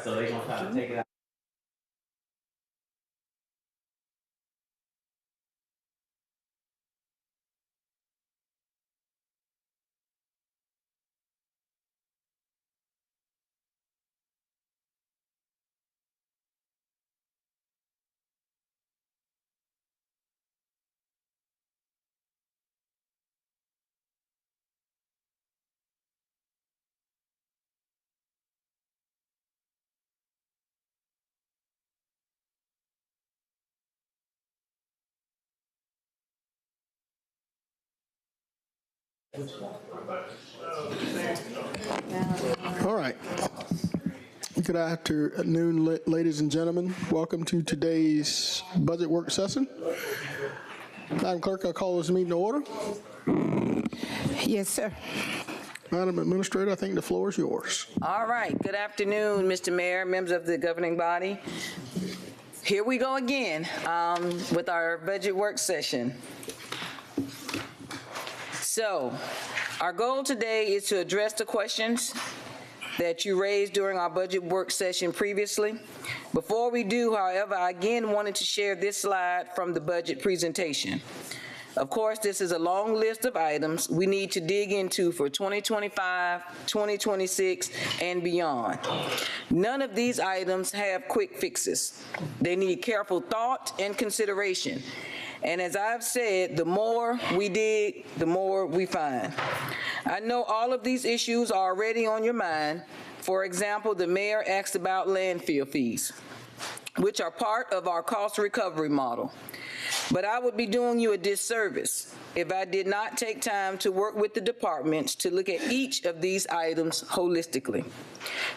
So they're gonna try to take it out. All right. Good afternoon, ladies and gentlemen. Welcome to today's budget work session. Madam Clerk, I call this meeting to order. Yes, sir. Madam Administrator, I think the floor is yours. All right. Good afternoon, Mr. Mayor, members of the governing body. Here we go again with our budget work session. So, our goal today is to address the questions that you raised during our budget work session previously. Before we do, however, I again wanted to share this slide from the budget presentation. Of course, this is a long list of items we need to dig into for 2025, 2026, and beyond. None of these items have quick fixes. They need careful thought and consideration. And as I've said, the more we dig, the more we find. I know all of these issues are already on your mind. For example, the mayor asked about landfill fees, which are part of our cost recovery model. But I would be doing you a disservice if I did not take time to work with the departments to look at each of these items holistically.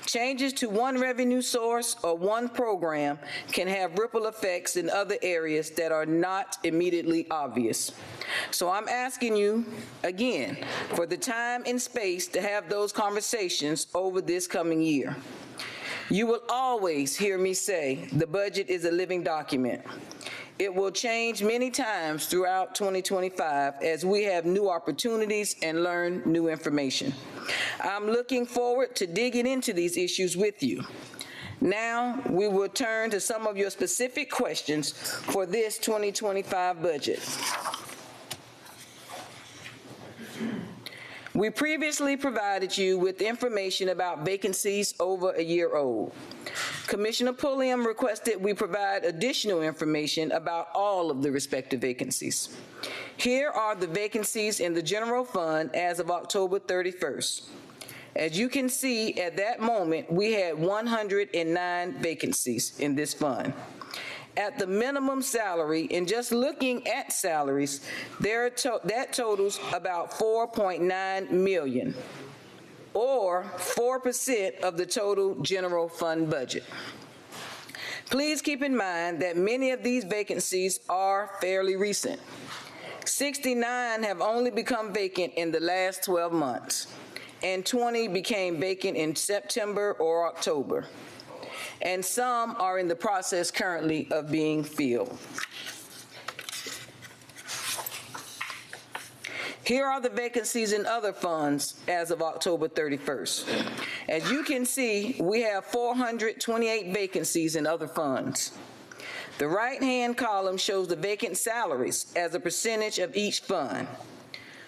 Changes to one revenue source or one program can have ripple effects in other areas that are not immediately obvious. So I'm asking you, again, for the time and space to have those conversations over this coming year. You will always hear me say the budget is a living document. It will change many times throughout 2025 as we have new opportunities and learn new information. I'm looking forward to digging into these issues with you. Now, we will turn to some of your specific questions for this 2025 budget. We previously provided you with information about vacancies over a year old. Commissioner Pulliam requested we provide additional information about all of the respective vacancies. Here are the vacancies in the general fund as of October 31st. As you can see, at that moment, we had 109 vacancies in this fund. At the minimum salary, and just looking at salaries, that totals about $4.9 million, or 4% of the total general fund budget. Please keep in mind that many of these vacancies are fairly recent. 69 have only become vacant in the last 12 months, and 20 became vacant in September or October. And some are in the process currently of being filled. Here are the vacancies in other funds as of October 31st. As you can see, we have 428 vacancies in other funds. The right-hand column shows the vacant salaries as a percentage of each fund.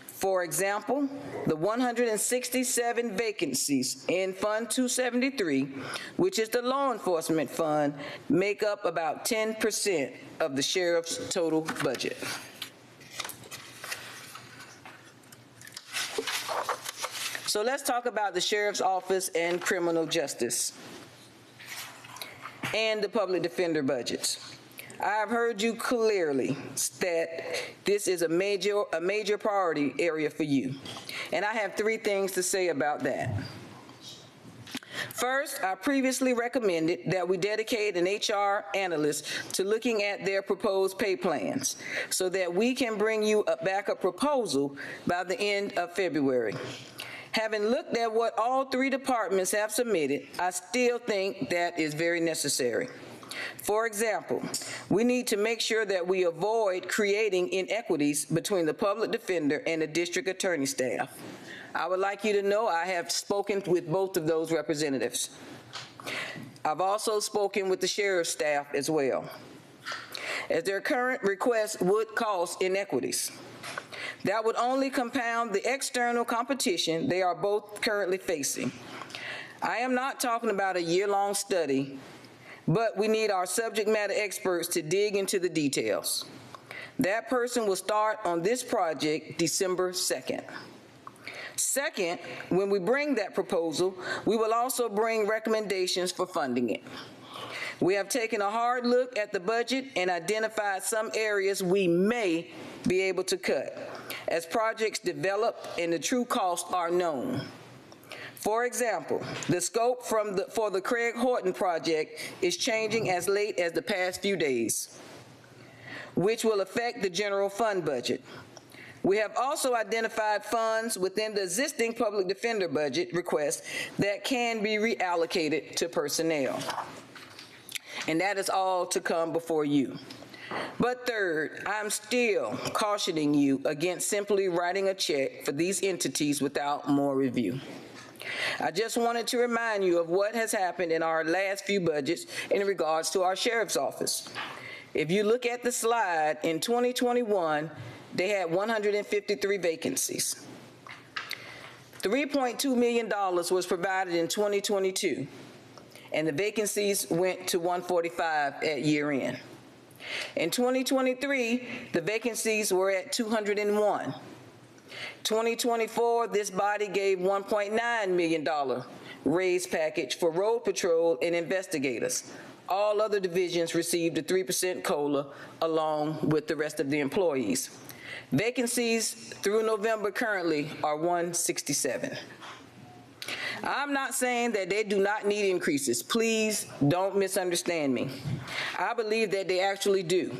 For example, the 167 vacancies in Fund 273, which is the law enforcement fund, make up about 10% of the sheriff's total budget. So let's talk about the sheriff's office and criminal justice and the public defender budgets. I have heard you clearly that this is a major priority area for you. And I have 3 things to say about that. First, I previously recommended that we dedicate an HR analyst to looking at their proposed pay plans so that we can bring you a backup proposal by the end of February. Having looked at what all 3 departments have submitted, I still think that is very necessary. For example, we need to make sure that we avoid creating inequities between the public defender and the district attorney staff. I would like you to know I have spoken with both of those representatives. I've also spoken with the sheriff's staff as well, as their current request would cause inequities. That would only compound the external competition they are both currently facing. I am not talking about a year-long study, but we need our subject matter experts to dig into the details. That person will start on this project December 2nd. Second, when we bring that proposal, we will also bring recommendations for funding it. We have taken a hard look at the budget and identified some areas we may be able to cut. as projects develop and the true costs are known. For example, the scope for the Craig Horton project is changing as late as the past few days, which will affect the general fund budget. We have also identified funds within the existing public defender budget request that can be reallocated to personnel. And that is all to come before you. But third, I'm still cautioning you against simply writing a check for these entities without more review. I just wanted to remind you of what has happened in our last few budgets in regards to our sheriff's office. If you look at the slide, in 2021, they had 153 vacancies. $3.2 million was provided in 2022, and the vacancies went to 145 at year end. In 2023, the vacancies were at 201. 2024, this body gave $1.9 million raise package for road patrol and investigators. All other divisions received a 3% COLA along with the rest of the employees. Vacancies through November currently are 167. I'm not saying that they do not need increases. Please don't misunderstand me. I believe that they actually do.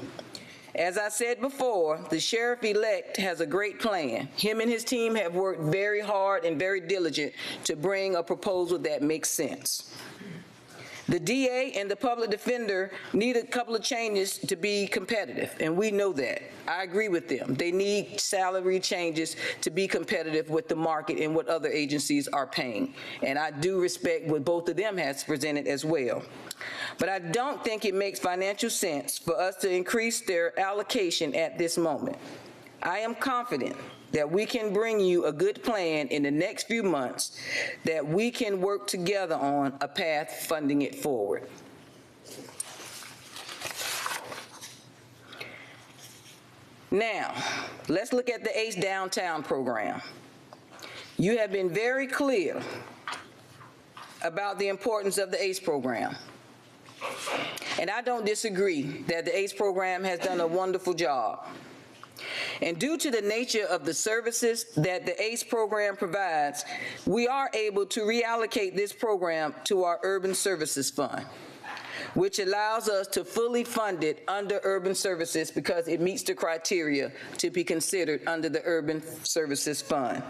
As I said before, the sheriff-elect has a great plan. Him and his team have worked very hard and very diligent to bring a proposal that makes sense. The DA and the public defender need a couple of changes to be competitive, and we know that. I agree with them. They need salary changes to be competitive with the market and what other agencies are paying. And I do respect what both of them has presented as well. But I don't think it makes financial sense for us to increase their allocation at this moment. I am confident that we can bring you a good plan in the next few months that we can work together on a path funding it forward. Now, let's look at the ACE Downtown program. You have been very clear about the importance of the ACE program. And I don't disagree that the ACE program has done a wonderful job. And due to the nature of the services that the ACE program provides, we are able to reallocate this program to our Urban Services Fund, which allows us to fully fund it under Urban Services because it meets the criteria to be considered under the Urban Services Fund.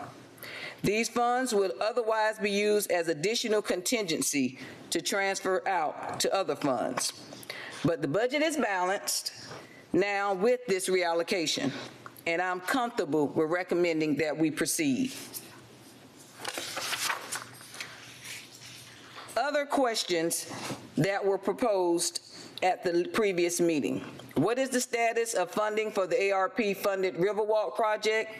These funds would otherwise be used as additional contingency to transfer out to other funds. But the budget is balanced now with this reallocation, and I'm comfortable with recommending that we proceed. Other questions that were proposed at the previous meeting. What is the status of funding for the ARP-funded Riverwalk project?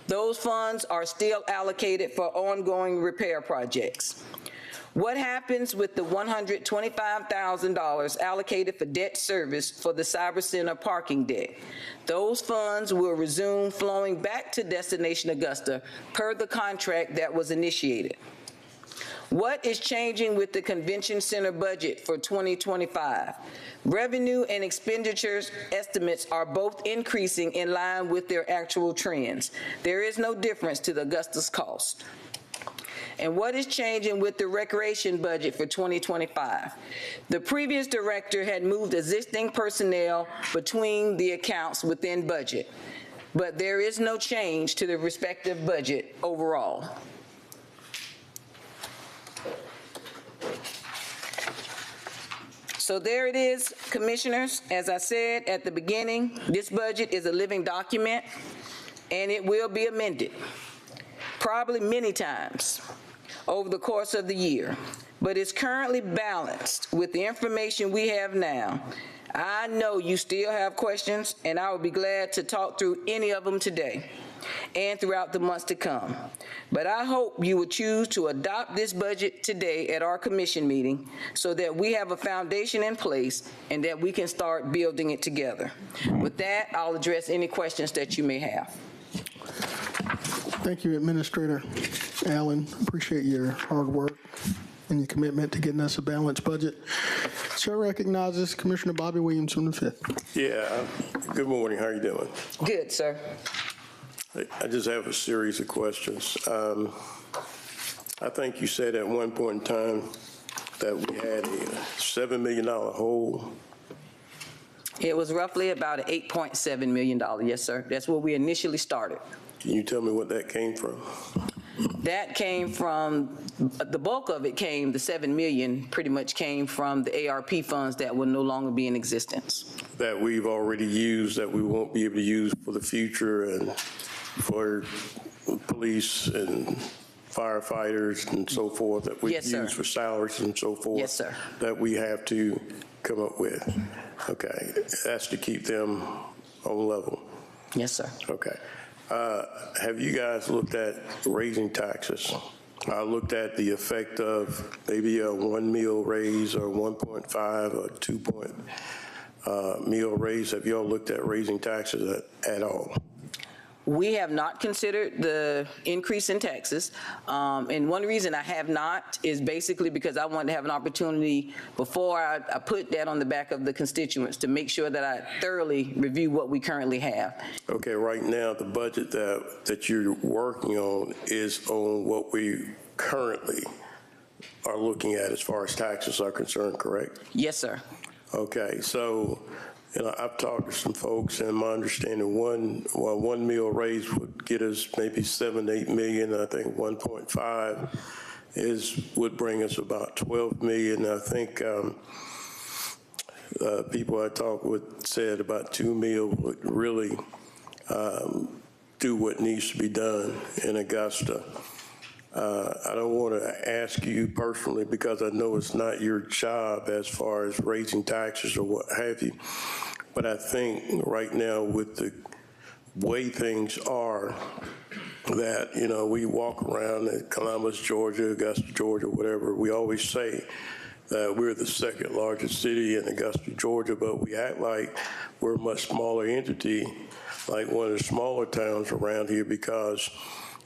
Those funds are still allocated for ongoing repair projects. What happens with the $125,000 allocated for debt service for the Cyber Center parking deck? Those funds will resume flowing back to Destination Augusta per the contract that was initiated. What is changing with the Convention Center budget for 2025? Revenue and expenditures estimates are both increasing in line with their actual trends. There is no difference to the Augusta's cost. And what is changing with the recreation budget for 2025? The previous director had moved existing personnel between the accounts within budget, but there is no change to the respective budget overall. So there it is, commissioners. As I said at the beginning, this budget is a living document, and it will be amended, probably many times over the course of the year, but it's currently balanced with the information we have now. I know you still have questions, and I will be glad to talk through any of them today and throughout the months to come. But I hope you will choose to adopt this budget today at our commission meeting so that we have a foundation in place and that we can start building it together. With that, I'll address any questions that you may have. Thank you, Administrator Allen. Appreciate your hard work and your commitment to getting us a balanced budget. Chair recognizes Commissioner Bobby Williams from the 5th. Yeah, good morning. How are you doing? Good, sir. I just have a series of questions. I think you said at one point in time that we had a $7 million hole. It was roughly about an $8.7 million, yes, sir. That's where we initially started. Can you tell me what that came from? That came from, the bulk of it came, the 7 million pretty much came from the ARP funds that will no longer be in existence. That we've already used, that we won't be able to use for the future and for police and firefighters and so forth, that we Yes, sir. use for salaries and so forth. Yes, sir. That we have to come up with. Okay, that's to keep them on level. Yes, sir. Okay. Have you guys looked at raising taxes? I looked at the effect of maybe a 1 meal raise or 1.5 or 2 meal raise. Have y'all looked at raising taxes at all? We have not considered the increase in taxes. And one reason I have not is basically because I want to have an opportunity before I put that on the back of the constituents to make sure that I thoroughly review what we currently have. Okay, right now the budget that you're working on is on what we currently are looking at as far as taxes are concerned, correct? Yes, sir. Okay, so I've talked to some folks, and my understanding, one meal raise would get us maybe 7 to 8 million. I think 1.5 would bring us about 12 million. I think people I talked with said about 2 meal would really do what needs to be done in Augusta. I don't want to ask you personally because I know it's not your job as far as raising taxes or what have you, but I think right now with the way things are that, we walk around in Columbus, Georgia, Augusta, Georgia, whatever, we always say that we're the second largest city in Augusta, Georgia, but we act like we're a much smaller entity, like one of the smaller towns around here because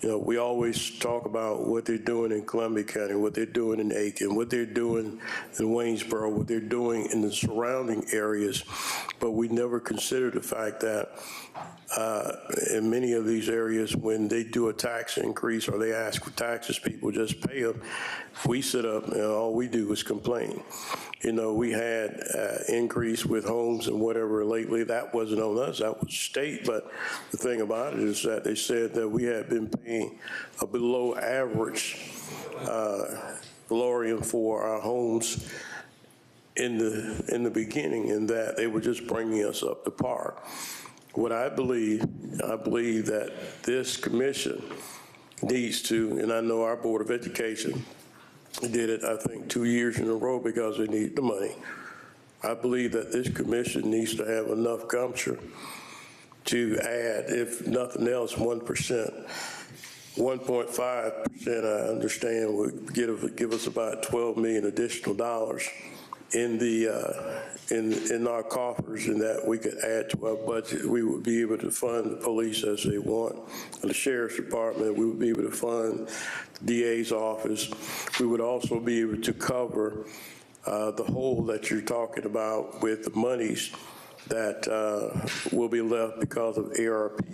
we always talk about what they're doing in Columbia County, what they're doing in Aiken, what they're doing in Waynesboro, what they're doing in the surrounding areas, but we never consider the fact that in many of these areas, when they do a tax increase or they ask for taxes, people just pay them. We sit up and all we do is complain. We had increase with homes and whatever lately. That wasn't on us, that was state. But the thing about it is that they said that we had been paying a below average valorium for our homes in the beginning, and that they were just bringing us up to par. What I believe that this commission needs to, and I know our Board of Education did it, I think, 2 years in a row because they need the money. I believe that this commission needs to have enough gumption to add, if nothing else, 1%. 1.5%, I understand, would give us about $12 million additional dollars in our coffers, and that we could add to our budget. We would be able to fund the police as they want. The sheriff's department, we would be able to fund the DA's office. We would also be able to cover the hole that you're talking about with the monies that will be left because of ARP.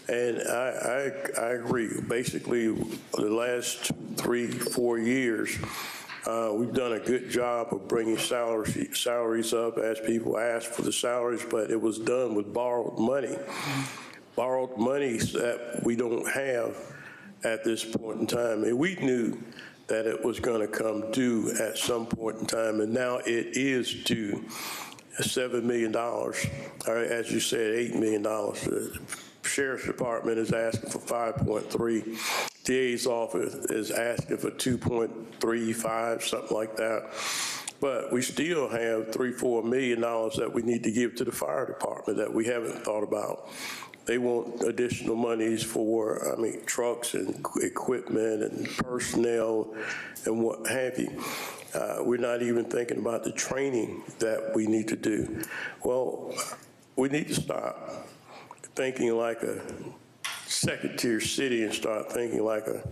And I agree. Basically, the last 3-4 years, we've done a good job of bringing salaries up as people ask for the salaries, but it was done with borrowed money. Borrowed money that we don't have at this point in time. And we knew that it was going to come due at some point in time, and now it is due $7 million, or as you said, $8 million. The Sheriff's Department is asking for 5.3. DA's office is asking for 2.35, something like that. But we still have $3-4 million that we need to give to the fire department that we haven't thought about. They want additional monies for, trucks and equipment and personnel and what have you. We're not even thinking about the training that we need to do. Well, we need to stop thinking like a second-tier city and start thinking like a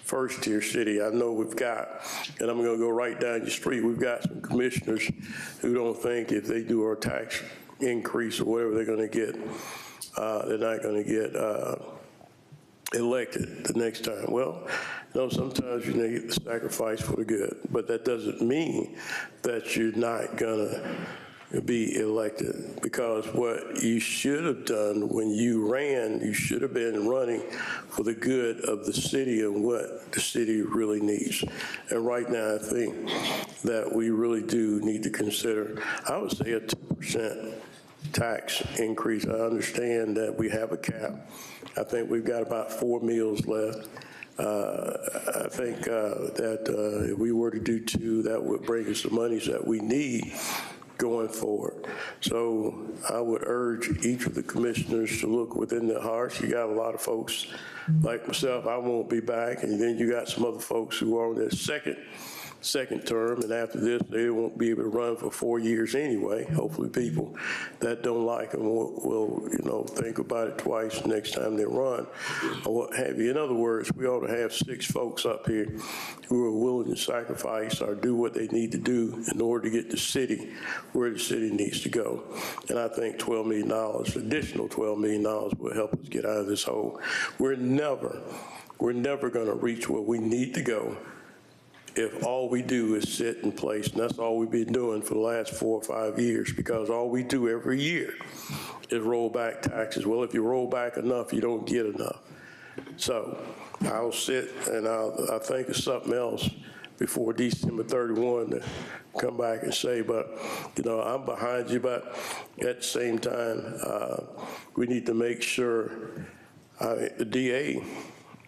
first-tier city. I know we've got, and I'm going to go right down your street, we've got some commissioners who don't think if they do our tax increase or whatever they're going to get, they're not going to get elected the next time. Well, sometimes you need to sacrifice for the good, but that doesn't mean that you're not gonna be elected, because what you should have done when you ran, you should have been running for the good of the city and what the city really needs. And right now, I think that we really do need to consider, I would say, a 2% tax increase. I understand that we have a cap. I think we've got about 4 meals left. I think that if we were to do 2, that would bring us the monies that we need going forward. So I would urge each of the commissioners to look within their hearts. You got a lot of folks like myself, I won't be back, and then you got some other folks who are on their second term, and after this, they won't be able to run for 4 years anyway. Hopefully people that don't like them will think about it twice next time they run, or what have you. In other words, we ought to have 6 folks up here who are willing to sacrifice or do what they need to do in order to get the city where the city needs to go. And I think $12 million, additional $12 million will help us get out of this hole. We're never going to reach where we need to go if all we do is sit in place. And that's all we've been doing for the last 4 or 5 years, because all we do every year is roll back taxes. Well, if you roll back enough, you don't get enough. So I'll sit and I'll think of something else before December 31 to come back and say, but, I'm behind you. But at the same time, we need to make sure, the DA,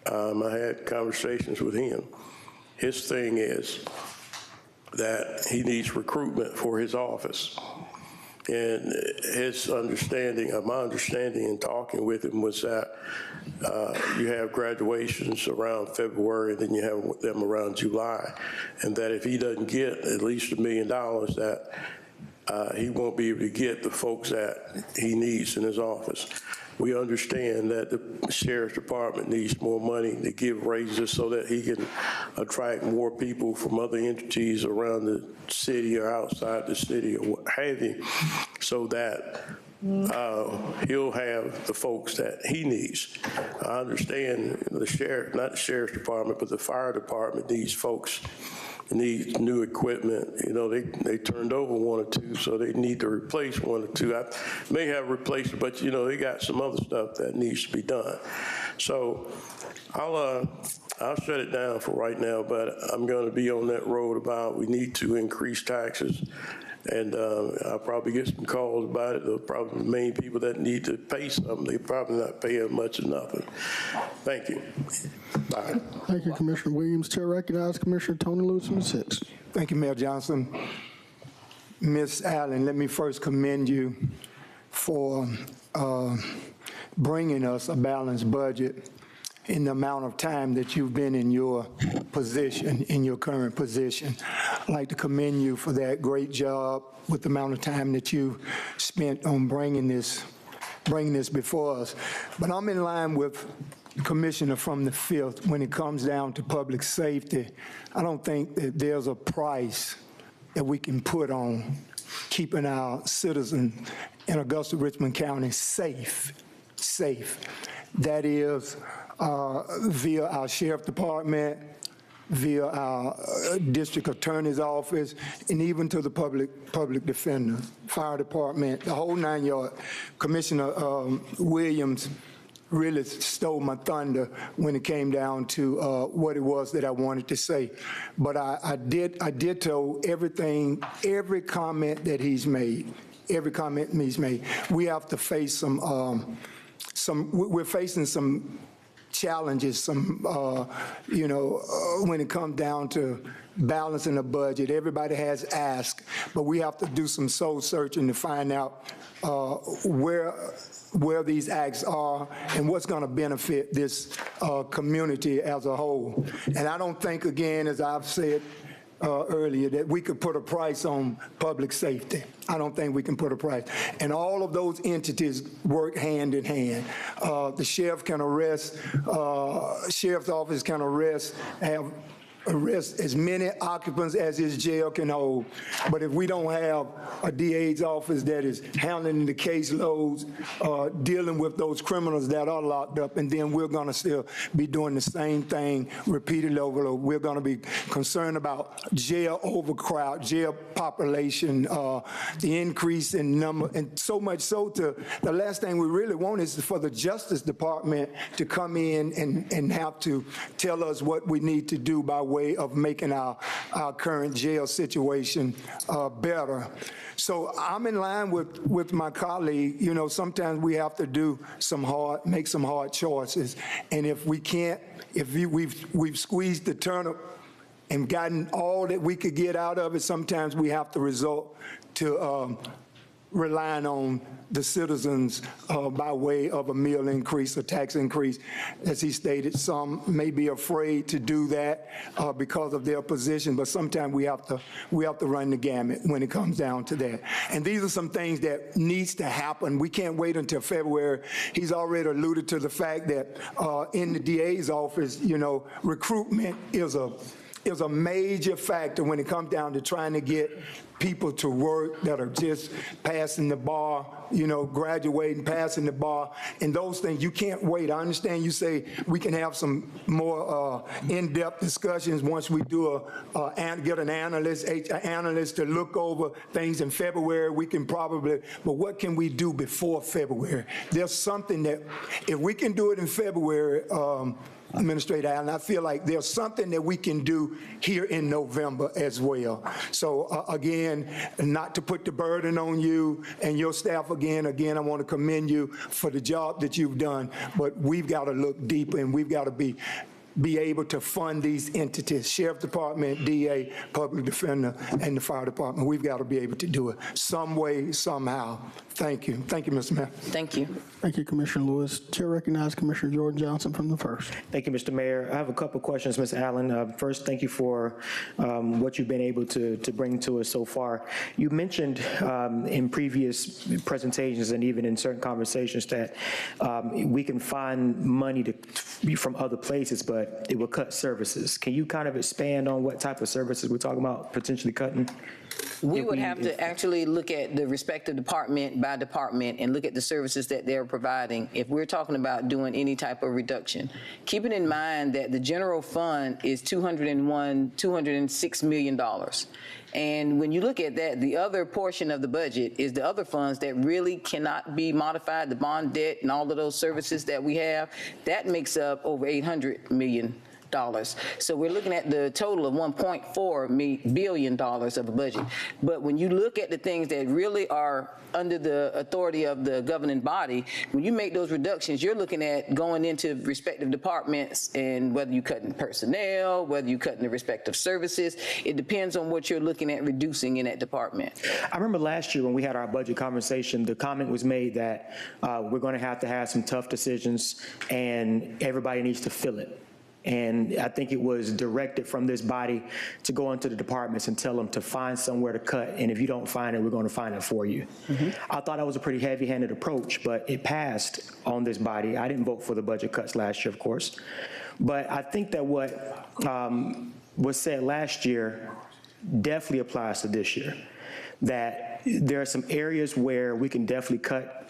I had conversations with him. His thing is that he needs recruitment for his office. And his understanding, my understanding in talking with him was that you have graduations around February, and then you have them around July. And that if he doesn't get at least $1 million, that he won't be able to get the folks that he needs in his office. We understand that the sheriff's department needs more money to give raises so that he can attract more people from other entities around the city or outside the city or what have you, so that he'll have the folks that he needs. I understand the sheriff, not the sheriff's department, but the fire department needs folks, need new equipment. They turned over 1 or 2, so they need to replace 1 or 2. I may have replaced it, but they got some other stuff that needs to be done. So I'll shut it down for right now, but I'm going to be on that road about we need to increase taxes. And I'll probably get some calls about it. They're probably the main people that need to pay something. They're probably not paying much or nothing. Thank you. Bye. Thank you, Commissioner Williams. Chair recognizes Commissioner Tony Lewis from the 6th. Thank you, Mayor Johnson. Ms. Allen, let me first commend you for bringing us a balanced budget in the amount of time that you've been in your position, in your current position. I'd like to commend you for that great job with the amount of time that you spent on bringing this before us. But I'm in line with the commissioner from the 5th when it comes down to public safety. I don't think that there's a price that we can put on keeping our citizens in Augusta, Richmond County safe. That is via our sheriff department, via our district attorney's office, and even to the public defender, fire department, the whole 9 yards. Commissioner Williams really stole my thunder when it came down to what it was that I wanted to say. But I ditto everything, every comment that he's made. We have to face we're facing some challenges, when it comes down to balancing the budget. Everybody has asked, but we have to do some soul searching to find out where these acts are and what's going to benefit this community as a whole. And I don't think, again, as I've said earlier, that we could put a price on public safety. I don't think we can put a price. And all of those entities work hand in hand. The sheriff can arrest, sheriff's office can arrest, have arrest as many occupants as this jail can hold. But if we don't have a DA's office that is handling the caseloads, dealing with those criminals that are locked up, and then we're going to still be doing the same thing repeatedly over. We're going to be concerned about jail overcrowd, jail population, the increase in number, and so much so to the last thing we really want is for the Justice Department to come in and have to tell us what we need to do by way of making our current jail situation better. So I'm in line with my colleague. You know, sometimes we have to make some hard choices. And if we can't, we've squeezed the turnip and gotten all that we could get out of it, sometimes we have to resort to relying on the citizens by way of a meal increase, a tax increase. As he stated, some may be afraid to do that because of their position, but sometimes we have to run the gamut when it comes down to that. And these are some things that needs to happen. We can't wait until February. He's already alluded to the fact that in the DA's office, you know, recruitment is a major factor when it comes down to trying to get people to work that are just passing the bar, you know, graduating, passing the bar, and those things. You can't wait. I understand you say we can have some more in-depth discussions once we do get an analyst to look over things in February. We can probably, but what can we do before February? There's something that, if we can do it in February, Administrator Allen, I feel like there's something that we can do here in November as well. So again, not to put the burden on you and your staff again, I want to commend you for the job that you've done, but we've got to look deeper and we've got to be able to fund these entities, Sheriff Department, DA, Public Defender, and the Fire Department. We've got to be able to do it some way, somehow. Thank you. Thank you, Mr. Mayor. Thank you. Thank you, Commissioner Lewis. Chair recognizes Commissioner Jordan Johnson from the first. Thank you, Mr. Mayor. I have a couple of questions, Ms. Allen. First, thank you for what you've been able to bring to us so far. You mentioned in previous presentations and even in certain conversations that we can find money from other places, but it will cut services. Can you kind of expand on what type of services we're talking about potentially cutting? We would have to actually look at the respective department by department and look at the services that they're providing if we're talking about doing any type of reduction. Keeping in mind that the general fund is $206 million. And when you look at that, the other portion of the budget is the other funds that really cannot be modified, the bond debt and all of those services that we have. That makes up over $800 million. So we're looking at the total of $1.4 billion of a budget. But when you look at the things that really are under the authority of the governing body, when you make those reductions, you're looking at going into respective departments and whether you're cutting personnel, whether you're cutting the respective services. It depends on what you're looking at reducing in that department. I remember last year when we had our budget conversation, the comment was made that we're going to have some tough decisions and everybody needs to feel it. And I think it was directed from this body to go into the departments and tell them to find somewhere to cut. And if you don't find it, we're going to find it for you. Mm-hmm. I thought that was a pretty heavy-handed approach, but it passed on this body. I didn't vote for the budget cuts last year, of course. But I think that what was said last year definitely applies to this year, that there are some areas where we can definitely cut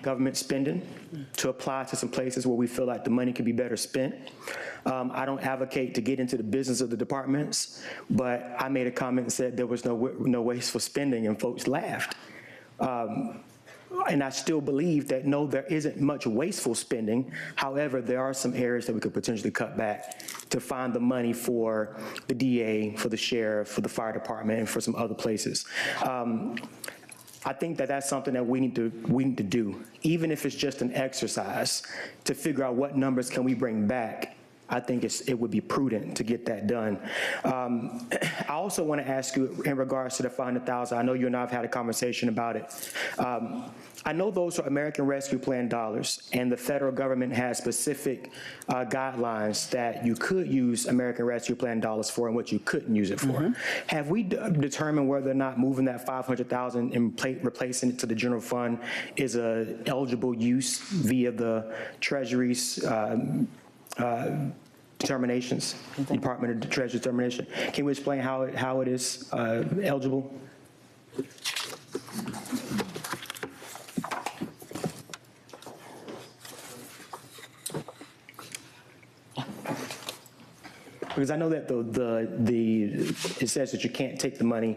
government spending to apply to some places where we feel like the money could be better spent. I don't advocate to get into the business of the departments, but I made a comment and said there was no wasteful spending, and folks laughed. And I still believe that, no, there isn't much wasteful spending. However, there are some areas that we could potentially cut back to find the money for the DA, for the sheriff, for the fire department, and for some other places. I think that that's something that we need to do, even if it's just an exercise to figure out what numbers can we bring back. I think it would be prudent to get that done. I also want to ask you in regards to the $500,000. I know you and I have had a conversation about it. I know those are American Rescue Plan dollars, and the federal government has specific guidelines that you could use American Rescue Plan dollars for and what you couldn't use it for. Mm-hmm. Have we determined whether or not moving that $500,000 and replacing it to the general fund is a eligible use via the Treasury's determinations, Department of the Treasury determination. Can we explain how it is eligible? Because I know that it says that you can't take the money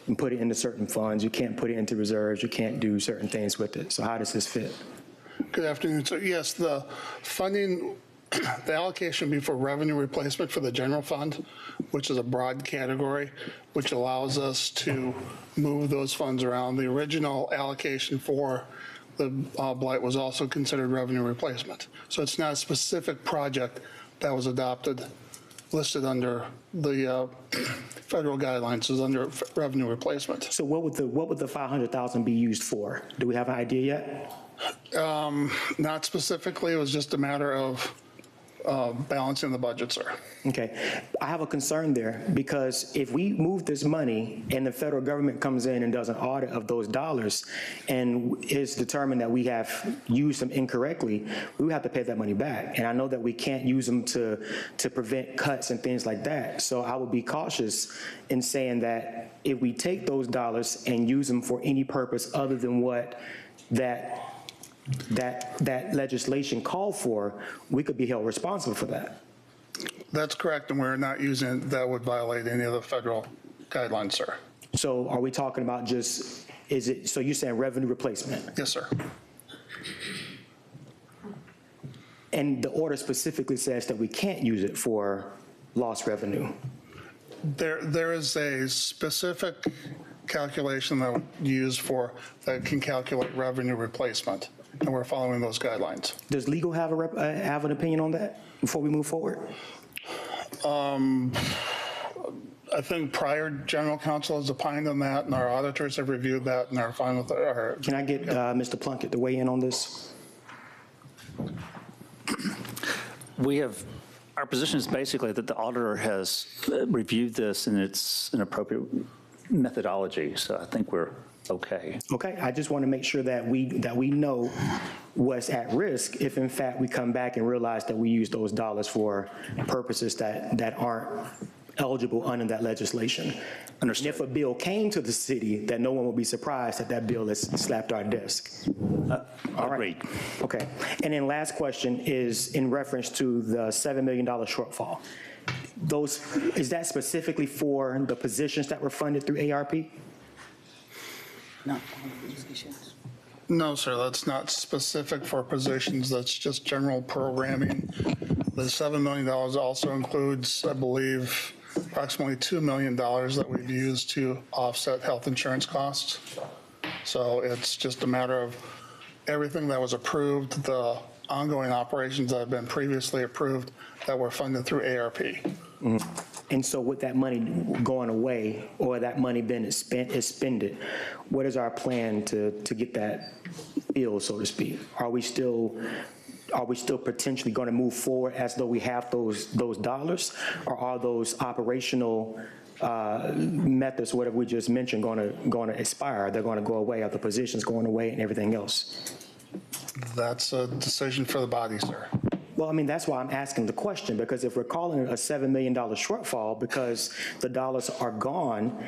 and put it into certain funds, you can't put it into reserves, you can't do certain things with it. So how does this fit? Good afternoon, sir. Yes, the funding, the allocation would be for revenue replacement for the general fund, which is a broad category, which allows us to move those funds around. The original allocation for the blight was also considered revenue replacement. So it's not a specific project that was adopted, listed under the federal guidelines, is under revenue replacement. So what would the 500,000 be used for? Do we have an idea yet? Not specifically, it was just a matter of balancing the budget, sir. Okay. I have a concern there because if we move this money and the federal government comes in and does an audit of those dollars and is determined that we have used them incorrectly, we would have to pay that money back. And I know that we can't use them to prevent cuts and things like that. So I would be cautious in saying that if we take those dollars and use them for any purpose other than what that legislation called for, we could be held responsible for that. That's correct, and we're not using, that would violate any of the federal guidelines, sir. So are we talking about just, so you're saying revenue replacement? Yes, sir. And the order specifically says that we can't use it for lost revenue. There is a specific calculation that we use for, that can calculate revenue replacement, and we're following those guidelines. Does legal have have an opinion on that before we move forward? I think prior general counsel has opined on that, and our auditors have reviewed that and are fine with it. Can I get Mr. Plunkett to weigh in on this? Our position is basically that the auditor has reviewed this and it's an appropriate methodology, so I think we're okay. Okay, I just want to make sure that we know what's at risk if in fact we come back and realize that we use those dollars for purposes that aren't eligible under that legislation. Understood. And if a bill came to the city, that no one will be surprised that that bill is slapped our desk. All right. Agreed. Okay, and then last question is in reference to the $7 million shortfall. Is that specifically for the positions that were funded through ARP? No, sir, that's not specific for positions. That's just general programming. The $7 million also includes, I believe, approximately $2 million that we've used to offset health insurance costs. So it's just a matter of everything that was approved, the ongoing operations that have been previously approved that were funded through ARP. Mm-hmm. And so with that money going away or that money being expended, what is our plan to get that bill, so to speak? Are we still potentially going to move forward as though we have those dollars, or are those operational methods, whatever we just mentioned, going to expire? They're going to go away, are the positions going away and everything else? That's a decision for the body, sir. Well, I mean, that's why I'm asking the question, because if we're calling it a $7 million shortfall because the dollars are gone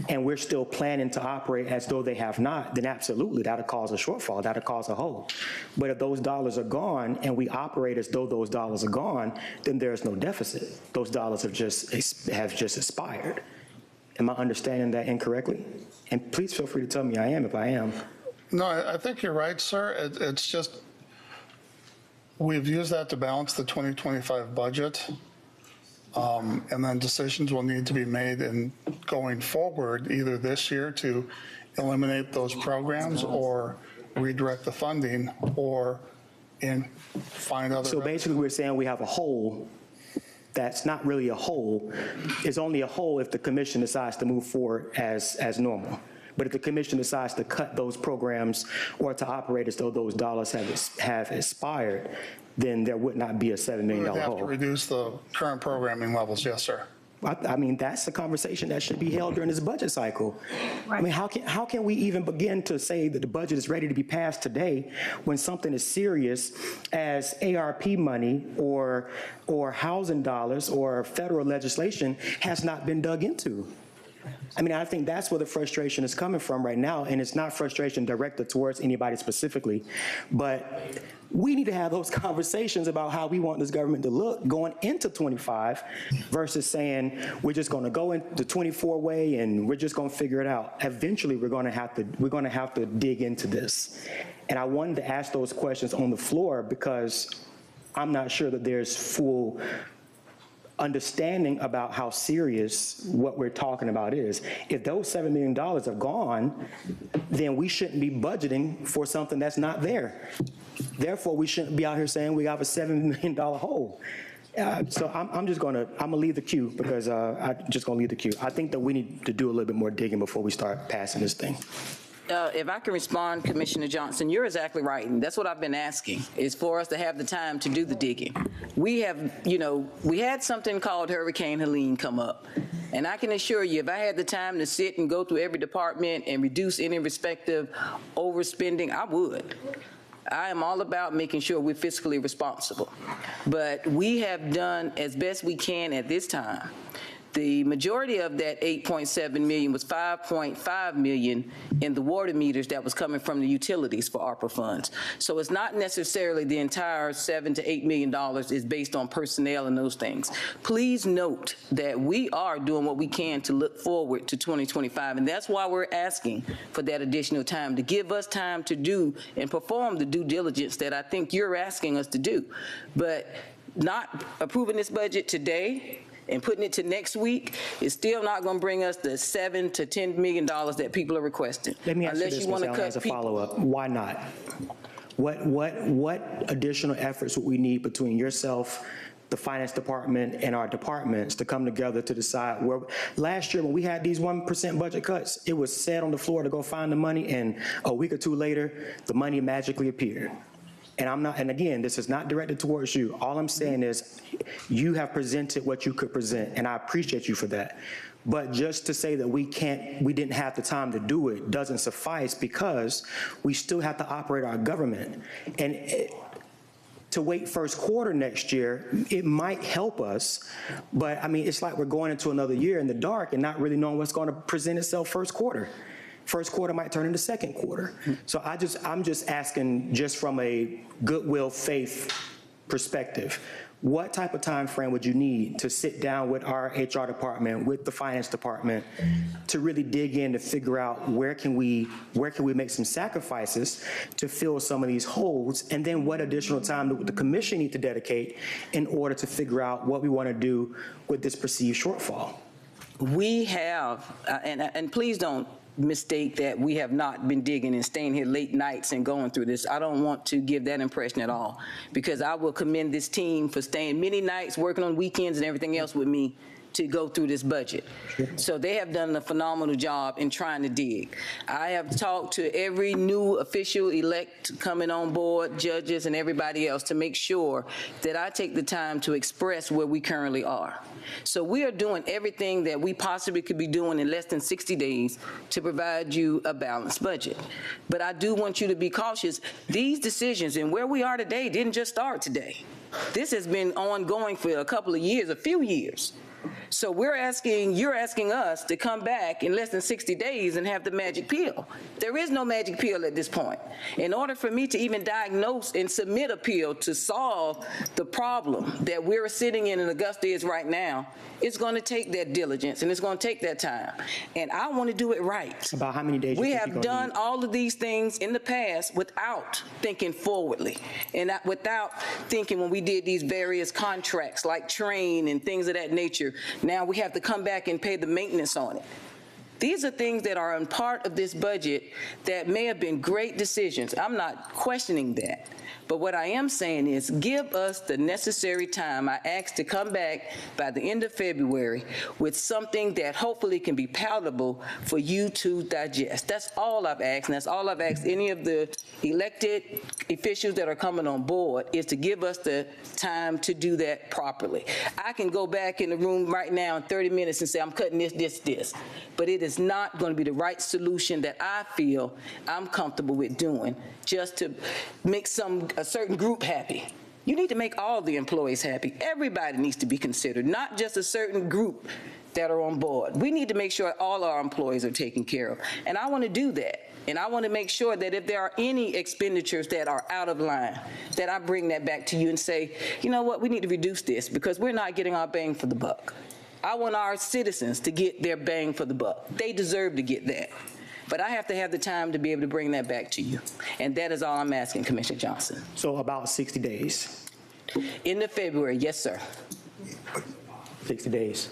and we're still planning to operate as though they have not, then absolutely, that'll cause a shortfall, that'll cause a hole. But if those dollars are gone and we operate as though those dollars are gone, then there's no deficit. Those dollars have just expired. Am I understanding that incorrectly? And please feel free to tell me I am if I am. No, I think you're right, sir. It's just, we've used that to balance the 2025 budget. And then decisions will need to be made in going forward, either this year to eliminate those programs or redirect the funding or find other. So basically we're saying we have a hole that's not really a hole. It's only a hole if the commission decides to move forward as normal. But if the commission decides to cut those programs or to operate as though those dollars have expired, then there would not be a $7 million hole. We would have to reduce the current programming levels, yes, sir. I mean, that's the conversation that should be held during this budget cycle. I mean, how can we even begin to say that the budget is ready to be passed today when something as serious as ARP money or housing dollars or federal legislation has not been dug into? I mean, I think that's where the frustration is coming from right now, and it's not frustration directed towards anybody specifically, but we need to have those conversations about how we want this government to look going into 25 versus saying we're just going to go into 24 way and we're just going to figure it out. Eventually, we're going to have to dig into this. And I wanted to ask those questions on the floor because I'm not sure that there's full understanding about how serious what we're talking about is. If those $7 million are gone, then we shouldn't be budgeting for something that's not there. Therefore, we shouldn't be out here saying we have a $7 million hole. So I'm gonna leave the queue because I'm just gonna leave the queue. I think that we need to do a little bit more digging before we start passing this thing. If I can respond, Commissioner Johnson, you're exactly right, and that's what I've been asking, is for us to have the time to do the digging. We have, we had something called Hurricane Helene come up, and I can assure you, if I had the time to sit and go through every department and reduce any respective overspending, I would. I am all about making sure we're fiscally responsible, but we have done as best we can at this time. The majority of that 8.7 million was 5.5 million in the water meters that was coming from the utilities for ARPA funds. So it's not necessarily the entire $7 to $8 million is based on personnel and those things. Please note that we are doing what we can to look forward to 2025, and that's why we're asking for that additional time, to give us time to do and perform the due diligence that I think you're asking us to do. But not approving this budget today and putting it to next week is still not going to bring us the $7 to $10 million that people are requesting. Let me ask you this, Ms. Allen, as a follow-up. Why not? What additional efforts would we need between yourself, the finance department, and our departments to come together to decide where? Last year, when we had these 1% budget cuts, it was said on the floor to go find the money, and a week or two later, the money magically appeared. And again, this is not directed towards you. All I'm saying is you have presented what you could present, and I appreciate you for that. But just to say that we didn't have the time to do it doesn't suffice, because we still have to operate our government. And to wait first quarter next year, it might help us, but I mean, it's like we're going into another year in the dark and not really knowing what's going to present itself first quarter. First quarter might turn into second quarter. So I'm just asking, just from a goodwill faith perspective, what type of time frame would you need to sit down with our HR department, with the finance department, to really dig in to figure out where can we make some sacrifices to fill some of these holes, and then what additional time do the commission need to dedicate in order to figure out what we want to do with this perceived shortfall? We have, and please don't mistake that we have not been digging and staying here late nights and going through this. I don't want to give that impression at all, because I will commend this team for staying many nights, working on weekends and everything else with me to go through this budget. Sure. So they have done a phenomenal job in trying to dig. I have talked to every new official elect coming on board, judges and everybody else, to make sure that I take the time to express where we currently are. So we are doing everything that we possibly could be doing in less than 60 days to provide you a balanced budget. But I do want you to be cautious. These decisions and where we are today didn't just start today. This has been ongoing for a couple of years, a few years. So you're asking us to come back in less than 60 days and have the magic pill. There is no magic pill at this point. In order for me to even diagnose and submit a pill to solve the problem that we're sitting in Augusta is right now, it's going to take that diligence and it's going to take that time. And I want to do it right. About how many days? We have done all of these things in the past without thinking forwardly, and without thinking when we did these various contracts like train and things of that nature. Now we have to come back and pay the maintenance on it. These are things that are a part of this budget that may have been great decisions. I'm not questioning that. But what I am saying is give us the necessary time. I ask to come back by the end of February with something that hopefully can be palatable for you to digest. That's all I've asked, and that's all I've asked any of the elected officials that are coming on board, is to give us the time to do that properly. I can go back in the room right now in 30 minutes and say, I'm cutting this, but it is not going to be the right solution that I feel I'm comfortable with doing just to make a certain group happy. You need to make all the employees happy. Everybody needs to be considered, not just a certain group that are on board. We need to make sure all our employees are taken care of. And I want to do that. And I want to make sure that if there are any expenditures that are out of line, that I bring that back to you and say, you know what, we need to reduce this because we're not getting our bang for the buck. I want our citizens to get their bang for the buck. They deserve to get that. But I have to have the time to be able to bring that back to you. And that is all I'm asking, Commissioner Johnson. So about 60 days. End of February, yes, sir. 60 days.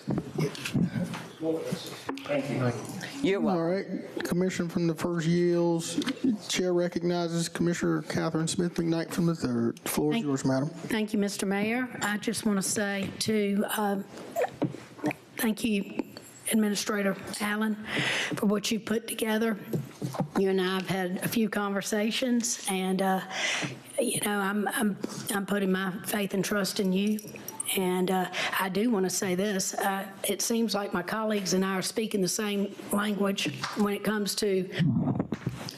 You're welcome. All right, Commissioner from the First yields. Chair recognizes Commissioner Catherine Smith McKnight from the Third. The floor is yours, madam. Thank you, Mr. Mayor. I just want to say thank you, Administrator Allen, for what you put together. You and I have had a few conversations, and I'm putting my faith and trust in you. And I do want to say this. It seems like my colleagues and I are speaking the same language when it comes to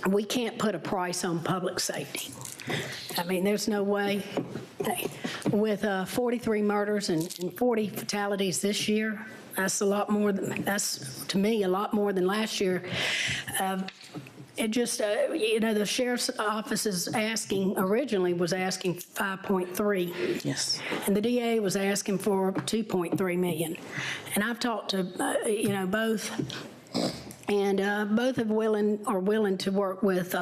we can't put a price on public safety. I mean, there's no way. With 43 murders and 40 fatalities this year, that's a lot more than, that's to me a lot more than last year. It just, the sheriff's office is originally was asking 5.3. Yes. And the DA was asking for 2.3 million. And I've talked to, both, and both are willing to work with,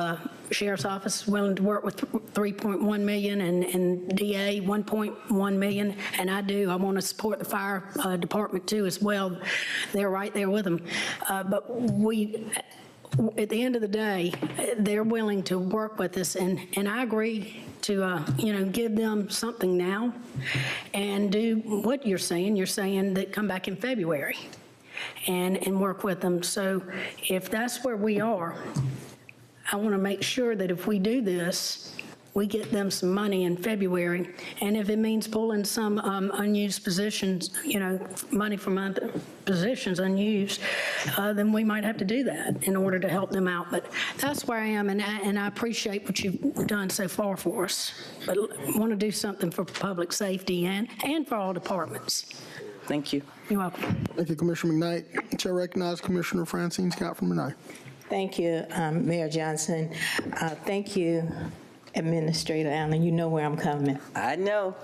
sheriff's office willing to work with 3.1 million and DA 1.1 million. And I want to support the fire department too as well. They're right there with them. But at the end of the day, they're willing to work with us, and I agree to, give them something now and do what you're saying. You're saying that come back in February and work with them. So if that's where we are, I want to make sure that if we do this, we get them some money in February. And if it means pulling some unused positions, money from other positions unused, then we might have to do that in order to help them out. But that's where I am, and I appreciate what you've done so far for us. But I want to do something for public safety and for all departments. Thank you. You're welcome. Thank you, Commissioner McKnight. Chair recognizes Commissioner Francine Scott from Menai. Thank you, Mayor Johnson. Thank you, Administrator Allen. You know where I'm coming. I know.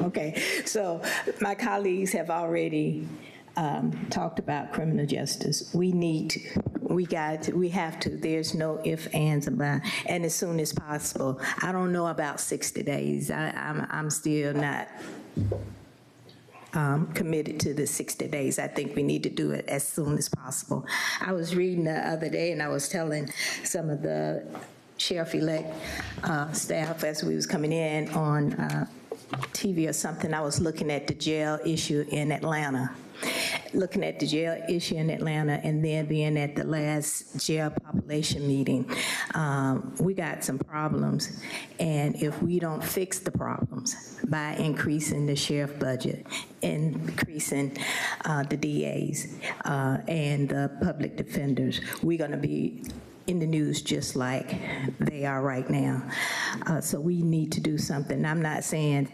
Okay, so my colleagues have already talked about criminal justice. We have to. There's no ifs, ands, about, and as soon as possible. I don't know about 60 days. I'm still not committed to the 60 days. I think we need to do it as soon as possible. I was reading the other day, and I was telling some of the sheriff-elect staff as we was coming in on TV or something, I was looking at the jail issue in Atlanta. And then being at the last jail population meeting. We got some problems, and if we don't fix the problems by increasing the sheriff budget, increasing the DAs and the public defenders, we're going to be in the news just like they are right now. So we need to do something. I'm not saying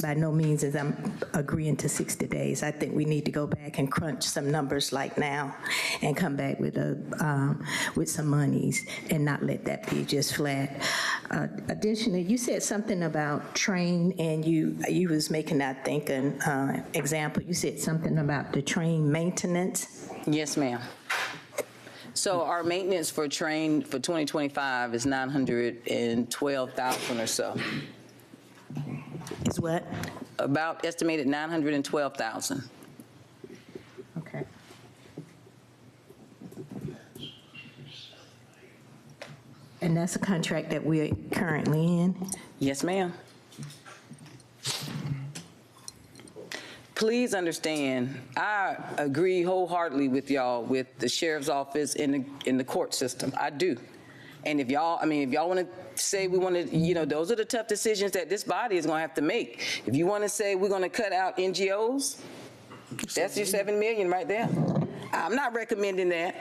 by no means as I'm agreeing to 60 days. I think we need to go back and crunch some numbers like now and come back with some monies and not let that be just flat. Additionally, you said something about train, and you was making, I think, an example. You said something about the train maintenance. Yes, ma'am. So our maintenance for train for 2025 is 912,000 or so. Is what? About estimated 912,000. Okay. And that's a contract that we're currently in? Yes, ma'am. Please understand, I agree wholeheartedly with y'all with the sheriff's office in the court system. I do. And if y'all, if y'all want to say we want to, those are the tough decisions that this body is going to have to make. If you want to say we're going to cut out NGOs, that's your $7 million right there. I'm not recommending that,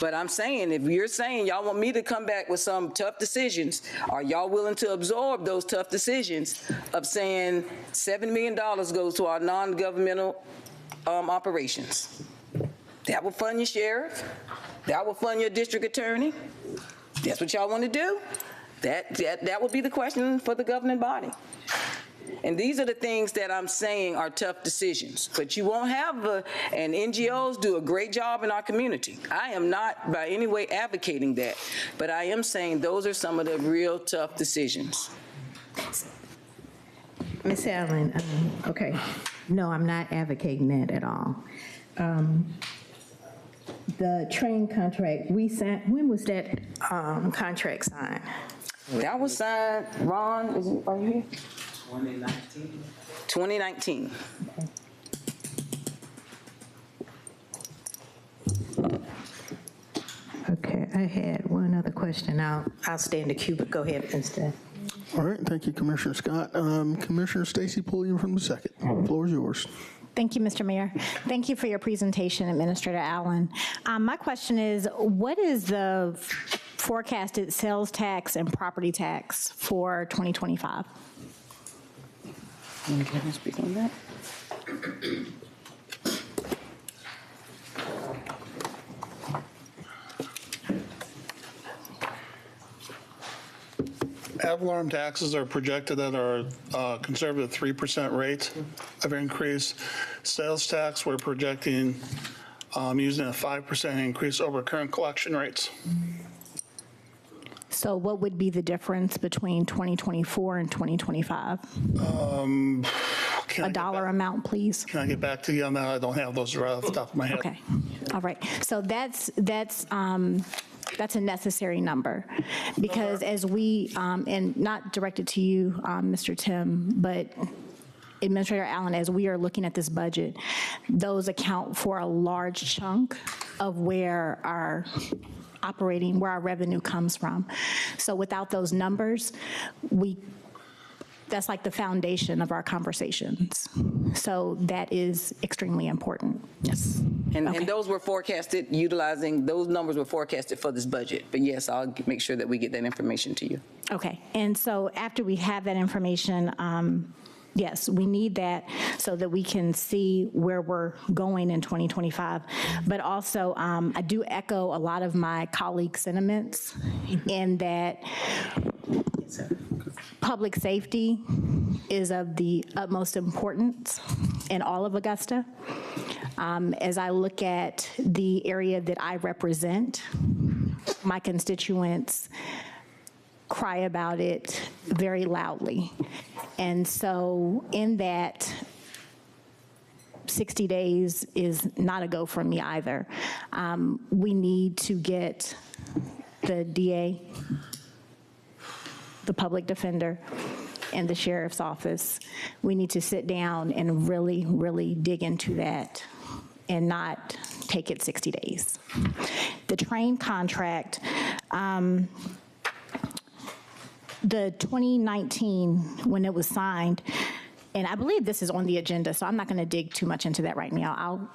but I'm saying if you're saying y'all want me to come back with some tough decisions, are y'all willing to absorb those tough decisions of saying $7 million goes to our non-governmental operations? That will fund your sheriff. That will fund your district attorney. That's what y'all want to do? That would be the question for the governing body. And these are the things that I'm saying are tough decisions. But you won't have and NGOs do a great job in our community. I am not by any way advocating that, but I am saying those are some of the real tough decisions. Ms. Allen, okay. No, I'm not advocating that at all. The train contract, we signed, when was that contract signed? That was signed, Ron, are you here? 2019. 2019. Okay, I had one other question. I'll stay in the queue, but go ahead instead. All right, thank you, Commissioner Scott. Commissioner Stacy Pulliam from the second. The floor is yours. Thank you, Mr. Mayor. Thank you for your presentation, Administrator Allen. My question is, what is the forecasted sales tax and property tax for 2025? Can I speak on that? Ad valorem taxes are projected at our conservative 3% rate of increase. Sales tax, we're projecting using a 5% increase over current collection rates. So what would be the difference between 2024 and 2025? A dollar amount, please. Can I get back to you on that? I don't have those right off the top of my head. Okay, all right. So that's a necessary number, because as we, and not directed to you, Mr. Tim, but Administrator Allen, as we are looking at this budget, those account for a large chunk of where our revenue comes from. So without those numbers, that's like the foundation of our conversations. So that is extremely important. Yes. And those were forecasted those numbers were forecasted for this budget. But yes, I'll make sure that we get that information to you. Okay. And so after we have that information, yes, we need that so that we can see where we're going in 2025. But also, I do echo a lot of my colleagues' sentiments in that public safety is of the utmost importance in all of Augusta. As I look at the area that I represent, my constituents cry about it very loudly. And so in that, 60 days is not a go for me either. We need to get the DA, the public defender, and the sheriff's office. We need to sit down and really, really dig into that and not take it 60 days. The train contract, the 2019, when it was signed, and I believe this is on the agenda, so I'm not going to dig too much into that right now.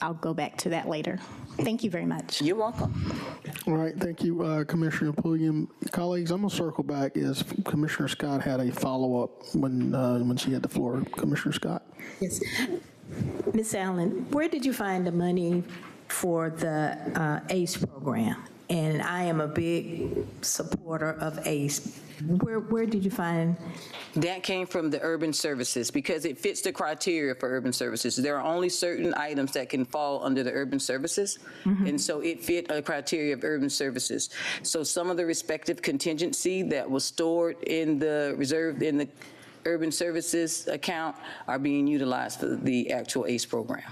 I'll go back to that later. Thank you very much. You're welcome. All right, thank you, Commissioner Pulliam. Colleagues, I'm going to circle back as Commissioner Scott had a follow-up when she had the floor. Commissioner Scott? Yes. Ms. Allen, where did you find the money for the ACE program? And I am a big supporter of ACE. Where did you find? That came from the urban services because it fits the criteria for urban services. There are only certain items that can fall under the urban services. And so it fit a criteria of urban services. So some of the respective contingency that was stored in the reserve in the urban services account are being utilized for the actual ACE program.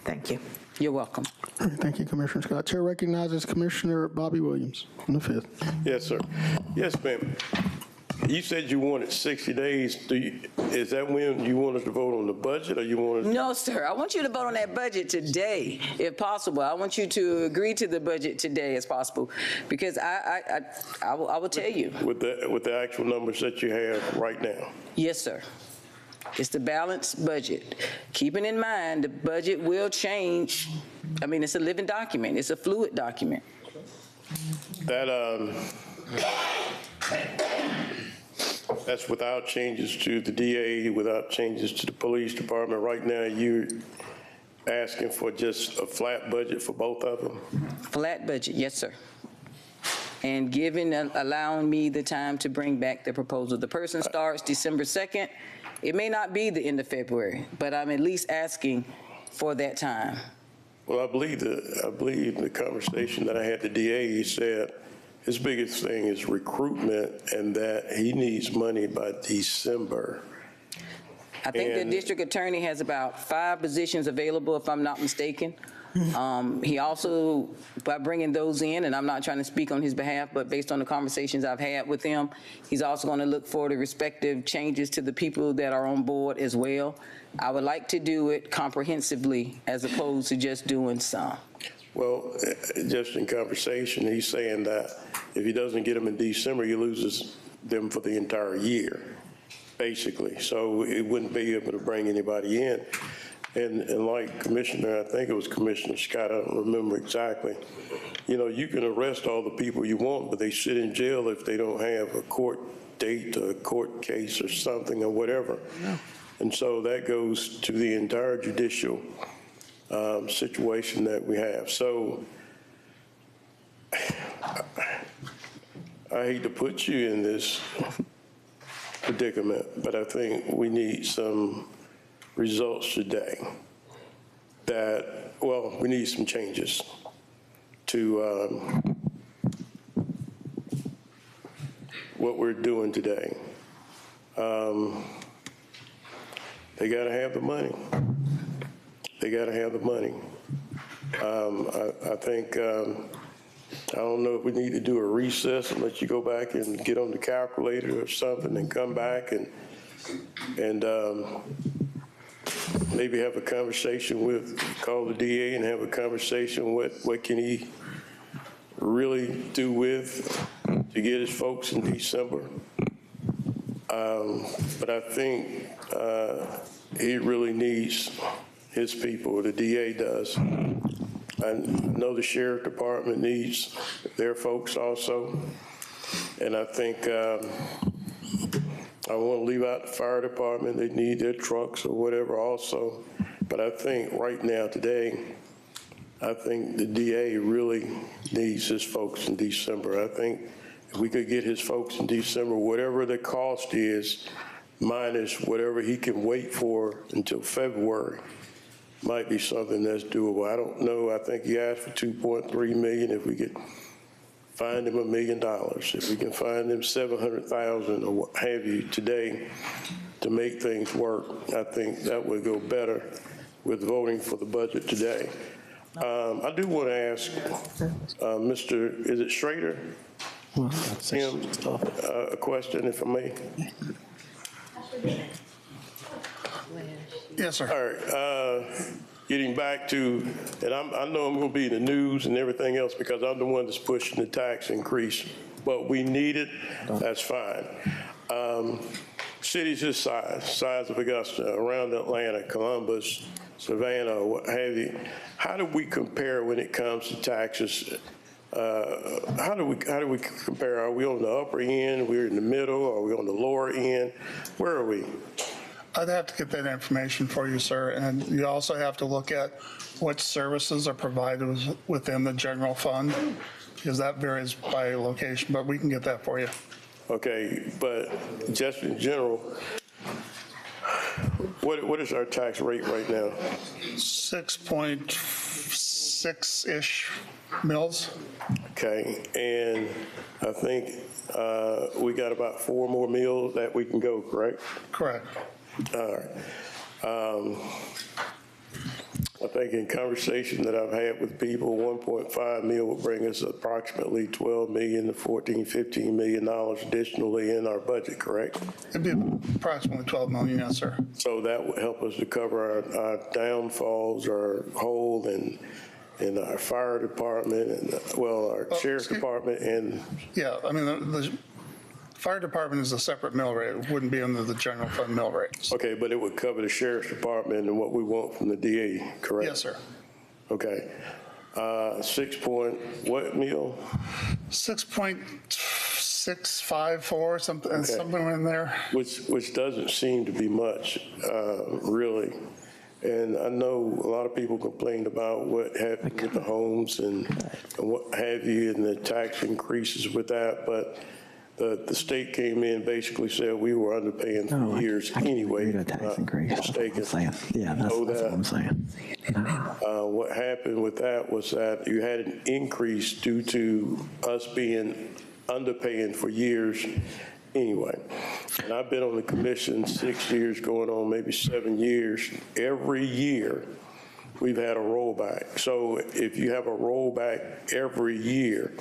Thank you. You're welcome. All right, thank you, Commissioner Scott. Chair recognizes Commissioner Bobby Williams on the 5th. Yes, sir. Yes, ma'am. You said you wanted 60 days. Is that when you want us to vote on the budget, or you want us? No, sir. I want you to vote on that budget today, if possible. I want you to agree to the budget today as possible, because I will tell you. With the actual numbers that you have right now? Yes, sir. It's the balanced budget. Keeping in mind, the budget will change. I mean, it's a living document. It's a fluid document. That's without changes to the DA, without changes to the police department. Right now, you're asking for just a flat budget for both of them? Flat budget, yes, sir. And allowing me the time to bring back the proposal. The person starts December 2nd. It may not be the end of February, but I'm at least asking for that time. Well, I believe the conversation that I had with the DA, he said his biggest thing is recruitment and that he needs money by December. I think the district attorney has about 5 positions available, if I'm not mistaken. He also, by bringing those in, and I'm not trying to speak on his behalf, but based on the conversations I've had with him, he's also going to look for the respective changes to the people that are on board as well. I would like to do it comprehensively as opposed to just doing some. Well, just in conversation, he's saying that if he doesn't get them in December, he loses them for the entire year, basically. So it wouldn't be able to bring anybody in. And like Commissioner, I think it was Commissioner Scott, I don't remember exactly, you know, you can arrest all the people you want, but they sit in jail if they don't have a court date, a court case or something or whatever. Yeah. And so that goes to the entire judicial situation that we have. So I hate to put you in this predicament, but I think we need some results today we need some changes to what we're doing today. They got to have the money. They got to have the money. I think, I don't know if we need to do a recess and let you go back and get on the calculator or something and come back and maybe have a conversation call the DA and have a conversation what can he really do to get his folks in December. But I think he really needs his people, the DA does. I know the sheriff department needs their folks also. And I think I want to leave out the fire department. They need their trucks or whatever also. But I think right now, today, I think the DA really needs his folks in December. I think if we could get his folks in December, whatever the cost is, minus whatever he can wait for until February, might be something that's doable. I don't know. I think he asked for $2.3 million. If we could find him $1 million, if we can find him $700,000 or what have you today to make things work, I think that would go better with voting for the budget today. I do want to ask Mr. Is it Schrader? Him a question, if I may. Yes, sir. All right. Getting back to, and I know I'm going to be in the news and everything else because I'm the one that's pushing the tax increase, but we need it. That's fine. Cities this size of Augusta, around Atlanta, Columbus, Savannah, what have you. How do we compare when it comes to taxes? How do we compare? Are we on the upper end? We're in the middle? Are we on the lower end? Where are we? I'd have to get that information for you, sir. And you also have to look at what services are provided within the general fund, because that varies by location, but we can get that for you. Okay, but just in general, what is our tax rate right now? 6.6-ish mils. Okay, and I think we got about 4 more mills that we can go, correct? Correct. All right. I think in conversation that I've had with people, 1.5 mil will bring us approximately 12 million to 14, 15 million dollars additionally in our budget, correct? It'd be approximately 12 million, yes, sir. So that would help us to cover our downfalls, our hole in our fire department and, our sheriff's department and. Yeah, I mean, the fire department is a separate mill rate. It wouldn't be under the general fund mill rates. Okay, but it would cover the sheriff's department and what we want from the DA, correct? Yes, sir. Okay. 6 point, what mil? 6.654, something in there. Which doesn't seem to be much, really. And I know a lot of people complained about what happened with the homes and what have you, and the tax increases with that, but the state came in, basically said we were underpaying for years anyway. Tax increase. Mistaken. Yeah, that's what I'm saying. What happened with that was that you had an increase due to us being underpaying for years anyway. And I've been on the commission 6 years, going on maybe 7 years. Every year, we've had a rollback. So if you have a rollback every year,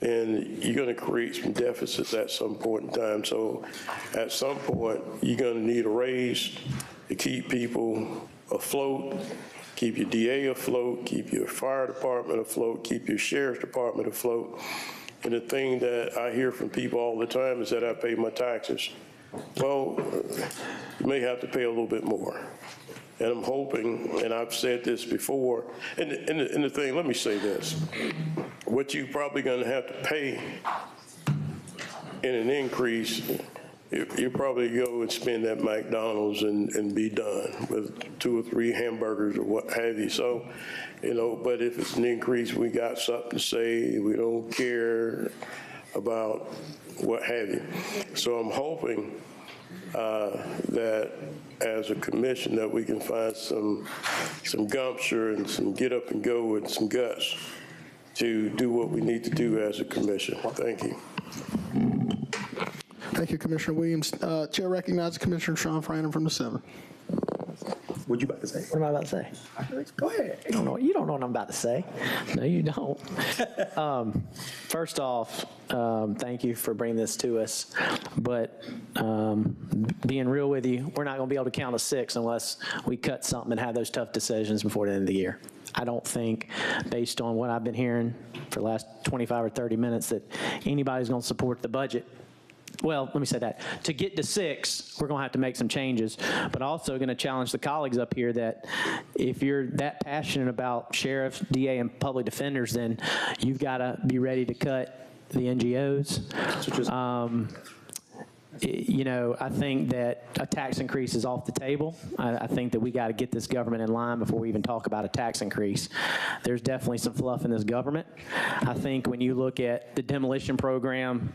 then you're going to create some deficits at some point in time. So at some point, you're going to need a raise to keep people afloat, keep your DA afloat, keep your fire department afloat, keep your sheriff's department afloat. And the thing that I hear from people all the time is that I pay my taxes. Well, you may have to pay a little bit more. And I'm hoping, and I've said this before, and the thing, let me say this. What you're probably going to have to pay in an increase, you probably go and spend at McDonald's and be done with 2 or 3 hamburgers or what have you. So, but if it's an increase, we got something to say. We don't care about what have you. So I'm hoping that as a commission that we can find some gumpture and some get up and go and some guts to do what we need to do as a commission. Thank you. Thank you, Commissioner Williams. Chair recognizes Commissioner Sean Frannon from the 7th. What you about to say? What am I about to say? Go ahead. You don't know what I'm about to say. No, you don't. First off, thank you for bringing this to us. But being real with you, we're not going to be able to count to 6 unless we cut something and have those tough decisions before the end of the year. I don't think, based on what I've been hearing for the last 25 or 30 minutes, that anybody's going to support the budget. Well, let me say that. To get to 6, we're going to have to make some changes, but also going to challenge the colleagues up here that if you're that passionate about sheriffs, DA, and public defenders, then you've got to be ready to cut the NGOs. I think that a tax increase is off the table. I think that we got to get this government in line before we even talk about a tax increase. There's definitely some fluff in this government. I think when you look at the demolition program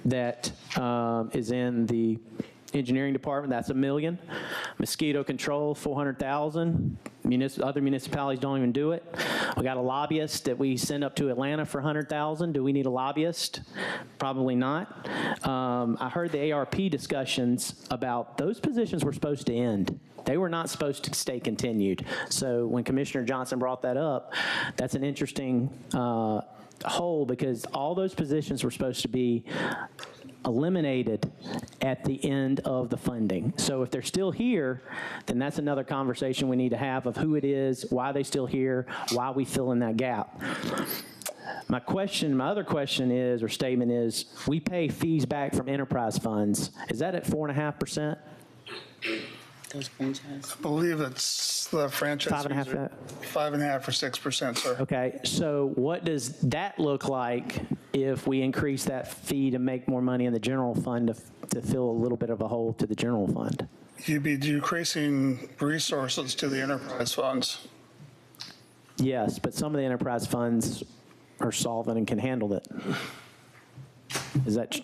that is in the engineering department, that's $1 million. Mosquito control, $400,000. Other municipalities don't even do it. We got a lobbyist that we send up to Atlanta for $100,000. Do we need a lobbyist? Probably not. I heard the ARP discussions about those positions were supposed to end. They were not supposed to stay continued. So when Commissioner Johnson brought that up, that's an interesting hole, because all those positions were supposed to be eliminated at the end of the funding. So if they're still here, then that's another conversation we need to have of who it is, why they're still here, why we fill in that gap. My other question is, or statement is, we pay fees back from enterprise funds. Is that at 4.5%? Those franchise. I believe it's the franchise. 5.5%? 5.5 or 6%, sir. Okay, so what does that look like if we increase that fee to make more money in the general fund to fill a little bit of a hole to the general fund? You'd be decreasing resources to the enterprise funds. Yes, but some of the enterprise funds are solvent and can handle it. Is that,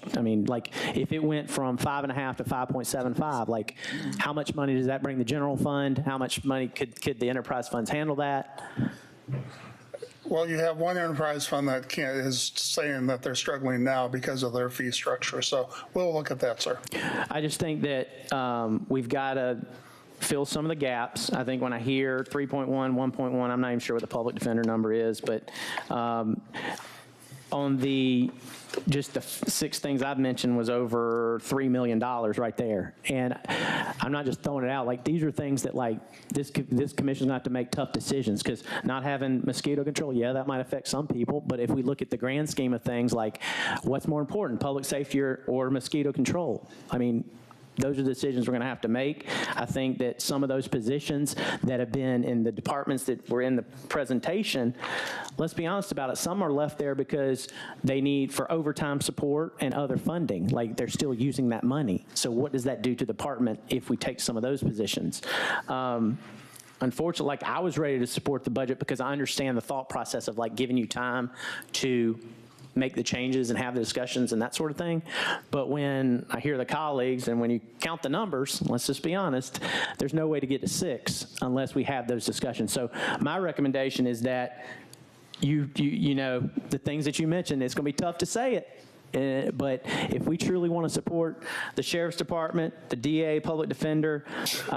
like, if it went from 5.5 to 5.75, like, how much money does that bring the general fund? How much money could the enterprise funds handle that? Well, you have one enterprise fund that is saying that they're struggling now because of their fee structure. So we'll look at that, sir. I just think that we've got to fill some of the gaps. I think when I hear 3.1, 1.1, I'm not even sure what the public defender number is, but on just the 6 things I've mentioned was over $3 million right there. And I'm not just throwing it out, like these are things that like this commission's going to have to make tough decisions, because not having mosquito control, yeah, that might affect some people, but if we look at the grand scheme of things, like what's more important, public safety or mosquito control? I mean, those are the decisions we're going to have to make. I think that some of those positions that have been in the departments that were in the presentation, let's be honest about it, some are left there because they need for overtime support and other funding. Like they're still using that money. So what does that do to the department if we take some of those positions? Unfortunately, like I was ready to support the budget because I understand the thought process of like giving you time to make the changes and have the discussions and that sort of thing. But when I hear the colleagues and when you count the numbers, let's just be honest, there's no way to get to 6 unless we have those discussions. So my recommendation is that you know, the things that you mentioned, it's going to be tough to say it. But if we truly want to support the Sheriff's Department, the DA, public defender, the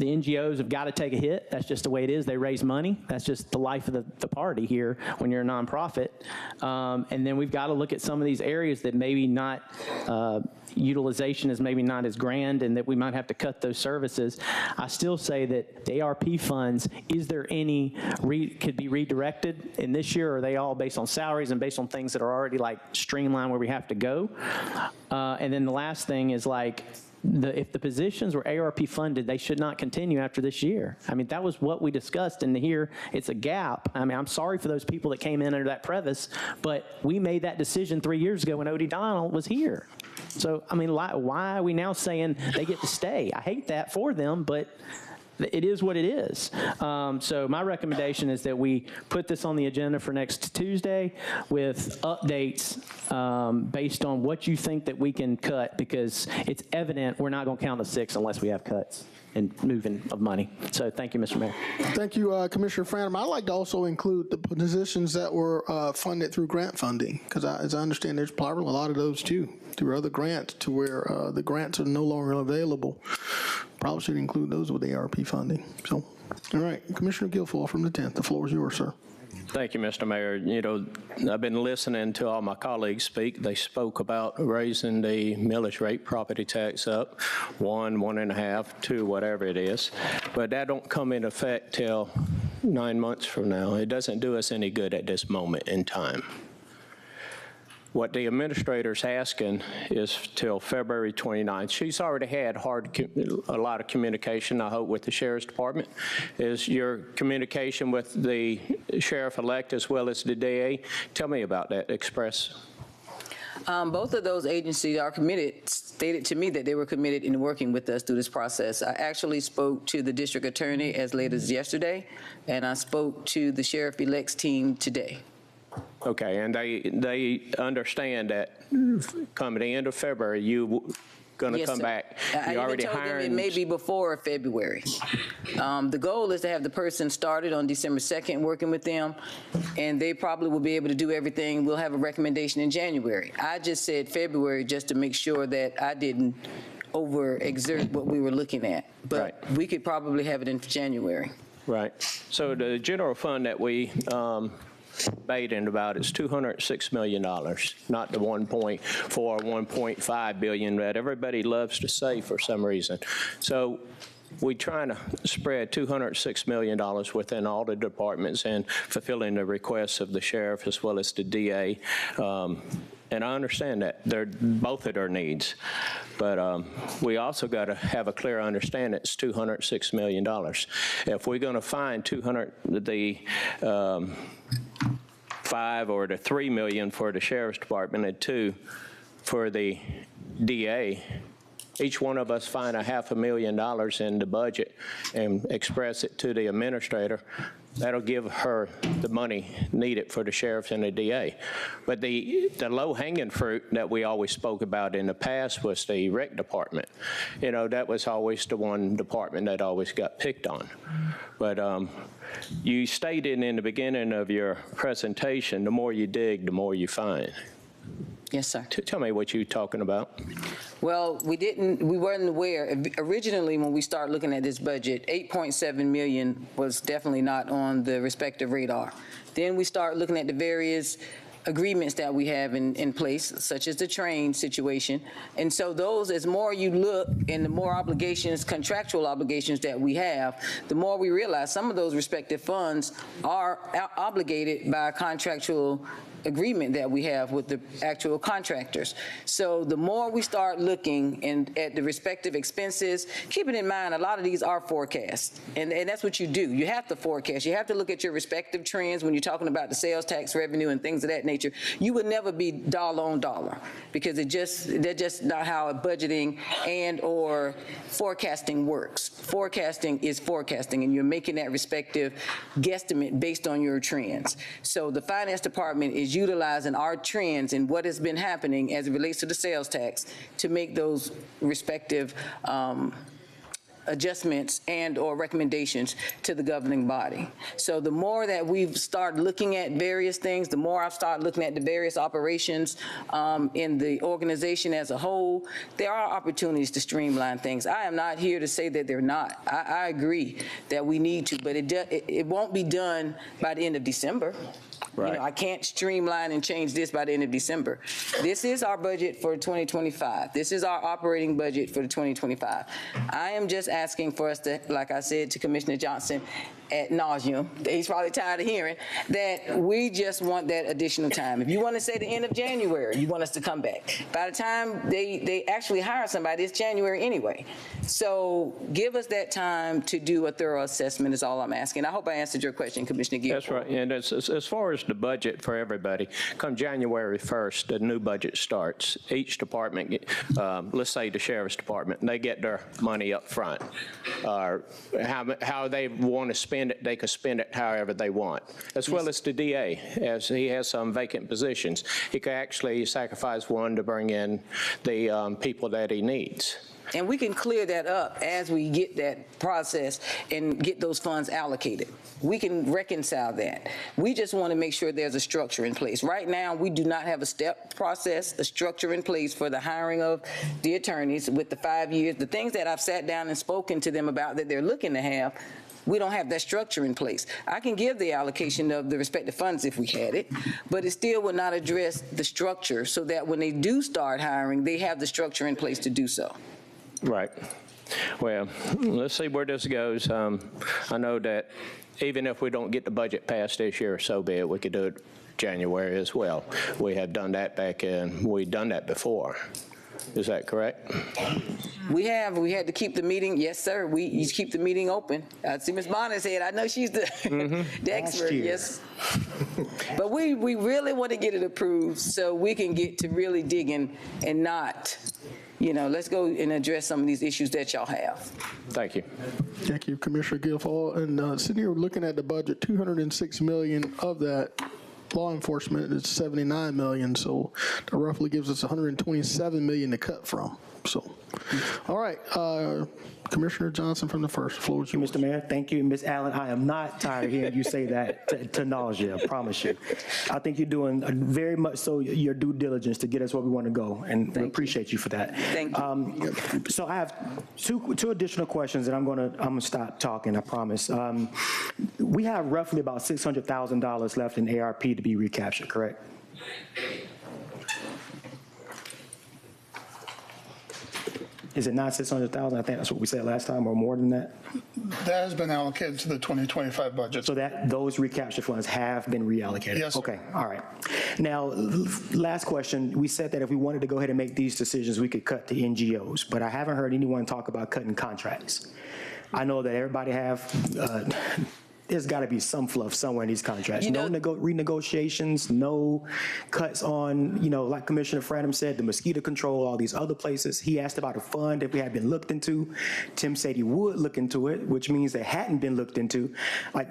NGOs have got to take a hit. That's just the way it is. They raise money. That's just the life of the party here when you're a nonprofit. And then we've got to look at some of these areas that maybe not, utilization is maybe not as grand and that we might have to cut those services. I still say that the ARP funds, is there any could be redirected in this year, or are they all based on salaries and based on things that are already like streamlined where we have to go? And then the last thing is like, if the positions were ARP funded, they should not continue after this year. I mean, that was what we discussed, and here it's a gap. I mean, I'm sorry for those people that came in under that preface, but we made that decision 3 years ago when Odie Donald was here. So, I mean, why are we now saying they get to stay? I hate that for them, but it is what it is. So my recommendation is that we put this on the agenda for next Tuesday with updates based on what you think that we can cut, because it's evident we're not going to count to 6 unless we have cuts and moving of money. So thank you, Mr. Mayor. Thank you, Commissioner Franham. I'd like to also include the positions that were funded through grant funding, because as I understand, there's probably a lot of those too, through other grants, to where the grants are no longer available. Probably should include those with ARP funding. So, all right, Commissioner Guilfoyle from the 10th. The floor is yours, sir. Thank you, Mr. Mayor. You know, I've been listening to all my colleagues speak. They spoke about raising the millage rate, property tax up 1, 1.5, 2, whatever it is. But that don't come in effect till 9 months from now. It doesn't do us any good at this moment in time. What the administrator's asking is till February 29th. She's already had a lot of communication, I hope, with the Sheriff's Department. Is your communication with the sheriff-elect as well as the DA? Tell me about that. Express. Both of those agencies are committed, stated to me that they were committed in working with us through this process. I actually spoke to the district attorney as late as yesterday, and I spoke to the sheriff-elect's team today. Okay, and they understand that come the end of February, you going to come back. I even told them it may be before February. The goal is to have the person started on December 2nd working with them, and they probably will be able to do everything. We'll have a recommendation in January. I just said February just to make sure that I didn't overexert what we were looking at. But right. We could probably have it in January. Right. So the general fund that we debating about is $206 million, not the 1.4, 1.5 billion that everybody loves to say for some reason. So we're trying to spread $206 million within all the departments and fulfilling the requests of the sheriff as well as the DA. And I understand that they're both of their needs, but we also got to have a clear understanding it's $206 million. If we're going to find the 5 or the 3 million for the Sheriff's Department and 2 for the DA, each one of us find $500,000 in the budget and express it to the administrator. That'll give her the money needed for the sheriff and the DA. But the low-hanging fruit that we always spoke about in the past was the rec department. You know, that was always the one department that always got picked on. But you stated in the beginning of your presentation, the more you dig, the more you find. Yes, sir. Tell me what you're talking about. Well, we weren't aware. Originally, when we started looking at this budget, 8.7 million was definitely not on the respective radar. Then we start looking at the various agreements that we have in place, such as the train situation. And so those, as more you look and the more obligations, contractual obligations that we have, the more we realize some of those respective funds are obligated by a contractual agreement that we have with the actual contractors. So the more we start looking at the respective expenses, keeping in mind a lot of these are forecasts, and that's what you do. You have to forecast. You have to look at your respective trends when you're talking about the sales tax revenue and things of that nature. You would never be dollar on dollar because they're just not how budgeting and or forecasting works. Forecasting is forecasting, and you're making that respective guesstimate based on your trends. So the finance department is utilizing our trends and what has been happening as it relates to the sales tax to make those respective adjustments and or recommendations to the governing body. So the more that we've started looking at various things, the more I've started looking at the various operations in the organization as a whole, there are opportunities to streamline things. I am not here to say that they're not. I agree that we need to, but it won't be done by the end of December. Right. You know, I can't streamline and change this by the end of December. This is our budget for 2025. This is our operating budget for the 2025. I am just asking for us to, like I said to Commissioner Johnson ad nauseum, he's probably tired of hearing, that we just want that additional time. If you want to say the end of January, you want us to come back. By the time they actually hire somebody, it's January anyway. So give us that time to do a thorough assessment is all I'm asking. I hope I answered your question, Commissioner Gill. That's right. And as far as the budget for everybody, come January 1st, the new budget starts. Each department, let's say the Sheriff's Department, they get their money up front. How they want to spend it, they can spend it however they want, as well as the DA, as he has some vacant positions. He could actually sacrifice one to bring in the people that he needs. And we can clear that up as we get that process and get those funds allocated. We can reconcile that. We just want to make sure there's a structure in place. Right now, we do not have a step process, a structure in place for the hiring of the attorneys with the 5 years. The things that I've sat down and spoken to them about that they're looking to have, we don't have that structure in place. I can give the allocation of the respective funds if we had it, but it still would not address the structure so that when they do start hiring, they have the structure in place to do so. Right. Well, let's see where this goes. I know that even if we don't get the budget passed this year, so be it. We could do it January as well. We have done that we've done that before. Is that correct? We had to keep the meeting. Yes, sir. You keep the meeting open. I see Ms. Bonner's head. I know she's the, the expert. Yes. But we really want to get it approved so we can get to really digging and not, let's go and address some of these issues that y'all have. Thank you. Thank you, Commissioner Guilfoyle. And sitting here looking at the budget, $206 million of that law enforcement is $79 million, so that roughly gives us $127 million to cut from. So, all right, Commissioner Johnson from the first floor. Thank you, Mr. Mayor. Thank you, Ms. Allen. I am not tired of hearing you say that to nausea, I promise you. I think you're doing very much so your due diligence to get us where we want to go, and we appreciate you for that. Thank you. So I have two additional questions, and I'm gonna stop talking, I promise. We have roughly about $600,000 left in ARP to be recaptured, correct? Is it not 600,000? I think that's what we said last time, or more than that. That has been allocated to the 2025 budget. So those recapture funds have been reallocated? Yes. Okay, all right. Now, last question. We said that if we wanted to go ahead and make these decisions, we could cut the NGOs, but I haven't heard anyone talk about cutting contracts. I know that everybody there's got to be some fluff somewhere in these contracts. No renegotiations, no cuts on, like Commissioner Franham said, the mosquito control, all these other places. He asked about a fund if we had been looked into. Tim said he would look into it, which means it hadn't been looked into. Like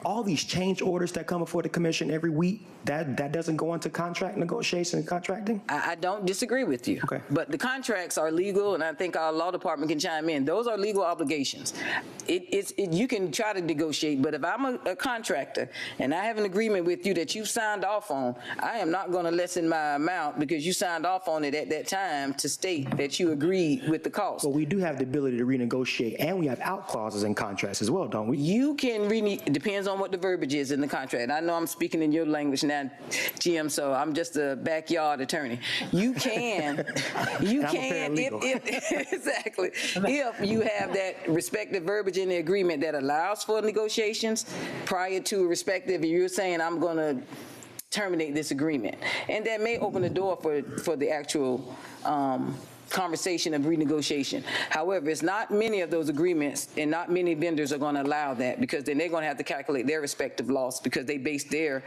all these change orders that come before the commission every week, that doesn't go into contract negotiation and contracting? I don't disagree with you. Okay. But the contracts are legal, and I think our law department can chime in. Those are legal obligations. You can try to to negotiate, but if I'm a contractor and I have an agreement with you that you've signed off on, I am not going to lessen my amount because you signed off on it at that time to state that you agreed with the cost. But we do have the ability to renegotiate, and we have out clauses in contracts as well, don't we? You can it depends on what the verbiage is in the contract. I know I'm speaking in your language now, Jim, so I'm just a backyard attorney. You can, if exactly, if you have that respective verbiage in the agreement that allows for negotiations prior to a respective, and you're saying I'm going to terminate this agreement, and that may open the door for the actual conversation of renegotiation. However, it's not many of those agreements, and not many vendors are going to allow that, because then they're going to have to calculate their respective loss, because they base their,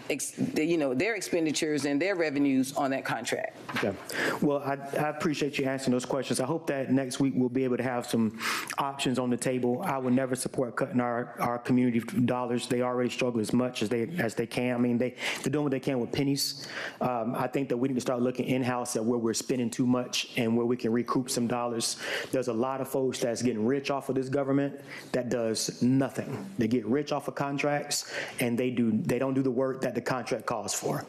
their expenditures and their revenues on that contract. Okay. Well, I appreciate you answering those questions. I hope that next week we'll be able to have some options on the table. I would never support cutting our community dollars. They already struggle as much as they can. I mean, they're doing what they can with pennies. I think that we need to start looking in-house at where we're spending too much and where we can recoup some dollars. There's a lot of folks that's getting rich off of this government that does nothing. They get rich off of contracts, and they don't do the work that the contract calls for.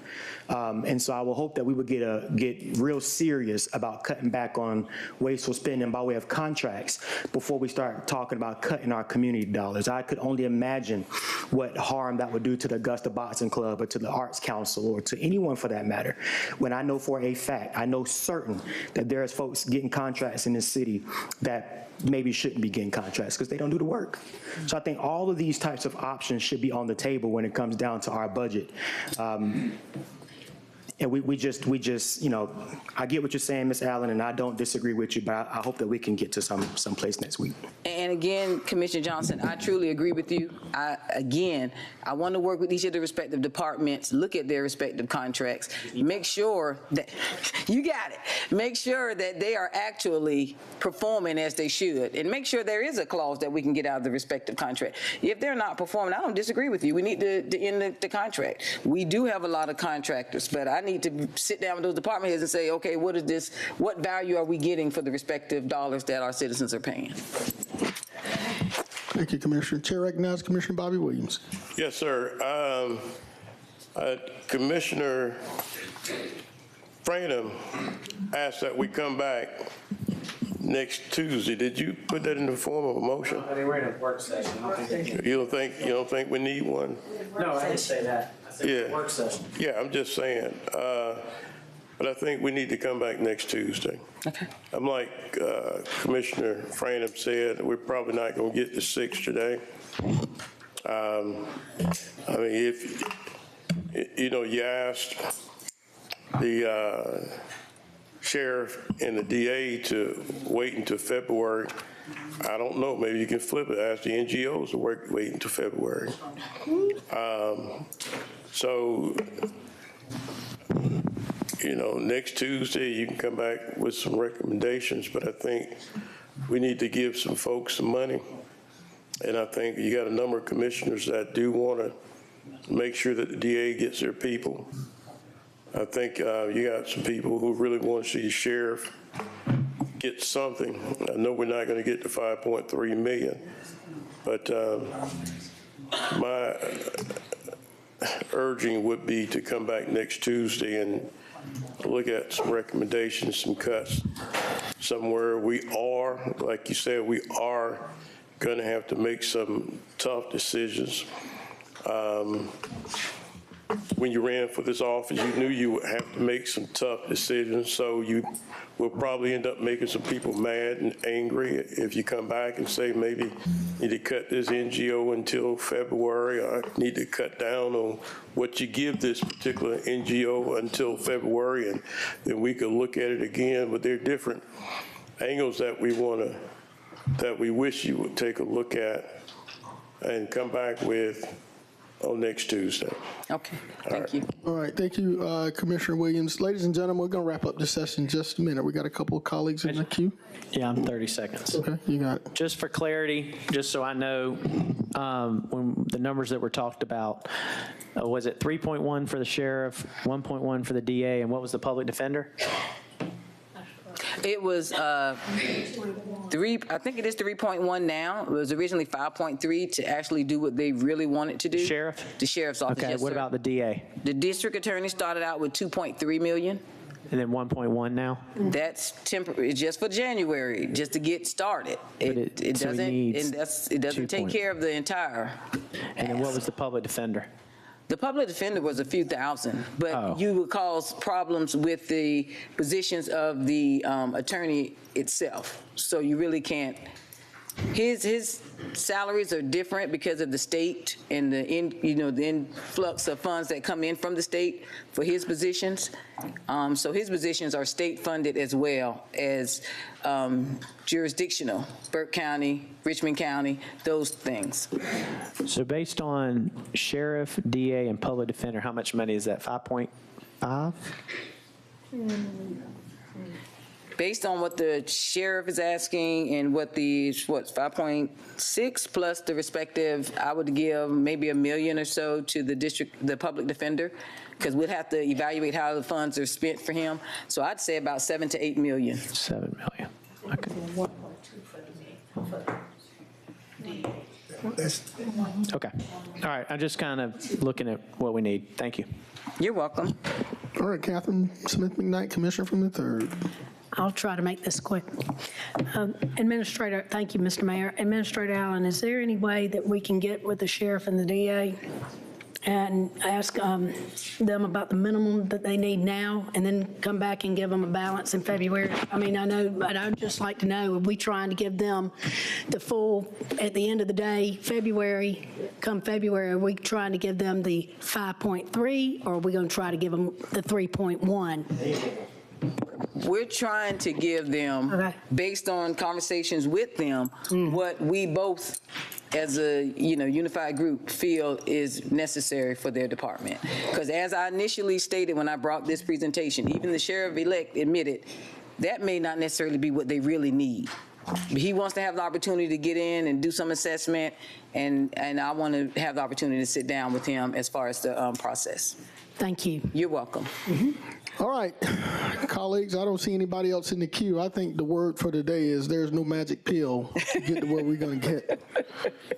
And so I will hope that we would get real serious about cutting back on wasteful spending by way of contracts before we start talking about cutting our community dollars. I could only imagine what harm that would do to the Augusta Boxing Club or to the Arts Council or to anyone for that matter, when I know for a fact, I know certain that there's folks getting contracts in this city that maybe shouldn't be getting contracts because they don't do the work. So I think all of these types of options should be on the table when it comes down to our budget. And we just, I get what you're saying, Ms. Allen, and I don't disagree with you, but I hope that we can get to some place next week. And again, Commissioner Johnson, I truly agree with you. I want to work with each of the respective departments, look at their respective contracts, make sure that, you got it, make sure that they are actually performing as they should, and make sure there is a clause that we can get out of the respective contract. If they're not performing, I don't disagree with you. We need to end the contract. We do have a lot of contractors, but I need to sit down with those department heads and say, okay, what value are we getting for the respective dollars that our citizens are paying? Thank you, Commissioner. Chair recognizes Commissioner Bobby Williams. Yes, sir. Commissioner Franum asked that we come back next Tuesday. Did you put that in the form of a motion? They were in a work session. You don't think we need one? No, I didn't say that. I said work session. Yeah, I'm just saying. But I think we need to come back next Tuesday. Okay. I'm like Commissioner Franum said, we're probably not going to get to 6 today. I mean, if, you asked the sheriff and the DA to wait until February. I don't know, maybe you can flip it, ask the NGOs to wait until February. So, next Tuesday you can come back with some recommendations, but I think we need to give some folks some money. And I think you got a number of commissioners that do want to make sure that the DA gets their people. I think you got some people who really want to see the sheriff get something. I know we're not going to get to 5.3 million, but my urging would be to come back next Tuesday and look at some recommendations, some cuts. Somewhere we are, like you said, we are going to have to make some tough decisions. When you ran for this office, you knew you would have to make some tough decisions, so you will probably end up making some people mad and angry if you come back and say maybe you need to cut this NGO until February, or need to cut down on what you give this particular NGO until February, and then we could look at it again. But there are different angles that we wish you would take a look at and come back with on next Tuesday. Okay, thank you. All right, thank you, Commissioner Williams. Ladies and gentlemen, we're going to wrap up this session in just a minute. We got a couple of colleagues in the queue. Yeah, I'm 30 seconds. Okay, you got it. Just for clarity, just so I know, when the numbers that were talked about, was it 3.1 for the sheriff, 1.1 for the DA, and what was the public defender? It was I think it is 3.1 now. It was originally 5.3 to actually do what they really wanted to do. Sheriff? The sheriff's office, Okay, yes, what sir. about the DA? The district attorney started out with 2.3 million. And then 1.1 now? That's temporary, just for January, just to get started. It so he doesn't, needs it doesn't 2 take point- care of the entire. And then what was the public defender? The public defender was a few thousand, but Oh. you would cause problems with the positions of the attorney itself. So you really can't. His salaries are different because of the state and the influx of funds that come in from the state for his positions. So his positions are state funded as well as jurisdictional, Burke County, Richmond County, those things. So based on sheriff, DA, and public defender, how much money is that? 5.5? Based on what the sheriff is asking and what 5.6 plus the respective, I would give maybe $1 million or so to the public defender, because we'd have to evaluate how the funds are spent for him. So I'd say about 7 to 8 million. 7 million. Okay. Okay. All right. I'm just kind of looking at what we need. Thank you. You're welcome. All right, Catherine Smith McKnight, Commissioner from the 3rd. I'll try to make this quick. Administrator, thank you, Mr. Mayor. Administrator Allen, is there any way that we can get with the sheriff and the DA and ask them about the minimum that they need now, and then come back and give them a balance in February? I mean, I know, but I'd just like to know, are we trying to give them the full, at the end of the day, come February, are we trying to give them the 5.3, or are we going to try to give them the 3.1? We're trying to give them, based on conversations with them, what we both, as a unified group, feel is necessary for their department. Because as I initially stated when I brought this presentation, even the sheriff-elect admitted that may not necessarily be what they really need. But he wants to have the opportunity to get in and do some assessment, and I want to have the opportunity to sit down with him as far as the process. Thank you. You're welcome. All right, colleagues, I don't see anybody else in the queue. I think the word for today is there's no magic pill to get to where we're going to get.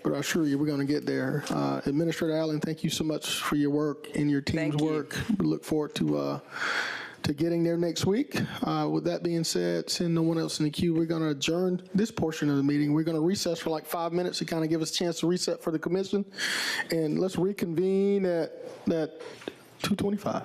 But I assure you we're going to get there. Administrator Allen, thank you so much for your work and your team's work. We look forward to getting there next week. With that being said, seeing no one else in the queue, we're going to adjourn this portion of the meeting. We're going to recess for like 5 minutes to kind of give us a chance to reset for the commission. And let's reconvene at 2:25.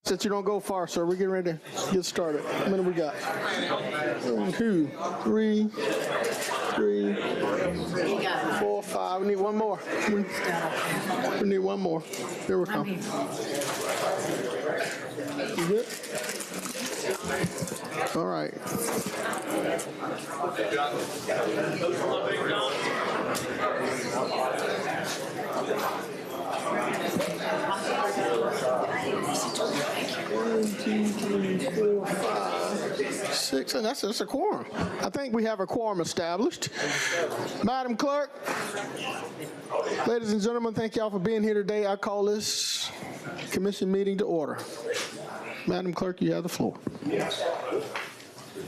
Since you don't go far, sir, we're getting ready to get started. How many we got? 1, 2, 3, 4, 5. We need one more. We need one more. Here we come. You good? All right. One, 2, 3, 4, 5, 6, and that's a quorum. I think we have a quorum established. Madam Clerk, ladies and gentlemen, thank y'all for being here today. I call this commission meeting to order. Madam Clerk, you have the floor.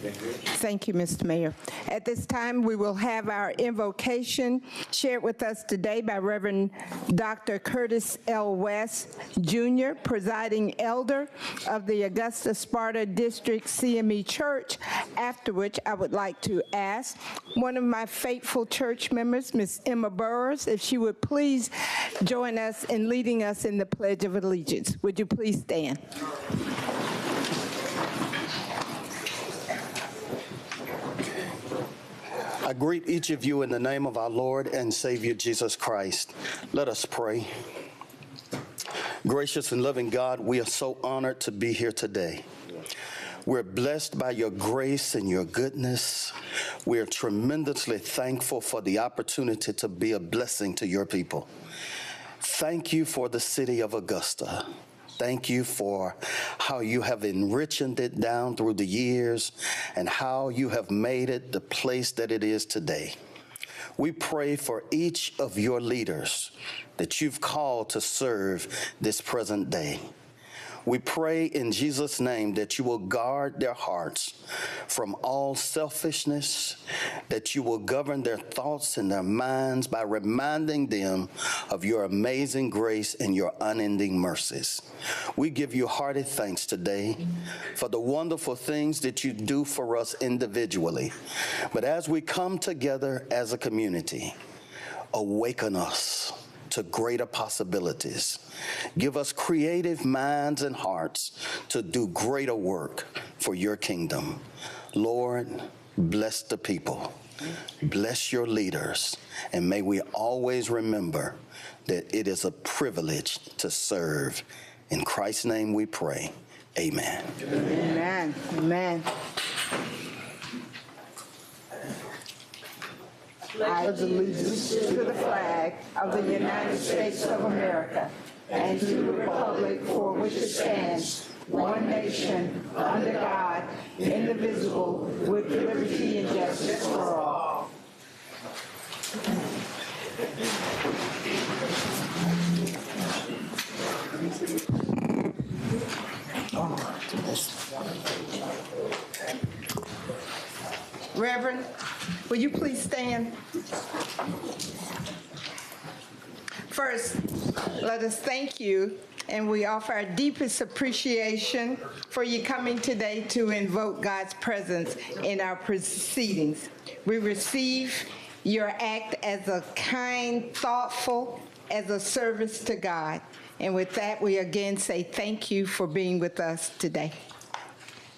Thank you, Mr. Mayor. At this time, we will have our invocation shared with us today by Reverend Dr. Curtis L. West, Jr., presiding elder of the Augusta Sparta District CME Church, after which I would like to ask one of my faithful church members, Ms. Emma Burrs, if she would please join us in leading us in the Pledge of Allegiance. Would you please stand? I greet each of you in the name of our Lord and Savior Jesus Christ. Let us pray. Gracious and loving God, we are so honored to be here today. We're blessed by your grace and your goodness. We're tremendously thankful for the opportunity to be a blessing to your people. Thank you for the city of Augusta. Thank you for how you have enriched it down through the years and how you have made it the place that it is today. We pray for each of your leaders that you've called to serve this present day. We pray in Jesus' name that you will guard their hearts from all selfishness, that you will govern their thoughts and their minds by reminding them of your amazing grace and your unending mercies. We give you hearty thanks today for the wonderful things that you do for us individually. But as we come together as a community, awaken us to greater possibilities. Give us creative minds and hearts to do greater work for your kingdom. Lord, bless the people. Bless your leaders. And may we always remember that it is a privilege to serve. In Christ's name we pray. Amen. Amen. Amen. I pledge allegiance to the flag of the United States of America and to the republic for which it stands, one nation, under God, indivisible, with liberty and justice for all. Reverend, will you please stand? First, let us thank you, and we offer our deepest appreciation for you coming today to invoke God's presence in our proceedings. We receive your act as a kind, thoughtful, as a service to God. And with that, we again say thank you for being with us today.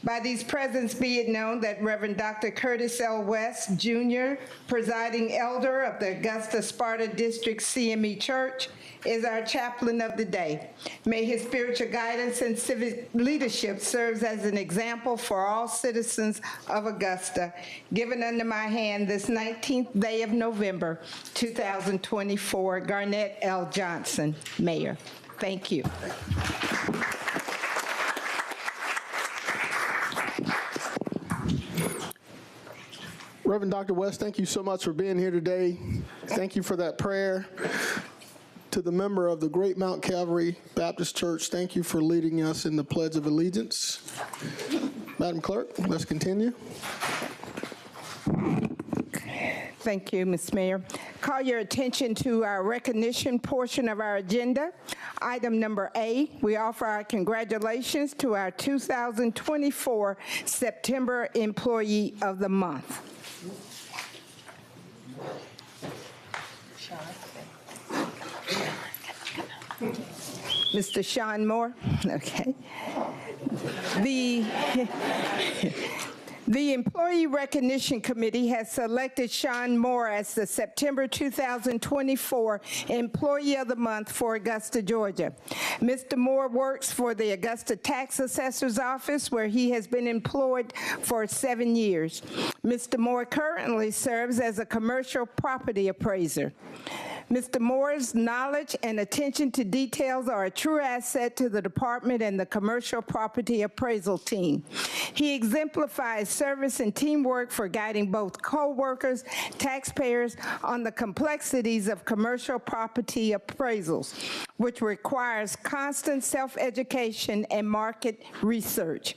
By these presents be it known that Reverend Dr. Curtis L. West, Jr., presiding elder of the Augusta Sparta District CME Church, is our chaplain of the day. May his spiritual guidance and civic leadership serve as an example for all citizens of Augusta. Given under my hand this 19th day of November, 2024, Garnett L. Johnson, Mayor. Thank you. Reverend Dr. West, thank you so much for being here today. Thank you for that prayer. To the member of the Great Mount Calvary Baptist Church, thank you for leading us in the Pledge of Allegiance. Madam Clerk, let's continue. Thank you, Ms. Mayor. Call your attention to our recognition portion of our agenda. Item number A, we offer our congratulations to our 2024 September Employee of the Month. Mr. Sean Moore? Okay. The Employee Recognition Committee has selected Sean Moore as the September 2024 Employee of the Month for Augusta, Georgia. Mr. Moore works for the Augusta Tax Assessor's Office, where he has been employed for 7 years. Mr. Moore currently serves as a commercial property appraiser. Mr. Moore's knowledge and attention to details are a true asset to the department and the commercial property appraisal team. He exemplifies service and teamwork for guiding both co-workers, taxpayers on the complexities of commercial property appraisals, which requires constant self-education and market research.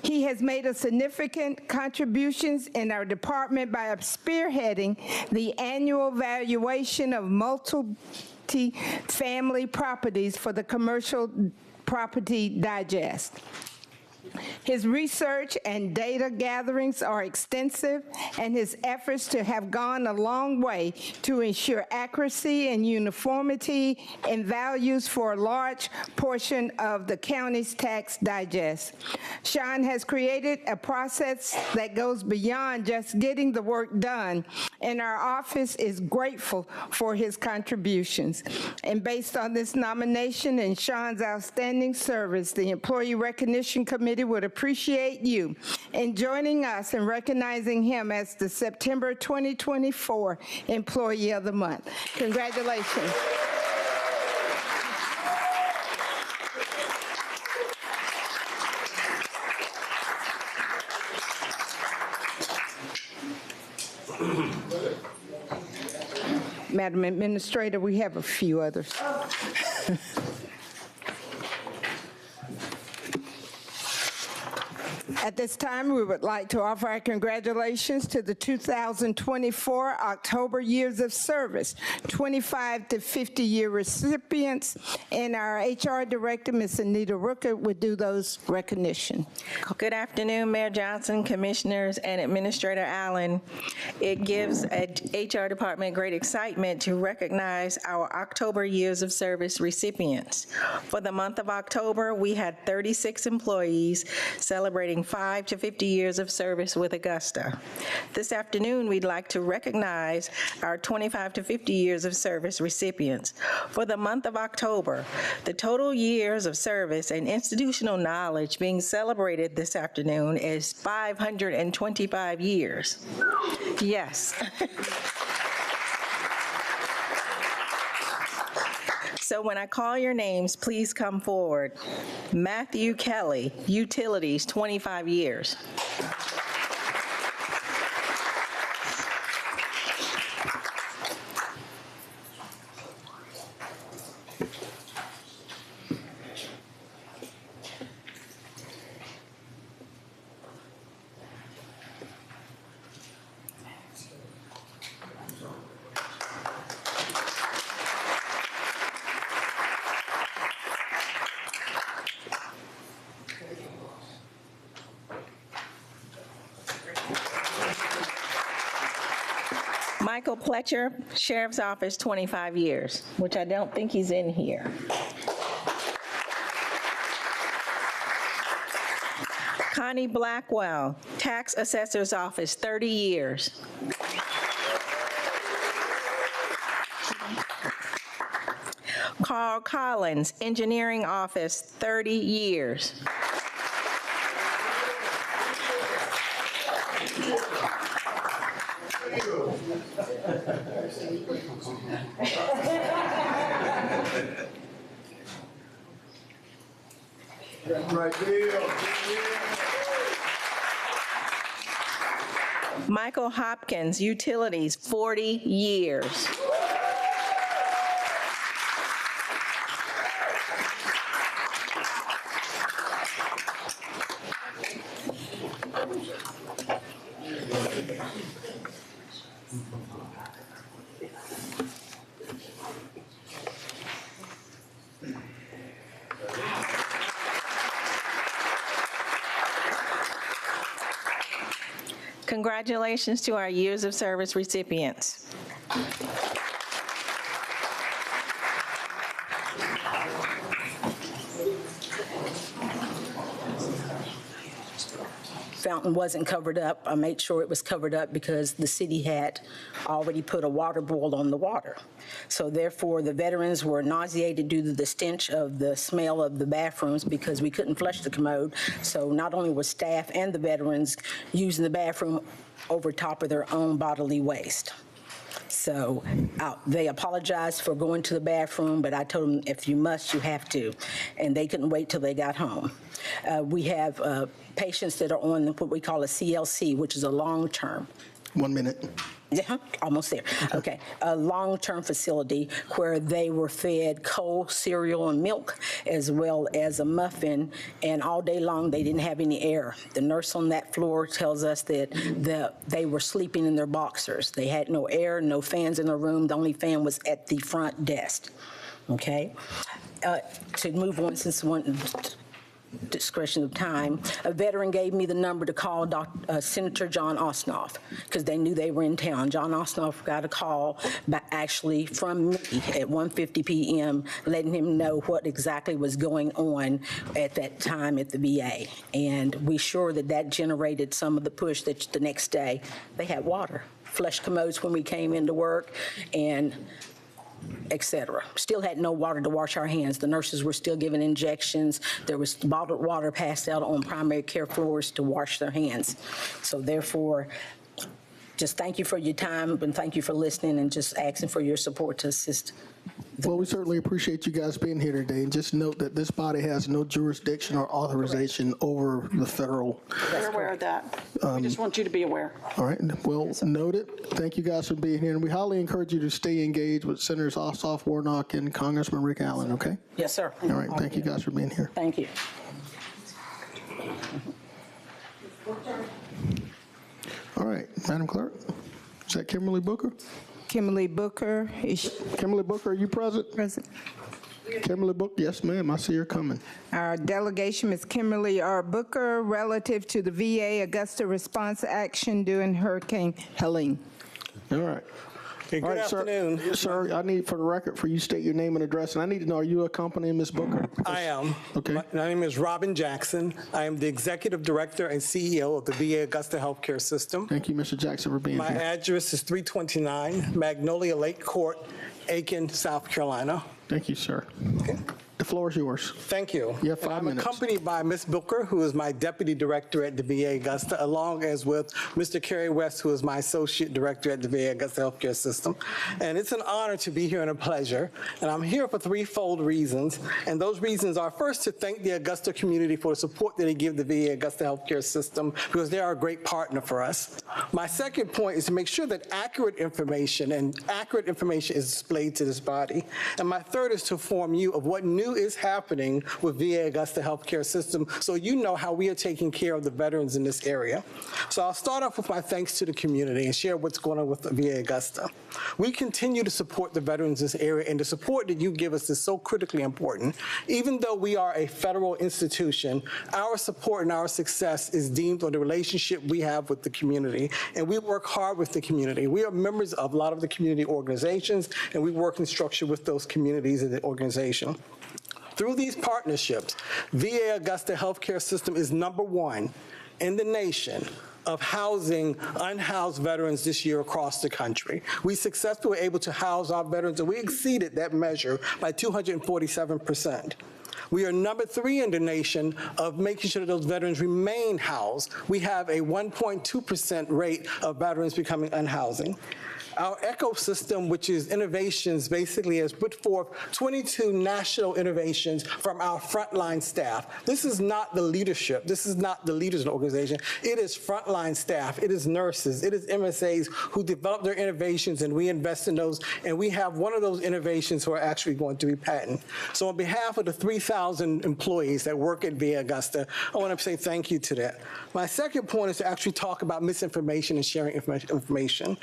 He has made a significant contributions in our department by spearheading the annual valuation of multi-family properties for the Commercial Property Digest. His research and data gatherings are extensive, and his efforts have gone a long way to ensure accuracy and uniformity in values for a large portion of the county's tax digest. Sean has created a process that goes beyond just getting the work done, and our office is grateful for his contributions. And based on this nomination and Sean's outstanding service, the Employee Recognition Committee would appreciate you in joining us in recognizing him as the September 2024 Employee of the Month. Congratulations. Madam Administrator, we have a few others. At this time, we would like to offer our congratulations to the 2024 October Years of Service 25 to 50-year recipients, and our HR Director, Ms. Anita Rooker, would do those recognition. Good afternoon, Mayor Johnson, Commissioners, and Administrator Allen. It gives HR Department great excitement to recognize our October Years of Service recipients. For the month of October, we had 36 employees celebrating 5 to 50 years of service with Augusta. This afternoon, we'd like to recognize our 25 to 50 years of service recipients. For the month of October, the total years of service and institutional knowledge being celebrated this afternoon is 525 years. Yes. So when I call your names, please come forward. Matthew Kelly, Utilities, 25 years. Michael Pletcher, Sheriff's Office, 25 years, which I don't think he's in here. Connie Blackwell, Tax Assessor's Office, 30 years. Carl Collins, Engineering Office, 30 years. Right there. Michael Hopkins, Utilities, 40 years. Congratulations to our years of service recipients. Fountain wasn't covered up. I made sure it was covered up because the city had already put a water boil on the water. So therefore, the veterans were nauseated due to the stench of the smell of the bathrooms because we couldn't flush the commode. So not only were staff and the veterans using the bathroom over top of their own bodily waste. So they apologized for going to the bathroom, but I told them, if you must, you have to. And they couldn't wait till they got home. We have patients that are on what we call a CLC, which is a long-term. 1 minute. Yeah, almost there. Okay, a long-term facility where they were fed cold cereal and milk as well as a muffin, and all day long they didn't have any air. The nurse on that floor tells us that they were sleeping in their boxers. They had no air, no fans in the room. The only fan was at the front desk. Okay, to move on, since one. discretion of time, a veteran gave me the number to call Senator John Ossoff because they knew they were in town. John Ossoff got a call actually from me at 1:50 p.m. letting him know what exactly was going on at that time at the VA. And we sure that generated some of the push that the next day they had water, flush commodes when we came into work, and etc. Still had no water to wash our hands. The nurses were still giving injections. There was bottled water passed out on primary care floors to wash their hands. So therefore, just thank you for your time and thank you for listening and just asking for your support to assist. Well, we certainly appreciate you guys being here today. And just note that this body has no jurisdiction or authorization over the federal. We're aware of that. We just want you to be aware. All right. Well, noted. Thank you guys for being here. And we highly encourage you to stay engaged with Senators Ossoff, Warnock, and Congressman Rick Allen, okay? Yes, sir. All right. Thank you guys for being here. Thank you. All right. Madam Clerk, is that Kimberly Booker? Kimberly Booker. Kimberly Booker, are you present? Present. Kimberly Booker, yes, ma'am. I see her coming. Our delegation is Kimberly R. Booker relative to the VA Augusta response action during Hurricane Helene. All right. Hey, good afternoon. Sir, I need for the record for you to state your name and address, and I need to know, are you accompanying Ms. Booker? I am. Okay. My name is Robin Jackson. I am the Executive Director and CEO of the VA Augusta Healthcare System. Thank you, Mr. Jackson, for being My here. address is 329 Magnolia Lake Court, Aiken, South Carolina. Thank you, sir. Okay. The floor is yours. Thank you. You have 5 minutes. I'm accompanied by Ms. Booker, who is my Deputy Director at the VA Augusta, along as with Mr. Kerry West, who is my Associate Director at the VA Augusta Healthcare System. And it's an honor to be here and a pleasure. And I'm here for threefold reasons. And those reasons are, first, to thank the Augusta community for the support that they give the VA Augusta Healthcare System, because they are a great partner for us. My second point is to make sure that accurate information is displayed to this body. And my third is to inform you of what new is happening with VA Augusta Healthcare System, so you know how we are taking care of the veterans in this area. So I'll start off with my thanks to the community and share what's going on with the VA Augusta. We continue to support the veterans in this area, and the support that you give us is so critically important. Even though we are a federal institution, our support and our success is deemed on the relationship we have with the community, and we work hard with the community. We are members of a lot of the community organizations, and we work in structure with those communities in the organization. Through these partnerships, VA Augusta Healthcare System is #1 in the nation of housing unhoused veterans this year across the country. We successfully were able to house our veterans, and we exceeded that measure by 247%. We are #3 in the nation of making sure that those veterans remain housed. We have a 1.2% rate of veterans becoming unhousing. Our ecosystem, which is innovations, basically has put forth 22 national innovations from our frontline staff. This is not the leadership. This is not the leaders of the organization. It is frontline staff. It is nurses. It is MSAs who develop their innovations, and we invest in those. And we have one of those innovations who are actually going to be patented. So on behalf of the 3,000 employees that work at VA Augusta, I want to say thank you to that. My second point is to actually talk about misinformation and sharing information.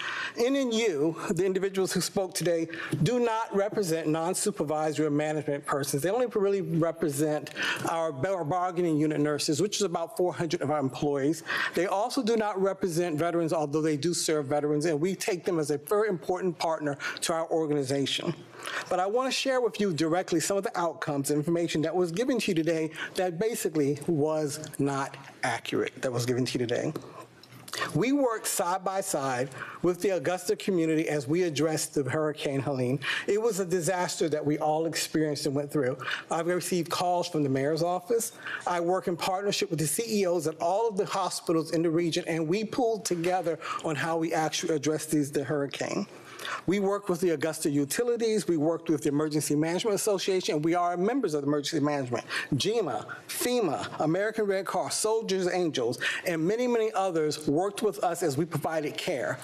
You, the individuals who spoke today, do not represent non-supervisory or management persons. They only really represent our bargaining unit nurses, which is about 400 of our employees. They also do not represent veterans, although they do serve veterans, and we take them as a very important partner to our organization. But I want to share with you directly some of the outcomes and information that was given to you today that basically was not accurate, that was given to you today. We worked side by side with the Augusta community as we addressed the Hurricane Helene. It was a disaster that we all experienced and went through. I've received calls from the mayor's office. I work in partnership with the CEOs at all of the hospitals in the region, and we pulled together on how we actually addressed the hurricane. We worked with the Augusta Utilities. We worked with the Emergency Management Association. We are members of the Emergency Management, GEMA, FEMA, American Red Cross, Soldiers Angels, and many, many others worked with us as we provided care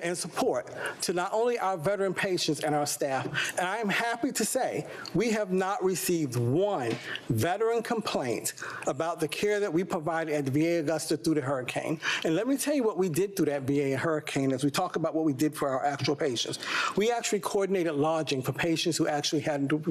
and support to not only our veteran patients and our staff. And I am happy to say we have not received one veteran complaint about the care that we provided at the VA Augusta through the hurricane. And let me tell you what we did through that VA hurricane as we talk about what we did for our actual patients. patients. We actually coordinated lodging for patients who actually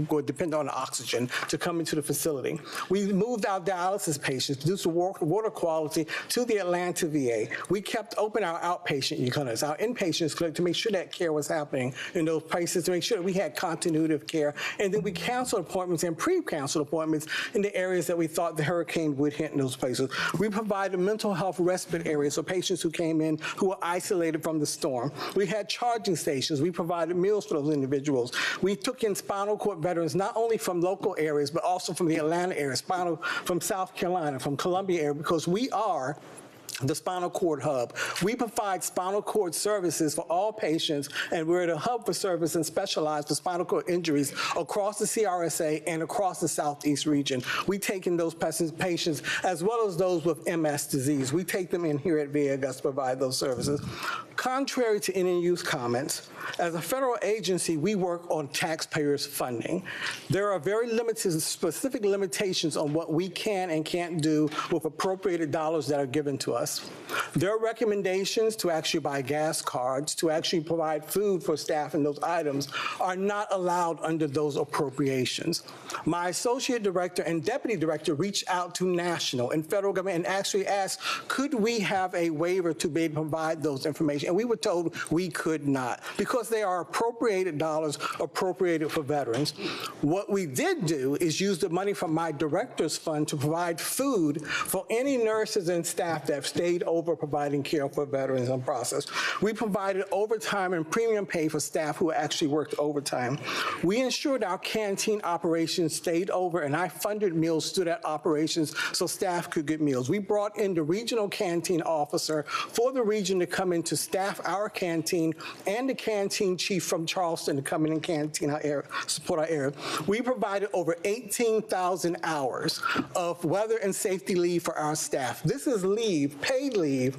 were dependent on oxygen to come into the facility. We moved our dialysis patients due to water quality to the Atlanta VA. We kept open our outpatient clinics, our inpatient clinics, to make sure that care was happening in those places, to make sure that we had continuity of care. And then we canceled appointments and pre-canceled appointments in the areas that we thought the hurricane would hit in those places. We provided mental health respite areas for patients who came in who were isolated from the storm. We had charging stations. We provided meals for those individuals. We took in spinal cord veterans, not only from local areas, but also from the Atlanta area, from South Carolina, from Columbia area, because we are the spinal cord hub. We provide spinal cord services for all patients, and we're the hub for service and specialized for spinal cord injuries across the CRSA and across the Southeast region. We take in those patients as well as those with MS disease. We take them in here at VA Augusta to provide those services. Contrary to any youth comments, as a federal agency, we work on taxpayers' funding. There are very limited, specific limitations on what we can and can't do with appropriated dollars that are given to us. There are recommendations to actually buy gas cards, to actually provide food for staff, and those items are not allowed under those appropriations. My associate director and deputy director reached out to national and federal government and actually asked, could we have a waiver to be able to provide those information? And we were told we could not, because they are appropriated dollars appropriated for veterans. What we did do is use the money from my director's fund to provide food for any nurses and staff that have stayed over providing care for veterans in process. We provided overtime and premium pay for staff who actually worked overtime. We ensured our canteen operations stayed over, and I funded meals through that operations so staff could get meals. We brought in the regional canteen officer for the region to come in to staff our canteen, and the canteen chief from Charleston to come in and canteen our area, support our area. We provided over 18,000 hours of weather and safety leave for our staff. This is leave, paid leave,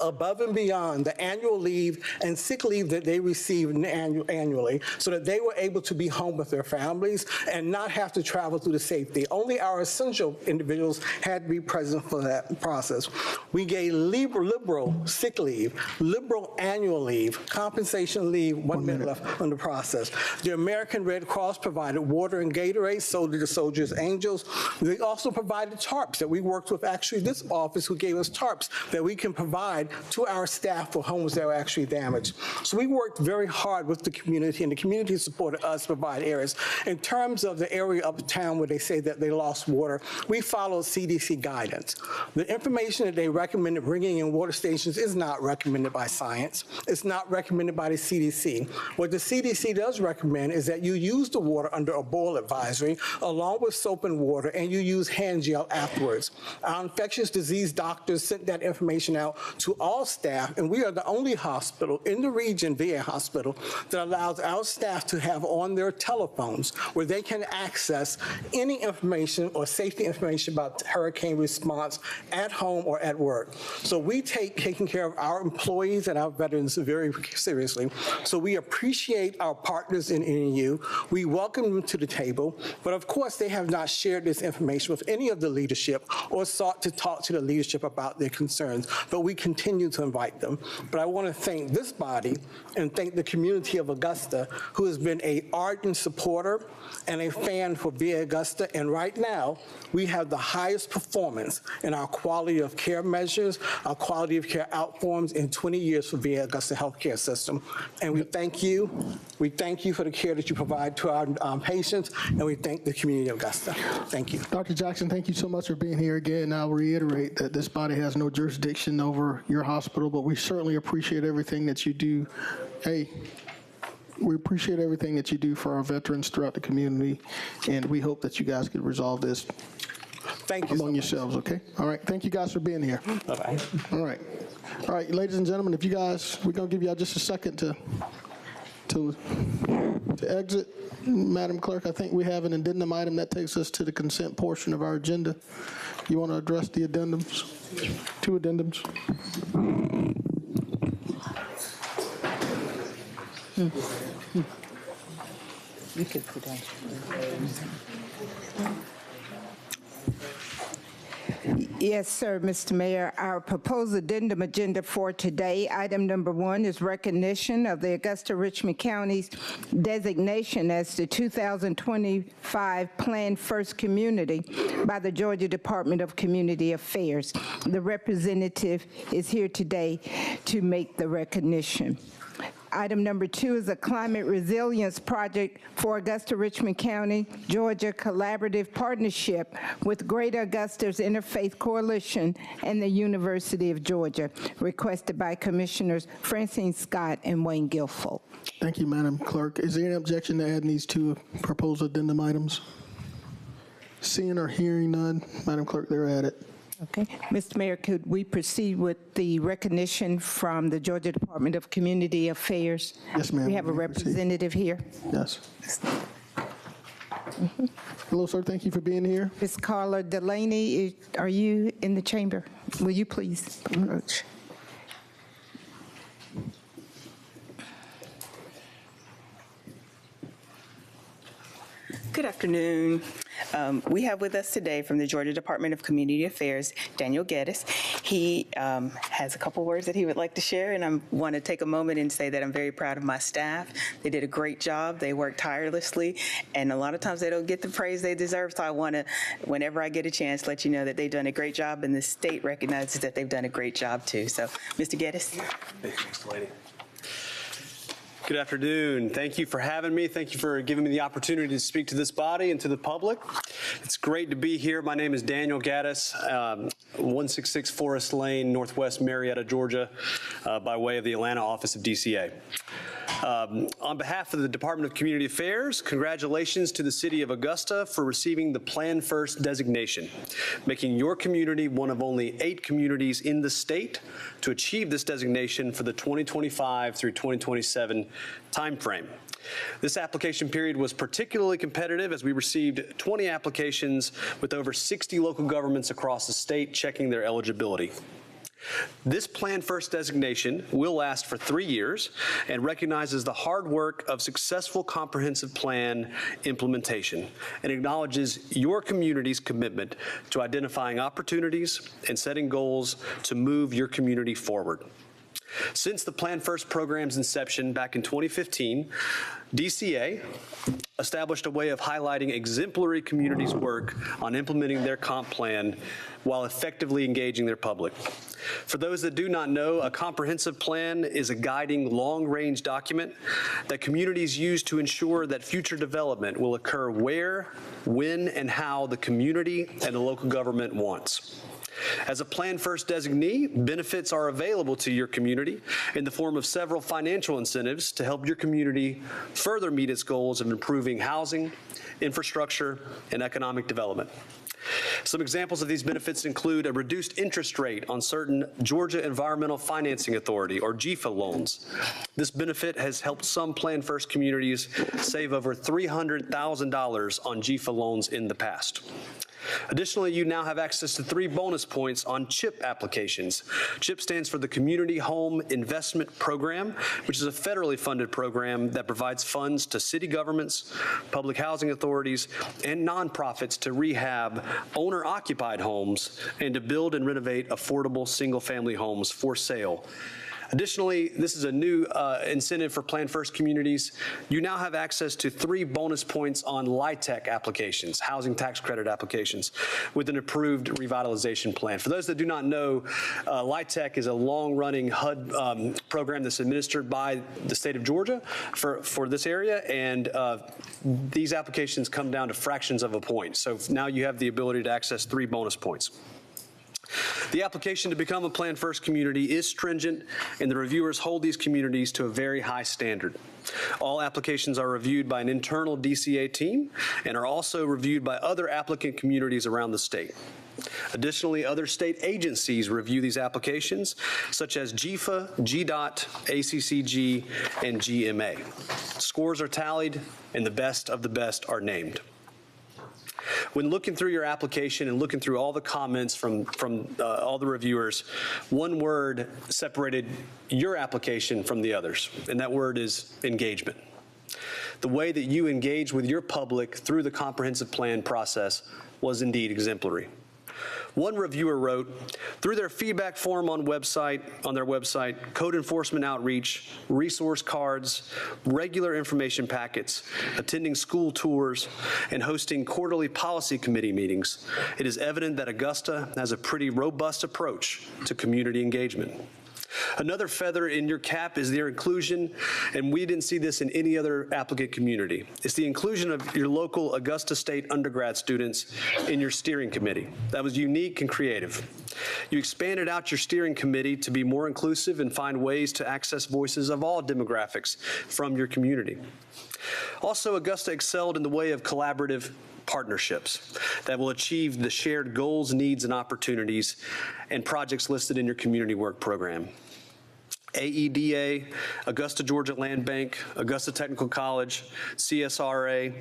above and beyond the annual leave and sick leave that they receive annually, so that they were able to be home with their families and not have to travel through the safety. Only our essential individuals had to be present for that process. We gave liberal sick leave, liberal annual leave, compensation leave, 1 minute left on the process. The American Red Cross provided water and Gatorade, so did the Soldiers Angels. They also provided tarps that we worked with actually this office, who gave us tarps that we can provide to our staff for homes that were actually damaged. So we worked very hard with the community, and the community supported us to provide areas. In terms of the area of town where they say that they lost water, we followed CDC guidance. The information that they recommended bringing in water stations is not recommended by science. It's not recommended by the CDC. What the CDC does recommend is that you use the water under a boil advisory along with soap and water, and you use hand gel afterwards. Our infectious disease doctors sent that information out to all staff, and we are the only hospital in the region, VA hospital, that allows our staff to have on their telephones where they can access any information or safety information about hurricane response at home or at work. So we take taking care of our employees and our veterans very seriously. So we appreciate our partners in NEU. We welcome them to the table, but of course they have not shared this information with any of the leadership or sought to talk to the leadership about their concerns, but we continue to invite them. But I want to thank this body and thank the community of Augusta, who has been an ardent supporter and a fan for VA Augusta. And right now, we have the highest performance in our quality of care measures, our quality of care outforms in 20 years for VA Augusta healthcare system. And we thank you. We thank you for the care that you provide to our patients, and we thank the community of Augusta. Thank you. Dr. Jackson, thank you so much for being here again. I'll reiterate that this body has no jurisdiction over your hospital, but we certainly appreciate everything that you do. Hey, we appreciate everything that you do for our veterans throughout the community, and we hope that you guys can resolve this among yourselves, okay? All right, thank you guys for being here. Bye-bye. All right. All right, ladies and gentlemen, if you guys, we're going to give y'all just a second to exit. Madam Clerk, I think we have an addendum item that takes us to the consent portion of our agenda. You want to address the addendums? 2 addendums. You can put on. Yes, sir, Mr. Mayor. Our proposed addendum agenda for today, item number 1 is recognition of the Augusta-Richmond County's designation as the 2025 Plan First Community by the Georgia Department of Community Affairs. The representative is here today to make the recognition. Item number 2 is a climate resilience project for Augusta-Richmond County, Georgia collaborative partnership with Greater Augusta's Interfaith Coalition and the University of Georgia, requested by Commissioners Francine Scott and Wayne Guilfoyle. Thank you, Madam Clerk. Is there an objection to adding these two proposed addendum items? Seeing or hearing none, Madam Clerk, they're added. Okay. Mr. Mayor, could we proceed with the recognition from the Georgia Department of Community Affairs? Yes, ma'am. We have a representative here. Yes. Hello, sir. Thank you for being here. Ms. Carla Delaney, are you in the chamber? Will you please approach? Good afternoon. We have with us today from the Georgia Department of Community Affairs, Daniel Geddes. He has a couple words that he would like to share, and I want to take a moment and say that I'm very proud of my staff. They did a great job. They worked tirelessly, and a lot of times they don't get the praise they deserve, so I want to, whenever I get a chance, let you know that they've done a great job, and the state recognizes that they've done a great job, too. So, Mr. Geddes. Thanks, lady. Good afternoon. Thank you for having me. Thank you for giving me the opportunity to speak to this body and to the public. It's great to be here. My name is Daniel Geddes, 166 Forest Lane, Northwest Marietta, Georgia, by way of the Atlanta office of DCA. On behalf of the Department of Community Affairs, congratulations to the City of Augusta for receiving the Plan First designation, making your community one of only 8 communities in the state to achieve this designation for the 2025 through 2027 timeframe. This application period was particularly competitive as we received 20 applications with over 60 local governments across the state checking their eligibility. This Plan First designation will last for 3 years and recognizes the hard work of successful comprehensive plan implementation and acknowledges your community's commitment to identifying opportunities and setting goals to move your community forward. Since the Plan First program's inception back in 2015, DCA established a way of highlighting exemplary communities' work on implementing their comp plan while effectively engaging their public. For those that do not know, a comprehensive plan is a guiding long-range document that communities use to ensure that future development will occur where, when, and how the community and the local government wants. As a Plan First designee, benefits are available to your community in the form of several financial incentives to help your community further meet its goals of improving housing, infrastructure, and economic development. Some examples of these benefits include a reduced interest rate on certain Georgia Environmental Financing Authority, or GEFA loans. This benefit has helped some Plan First communities save over $300,000 on GEFA loans in the past. Additionally, you now have access to 3 bonus points on CHIP applications. CHIP stands for the Community Home Investment Program, which is a federally funded program that provides funds to city governments, public housing authorities, and nonprofits to rehab owner-occupied homes and to build and renovate affordable single-family homes for sale. Additionally, this is a new incentive for Plan First communities. You now have access to 3 bonus points on LIHTC applications, housing tax credit applications, with an approved revitalization plan. For those that do not know, LIHTC is a long-running HUD program that's administered by the state of Georgia for this area, and these applications come down to fractions of a point. So now you have the ability to access 3 bonus points. The application to become a Plan First community is stringent, and the reviewers hold these communities to a very high standard. All applications are reviewed by an internal DCA team and are also reviewed by other applicant communities around the state. Additionally, other state agencies review these applications, such as GEFA, GDOT, ACCG, and GMA. Scores are tallied, and the best of the best are named. When looking through your application and looking through all the comments from all the reviewers, one word separated your application from the others, and that word is engagement. The way that you engage with your public through the comprehensive plan process was indeed exemplary. One reviewer wrote, through their feedback form on their website, code enforcement outreach, resource cards, regular information packets, attending school tours, and hosting quarterly policy committee meetings, it is evident that Augusta has a pretty robust approach to community engagement. Another feather in your cap is their inclusion, and we didn't see this in any other applicant community. It's the inclusion of your local Augusta State undergrad students in your steering committee. That was unique and creative. You expanded out your steering committee to be more inclusive and find ways to access voices of all demographics from your community. Also, Augusta excelled in the way of collaborative partnerships that will achieve the shared goals, needs, and opportunities and projects listed in your community work program. AEDA, Augusta Georgia Land Bank, Augusta Technical College, CSRA,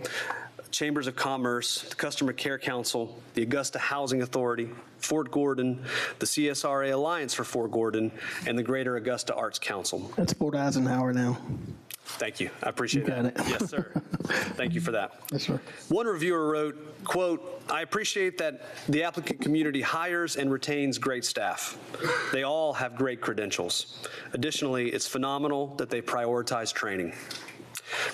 Chambers of Commerce, the Customer Care Council, the Augusta Housing Authority, Fort Gordon, the CSRA Alliance for Fort Gordon, and the Greater Augusta Arts Council. That's Fort Eisenhower now. Thank you. I appreciate that. Yes, sir. Thank you for that. Yes, sir. One reviewer wrote, quote, I appreciate that the applicant community hires and retains great staff. They all have great credentials. Additionally, it's phenomenal that they prioritize training.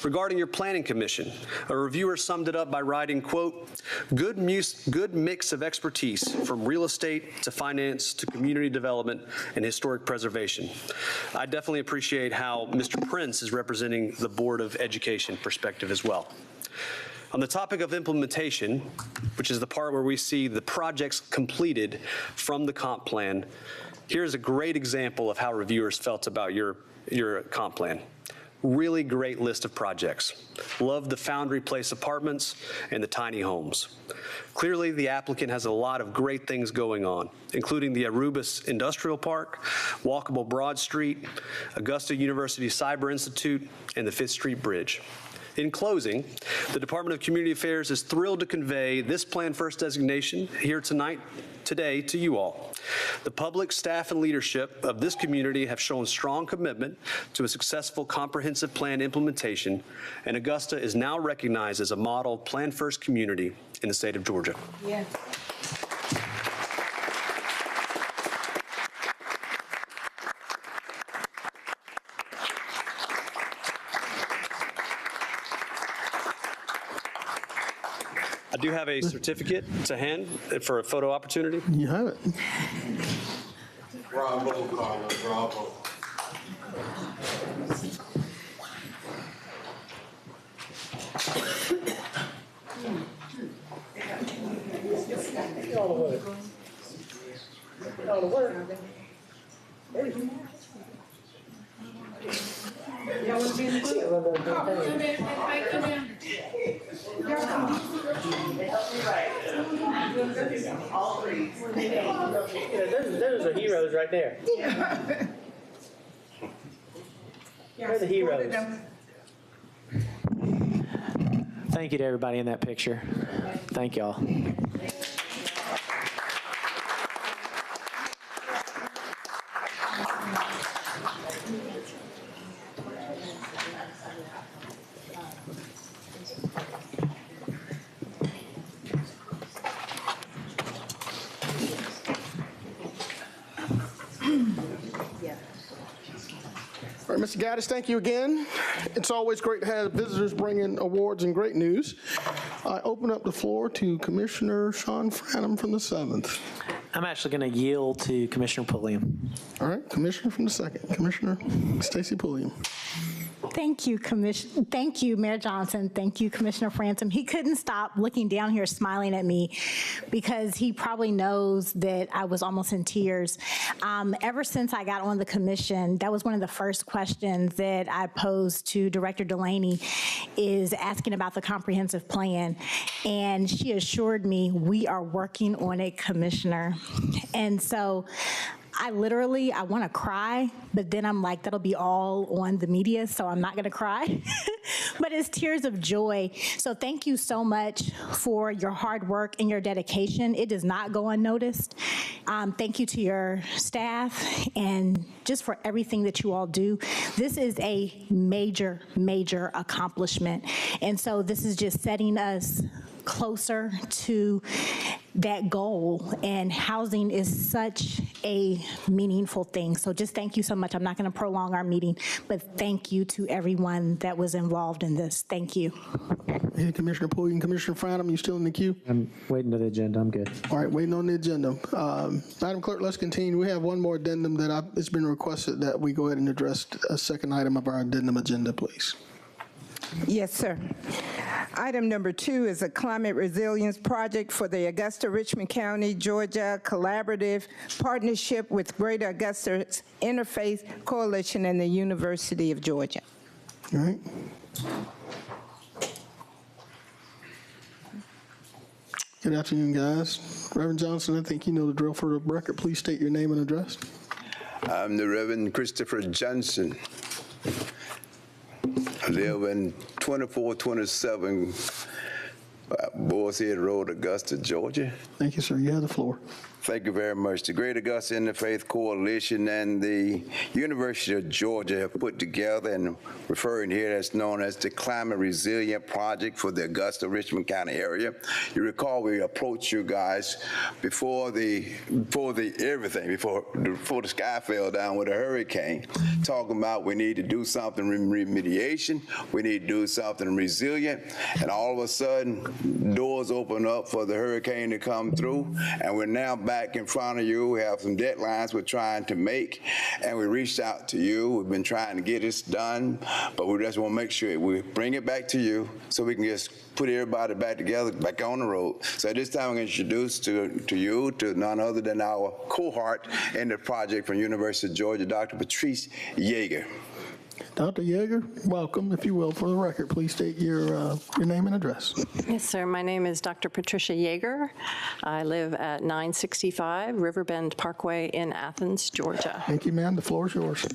Regarding your planning commission, a reviewer summed it up by writing, quote, good mix of expertise from real estate to finance to community development and historic preservation. I definitely appreciate how Mr. Prince is representing the Board of Education perspective as well. On the topic of implementation, which is the part where we see the projects completed from the comp plan, here's a great example of how reviewers felt about your comp plan. Really great list of projects. Love the Foundry Place apartments and the tiny homes. Clearly, the applicant has a lot of great things going on, including the Arubis Industrial Park, walkable Broad Street, Augusta University Cyber Institute, and the 5th Street Bridge. In closing, the Department of Community Affairs is thrilled to convey this Plan First designation here today to you all. The public, staff, and leadership of this community have shown strong commitment to a successful comprehensive plan implementation, and Augusta is now recognized as a model Plan First community in the state of Georgia. Yeah. I do have a certificate to hand for a photo opportunity. You have it. Bravo, Carla, bravo. Y'all want to be in the Those are heroes right there. They're the heroes. Thank you to everybody in that picture. Thank y'all. All right, Mr. Gaddis, thank you again. It's always great to have visitors bring in awards and great news. I open up the floor to Commissioner Sean Franham from the 7th. I'm actually going to yield to Commissioner Pulliam. All right, Commissioner from the 2nd, Commissioner Stacy Pulliam. Thank you, Mayor Johnson. Thank you, Commissioner Franham. He couldn't stop looking down here smiling at me because he probably knows that I was almost in tears. Ever since I got on the commission, that was one of the first questions that I posed to Director Delaney, is asking about the comprehensive plan. And she assured me we are working on it, Commissioner. And so I want to cry, but then I'm like, that'll be all on the media, so I'm not going to cry. But it's tears of joy. So thank you so much for your hard work and your dedication. It does not go unnoticed. Thank you to your staff and just for everything that you all do. This is a major, major accomplishment. And so this is just setting us closer to that goal, and housing is such a meaningful thing. So just thank you so much. I'm not going to prolong our meeting, but thank you to everyone that was involved in this. Thank you. Hey, Commissioner Poole and Commissioner Franham, you still in the queue? I'm waiting to the agenda. I'm good. All right, waiting on the agenda. Madam Clerk, let's continue. We have one more addendum that it's been requested that we go ahead and address a second item of our addendum agenda, please. Yes, sir. Item number 2 is a climate resilience project for the Augusta, Richmond County, Georgia Collaborative Partnership with Greater Augusta Interfaith Coalition and the University of Georgia. All right. Good afternoon, guys. Reverend Johnson, I think you know the drill. For the record, please state your name and address. I'm the Reverend Christopher Johnson. I live in 2427 Boys Head Road, Augusta, Georgia. Thank you, sir. You have the floor. Thank you very much. The Greater Augusta Interfaith Coalition and the University of Georgia have put together, and referring here, that's known as the Climate Resilient Project for the Augusta, Richmond County area. You recall we approached you guys before the sky fell down with a hurricane, talking about we need to do something remediation, we need to do something resilient, and all of a sudden, doors open up for the hurricane to come through, and we're now back in front of you. We have some deadlines we're trying to make, and we reached out to you. We've been trying to get this done, but we just want to make sure we bring it back to you so we can just put everybody back together, back on the road. So at this time, I'm going to introduce to none other than our cohort in the project from University of Georgia, Dr. Patrice Yeager. Dr. Yeager, welcome. If you will, for the record, please state your name and address. Yes, sir. My name is Dr. Patricia Yeager. I live at 965 Riverbend Parkway in Athens, Georgia. Thank you, ma'am. The floor is yours.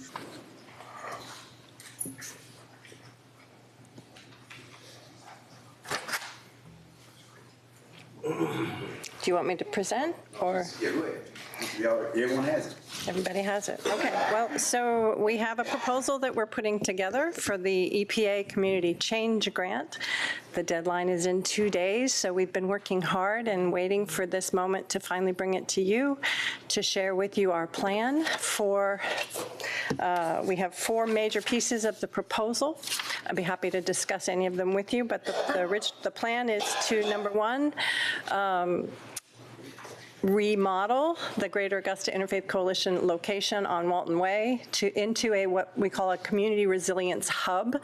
Do you want me to present, or? Yeah, go ahead. Everyone has it. Everybody has it. Okay. Well, so we have a proposal that we're putting together for the EPA Community Change Grant. The deadline is in 2 days, so we've been working hard and waiting for this moment to finally bring it to you, to share with you our plan for, we have 4 major pieces of the proposal. I'd be happy to discuss any of them with you, but the plan is to, number 1, remodel the Greater Augusta Interfaith Coalition location on Walton Way into what we call a community resilience hub.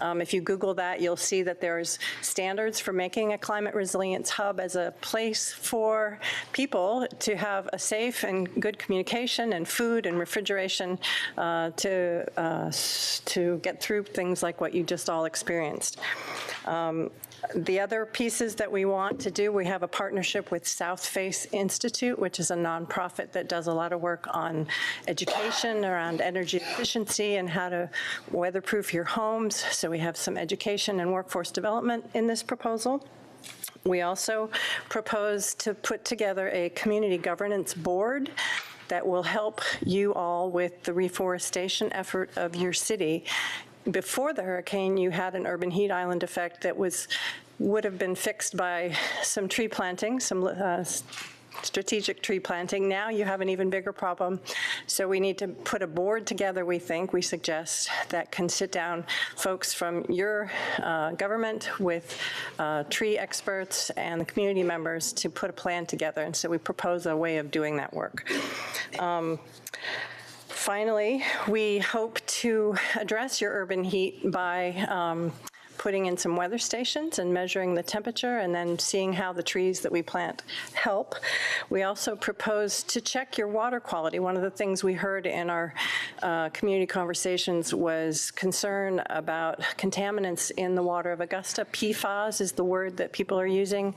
If you Google that, you'll see that there's standards for making a climate resilience hub as a place for people to have a safe and good communication and food and refrigeration to get through things like what you just all experienced. The other pieces that we want to do, we have a partnership with South Face Institute, which is a nonprofit that does a lot of work on education around energy efficiency and how to weatherproof your homes. So we have some education and workforce development in this proposal. We also propose to put together a community governance board that will help you all with the reforestation effort of your city. Before the hurricane, you had an urban heat island effect that would have been fixed by some tree planting, some strategic tree planting. Now you have an even bigger problem. So we need to put a board together, we suggest, that can sit down folks from your government with tree experts and the community members to put a plan together. And so we propose a way of doing that work. Finally, we hope to address your urban heat by putting in some weather stations and measuring the temperature and then seeing how the trees that we plant help. We also propose to check your water quality. One of the things we heard in our community conversations was concern about contaminants in the water of Augusta. PFAS is the word that people are using.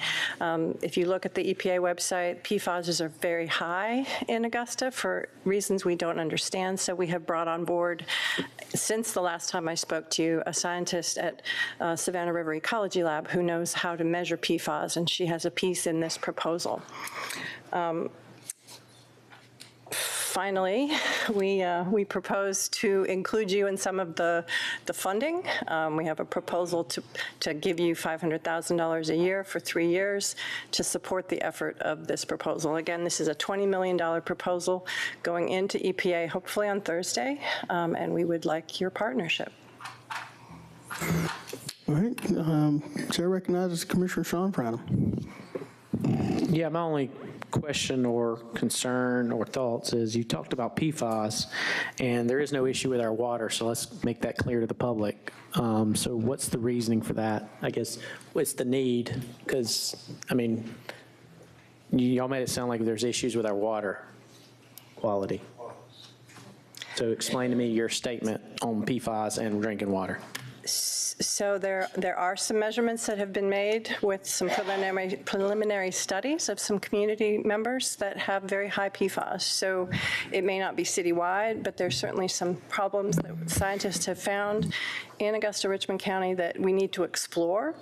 If you look at the EPA website, PFAS are very high in Augusta for reasons we don't understand. So we have brought on board, since the last time I spoke to you, a scientist at Savannah River Ecology Lab who knows how to measure PFAS, and she has a piece in this proposal. finally, we propose to include you in some of the funding. We have a proposal to give you $500,000 a year for 3 years to support the effort of this proposal. Again, this is a $20 million proposal going into EPA, hopefully on Thursday, and we would like your partnership. All right, Chair recognizes Commissioner Sean Pradham. Yeah, my only question or concern or thoughts is you talked about PFAS, and there is no issue with our water, so let's make that clear to the public. So what's the reasoning for that? I guess, what's the need? Because, I mean, y'all made it sound like there's issues with our water quality. So explain to me your statement on PFAS and drinking water. So there are some measurements that have been made with some preliminary studies of some community members that have very high PFAS. So it may not be citywide, but there's certainly some problems that scientists have found in Augusta, Richmond County that we need to explore.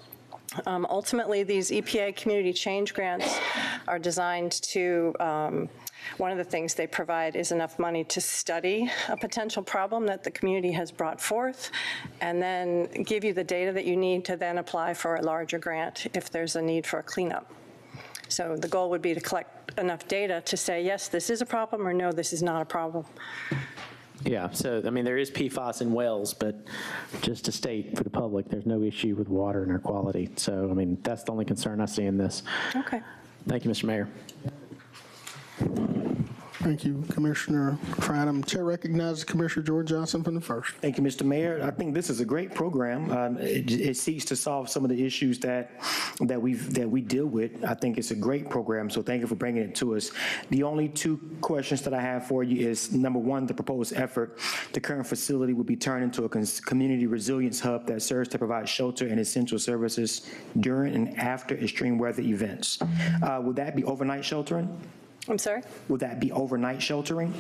Ultimately, these EPA community change grants are designed to one of the things they provide is enough money to study a potential problem that the community has brought forth, and then give you the data that you need to then apply for a larger grant if there's a need for a cleanup. So the goal would be to collect enough data to say, yes, this is a problem, or no, this is not a problem. Yeah, so, I mean, there is PFAS in wells, but just to state for the public, there's no issue with water and air quality. So, I mean, that's the only concern I see in this. Okay. Thank you, Mr. Mayor. Thank you, Commissioner Pradham. Chair recognizes Commissioner George Johnson from the first. Thank you, Mr. Mayor. I think this is a great program. It seeks to solve some of the issues that we deal with. I think it's a great program, so thank you for bringing it to us. The only two questions that I have for you is, number one, the proposed effort. The current facility will be turned into a community resilience hub that serves to provide shelter and essential services during and after extreme weather events. Would that be overnight sheltering? I'm sorry? Would that be overnight sheltering?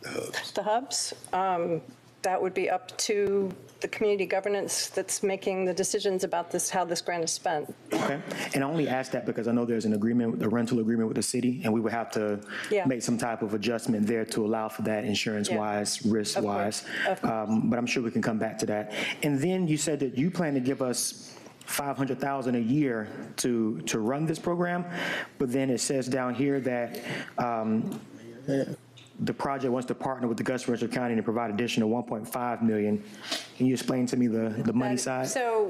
The hubs? That would be up to the community governance that's making the decisions about this, how this grant is spent. Okay, and I only ask that because I know there's an agreement, a rental agreement with the city, and we would have to make some type of adjustment there to allow for that insurance-wise, risk-wise. But I'm sure we can come back to that. And then you said that you plan to give us $500,000 a year to run this program, but then it says down here that the project wants to partner with Augusta Richmond County to provide additional $1.5 million. Can you explain to me the money side? So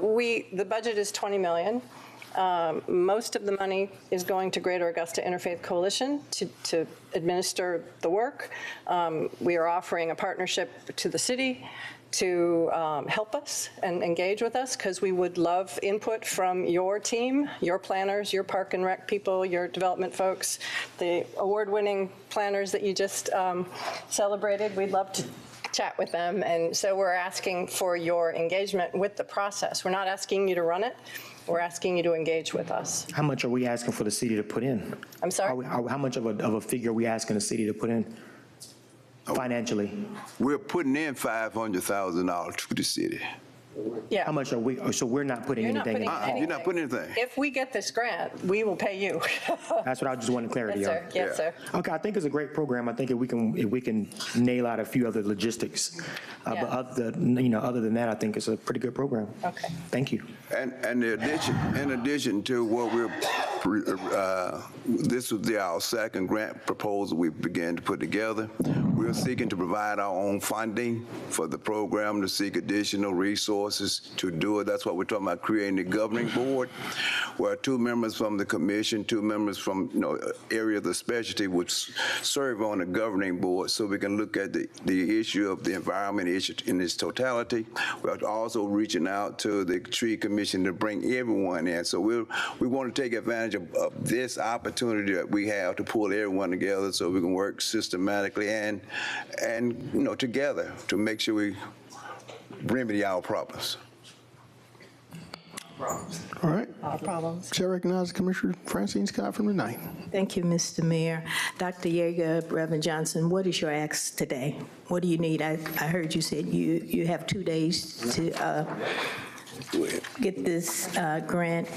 the budget is $20 million. Most of the money is going to Greater Augusta Interfaith Coalition to administer the work. We are offering a partnership to the city to help us and engage with us, because we would love input from your team, your planners, your park and rec people, your development folks, the award-winning planners that you just celebrated. We'd love to chat with them, and so we're asking for your engagement with the process. We're not asking you to run it. We're asking you to engage with us. How much are we asking for the city to put in? I'm sorry? How much of a figure are we asking the city to put in financially? We're putting in $500,000 to the city. Yeah. How much are we, so we're not putting anything in? You're not putting anything. If we get this grant, we will pay you. That's what I just wanted clarity on. Yes, sir. Yes, sir. Okay, I think it's a great program. I think if we can nail out a few other logistics, but other than that, I think it's a pretty good program. Okay. Thank you. And in addition to what this was our second grant proposal we began to put together. We're seeking to provide our own funding for the program, to seek additional resources to do it. That's what we're talking about, creating the governing board, where 2 members from the commission, 2 members from area of the specialty would serve on the governing board, so we can look at the issue of the environment issue in its totality. We're also reaching out to the tree commission to bring everyone in. So we want to take advantage of this opportunity that we have to pull everyone together so we can work systematically and together to make sure we remedy our problems. All right. All problems. Chair recognizes Commissioner Francine Scott from the 9th. Thank you, Mr. Mayor. Dr. Yeager, Reverend Johnson, what is your ask today? What do you need? I heard you said you have 2 days get this grant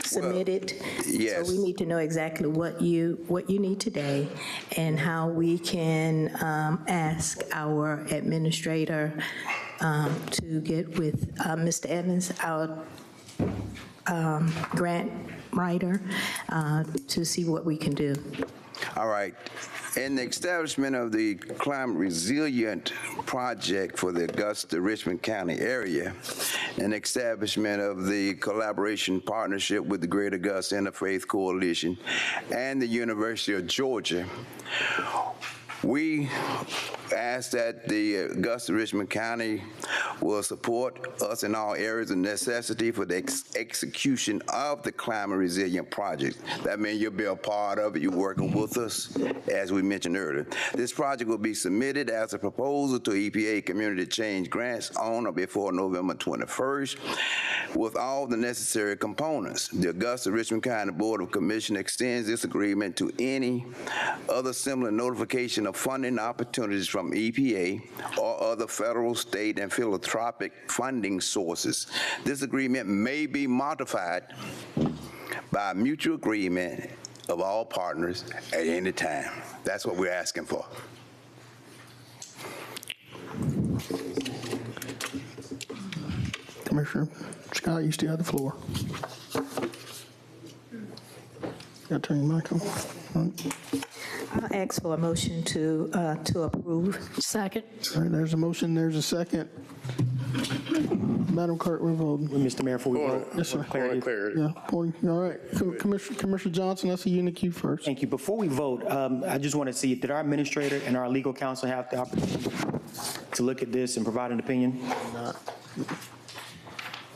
submitted. yes. So we need to know exactly what you need today and how we can ask our administrator to get with Mr. Evans, our grant writer, to see what we can do. All right. In the establishment of the climate resilient project for the Augusta, Richmond County area, and establishment of the collaboration partnership with the Greater Augusta Interfaith Coalition and the University of Georgia, we ask that the Augusta, Richmond County will support us in all areas of necessity for the execution of the climate resilient project. That means you'll be a part of it. You're working with us, as we mentioned earlier. This project will be submitted as a proposal to EPA Community Change Grants on or before November 21st with all the necessary components. The Augusta, Richmond County Board of Commissioners extends this agreement to any other similar notification of funding opportunities from EPA or other federal, state, and philanthropic funding sources. This agreement may be modified by mutual agreement of all partners at any time. That's what we're asking for. Commissioner Scott, you still have the floor. Got to turn your mic on. I'll ask for a motion to approve. Second. All right, there's a motion, there's a second. Madam Clerk, we're voting. Mr. Mayor, before we vote. Yes, sir. Clarity. Yeah, all right. Commissioner Johnson, I see you in the queue first. Thank you. Before we vote, I just want to see, did our administrator and our legal counsel have the opportunity to look at this and provide an opinion?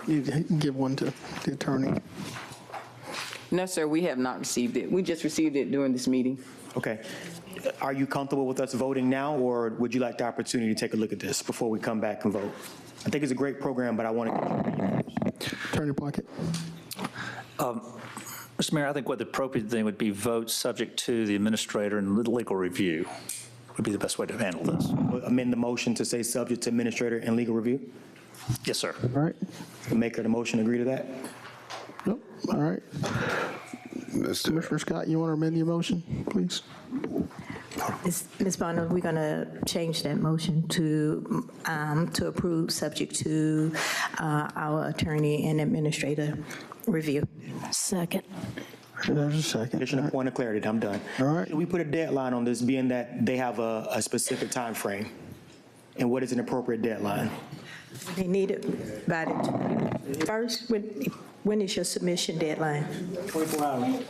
You can give one to the attorney. No, sir, we have not received it. We just received it during this meeting. Okay. Are you comfortable with us voting now, or would you like the opportunity to take a look at this before we come back and vote? I think it's a great program, but I want to. Attorney Plunkett. Mr. Mayor, I think what the appropriate thing would be vote subject to the administrator and legal review would be the best way to handle this. Amend the motion to say subject to administrator and legal review? Yes, sir. All right. The maker of the motion agree to that? Yep. All right. Commissioner Scott, you want to amend your motion, please? Ms. Bonner, we're going to change that motion to approve subject to our attorney and administrator review. Second. There's a second. Additional point of clarity, I'm done. All right. Should we put a deadline on this, being that they have a specific time frame? And what is an appropriate deadline? They need it by the first. When is your submission deadline? 24 hours.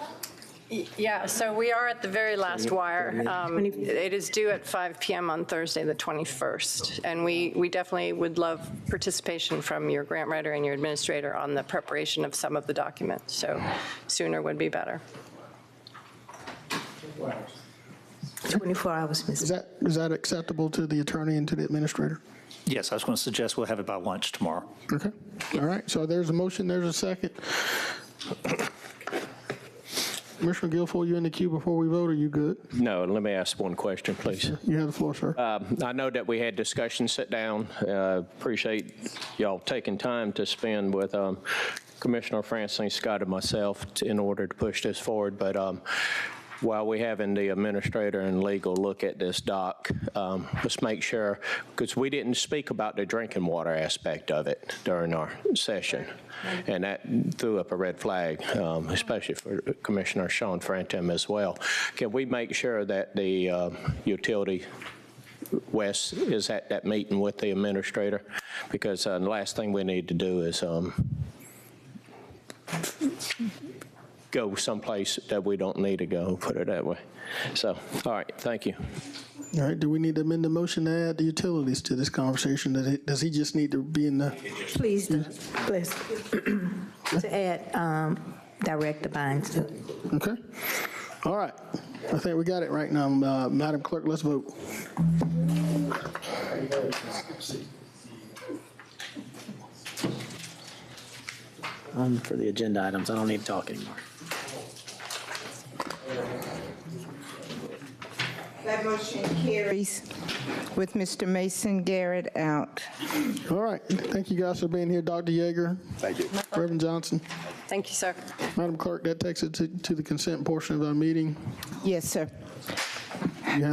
Yeah, so we are at the very last wire. It is due at 5 p.m. on Thursday, the 21st. And we definitely would love participation from your grant writer and your administrator on the preparation of some of the documents. So sooner would be better. 24 hours, Mr. Is that acceptable to the attorney and to the administrator? Yes, I was going to suggest we'll have it by lunch tomorrow. Okay. All right. So there's a motion, there's a second. Commissioner Guilfoyle, you in the queue before we vote? Are you good? No, let me ask one question, please. You have the floor, sir. I know that we had discussion sit down. Appreciate y'all taking time to spend with Commissioner Francine, Scott, and myself in order to push this forward. But while we're having the administrator and legal look at this doc, let's make sure, because we didn't speak about the drinking water aspect of it during our session. And that threw up a red flag, especially for Commissioner Sean Frantem as well. Can we make sure that the utility Wes is at that meeting with the administrator? Because the last thing we need to do is go someplace that we don't need to go, put it that way. So, all right, thank you. All right, do we need to amend the motion to add the utilities to this conversation? Does he just need to be in the? Please, please, to add direct the binds to it. Okay. All right. I think we got it right now. Madam Clerk, let's vote. For the agenda items, I don't need to talk anymore. That motion carries. with Mr. Mason Garrett out. All right, thank you guys for being here. Dr. Yeager. Thank you. Reverend Johnson. Thank you, sir. Madam Clerk, that takes it to the consent portion of our meeting. Yes, sir.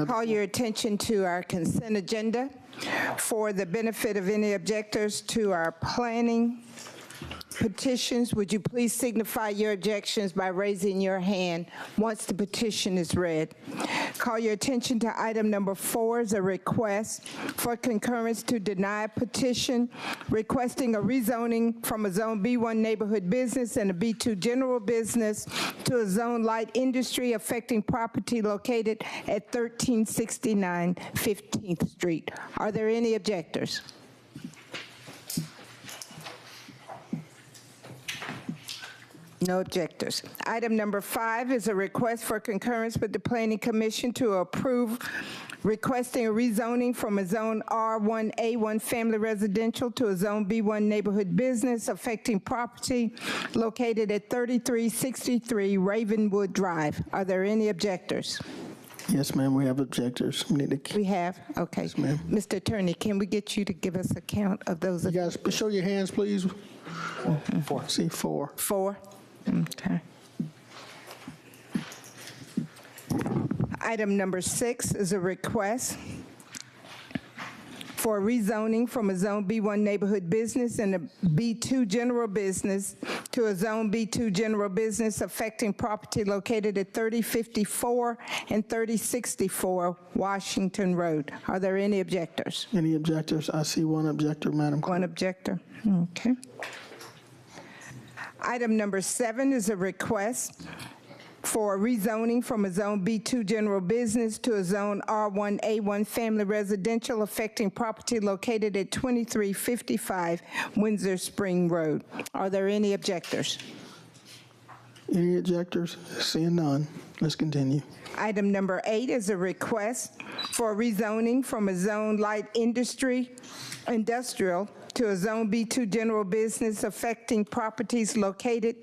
Call your attention to our consent agenda. For the benefit of any objectors to our planning petitions, would you please signify your objections by raising your hand once the petition is read? Call your attention to item number 4 is a request for concurrence to deny a petition requesting a rezoning from a Zone B1 neighborhood business and a B2 general business to a Zone light industry affecting property located at 1369 15th Street. Are there any objectors? No objectors. Item number 5 is a request for concurrence with the Planning Commission to approve requesting a rezoning from a Zone R1A1 family residential to a Zone B1 neighborhood business affecting property located at 3363 Ravenwood Drive. Are there any objectors? Yes, ma'am, we have objectors. We have? Okay. Yes, ma'am. Mr. Attorney, can we get you to give us a count of those? You guys, show your hands, please. 4. See, 4. 4? Okay. Item number 6 is a request for rezoning from a Zone B1 neighborhood business and a B2 general business to a Zone B2 general business affecting property located at 3054 and 3064 Washington Road. Are there any objectors? Any objectors? I see one objector, Madam Clerk. One objector. Okay. Item number 7 is a request for rezoning from a Zone B2 general business to a Zone R1A1 family residential affecting property located at 2355 Windsor Spring Road. Are there any objectors? Any objectors? Seeing none, let's continue. Item number 8 is a request for rezoning from a Zone light industrial to a Zone B2 general business affecting properties located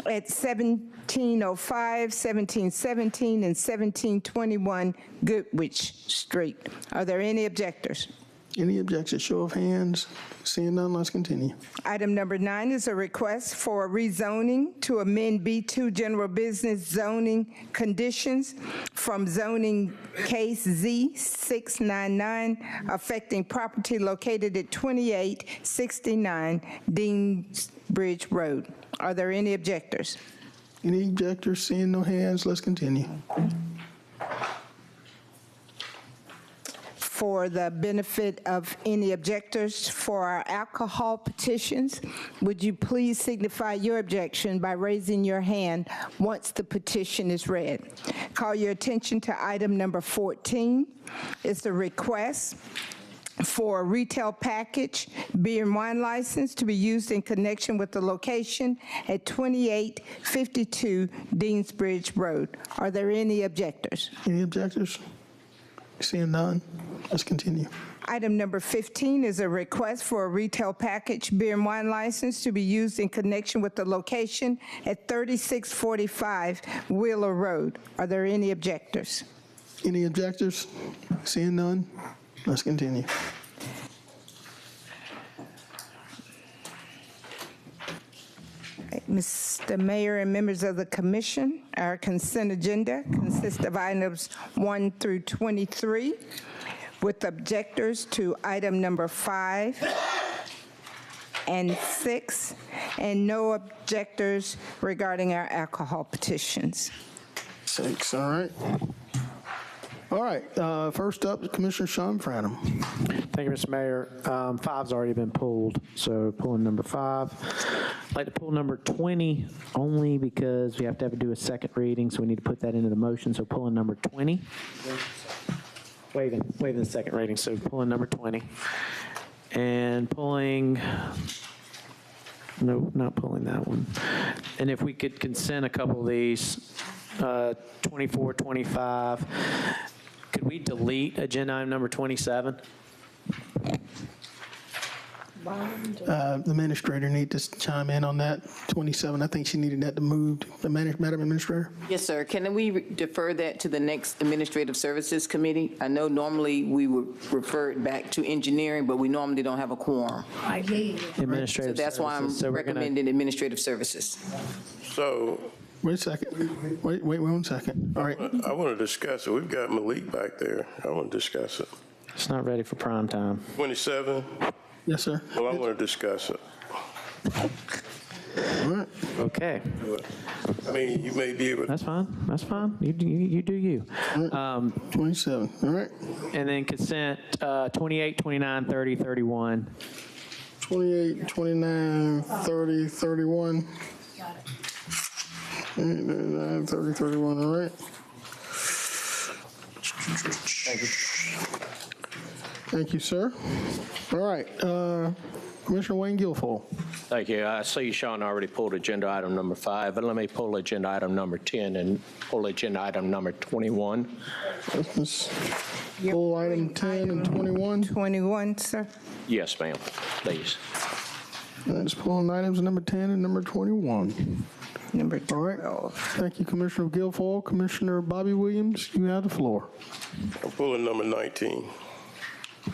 at 1705, 1717, and 1721 Goodwich Street. Are there any objectors? Any objections? Show of hands. Seeing none, let's continue. Item number 9 is a request for rezoning to amend B2 general business zoning conditions from zoning case Z699 affecting property located at 2869 Deansbridge Road. Are there any objectors? Any objectors? Seeing no hands, let's continue. For the benefit of any objectors for our alcohol petitions, would you please signify your objection by raising your hand once the petition is read? Call your attention to item number 14. It's a request for a retail package beer and wine license to be used in connection with the location at 2852 Deansbridge Road. Are there any objectors? Any objectors? Seeing none, let's continue. Item number 15 is a request for a retail package beer and wine license to be used in connection with the location at 3645 Wheeler Road. Are there any objectors? Any objectors? Seeing none, let's continue. Mr. Mayor and members of the commission, our consent agenda consists of items 1 through 23, with objectors to item number 5 and 6, and no objectors regarding our alcohol petitions. 6, all right. All right, first up, Commissioner Sean Franham. Thank you, Mr. Mayor. 5's already been pulled, so pulling number 5. I'd like to pull number 20 only because we have to do a second reading, so we need to put that into the motion, so pulling number 20. Waiving the second reading, so pulling number 20. And pulling, no, not pulling that one. And if we could consent a couple of these, 24, 25, could we delete agenda item number 27? The administrator need to chime in on that. 27, I think she needed that to move. Madam Administrator? Yes, sir. Can we defer that to the next Administrative Services Committee? I know normally we would refer it back to engineering, but we normally don't have a quorum. Administrative So that's why I'm services. So we're gonna- recommending Administrative Services. So, Wait a second. Wait 1 second. All right. I want to discuss it. We've got Malik back there. I want to discuss it. It's not ready for prime time. 27? Yes, sir. Well, I want to discuss it. All right. Okay. I mean, you may be able to. That's fine. That's fine. You do you. 27. All right. And then consent 28, 29, 30, 31. 28, 29, 30, 31. 29, 30, 31, all right. Thank you, sir. All right, Commissioner Wayne Guilfoyle. Thank you. I see Sean already pulled agenda item number 5, but let me pull agenda item number 10 and pull agenda item number 21. Let's pull item 10 and 21. 21, sir. Yes, ma'am, please. Let's pull items number 10 and number 21. Number 12. All right. Thank you, Commissioner Guilfoyle. Commissioner Bobby Williams, you have the floor. I'm pulling number 19.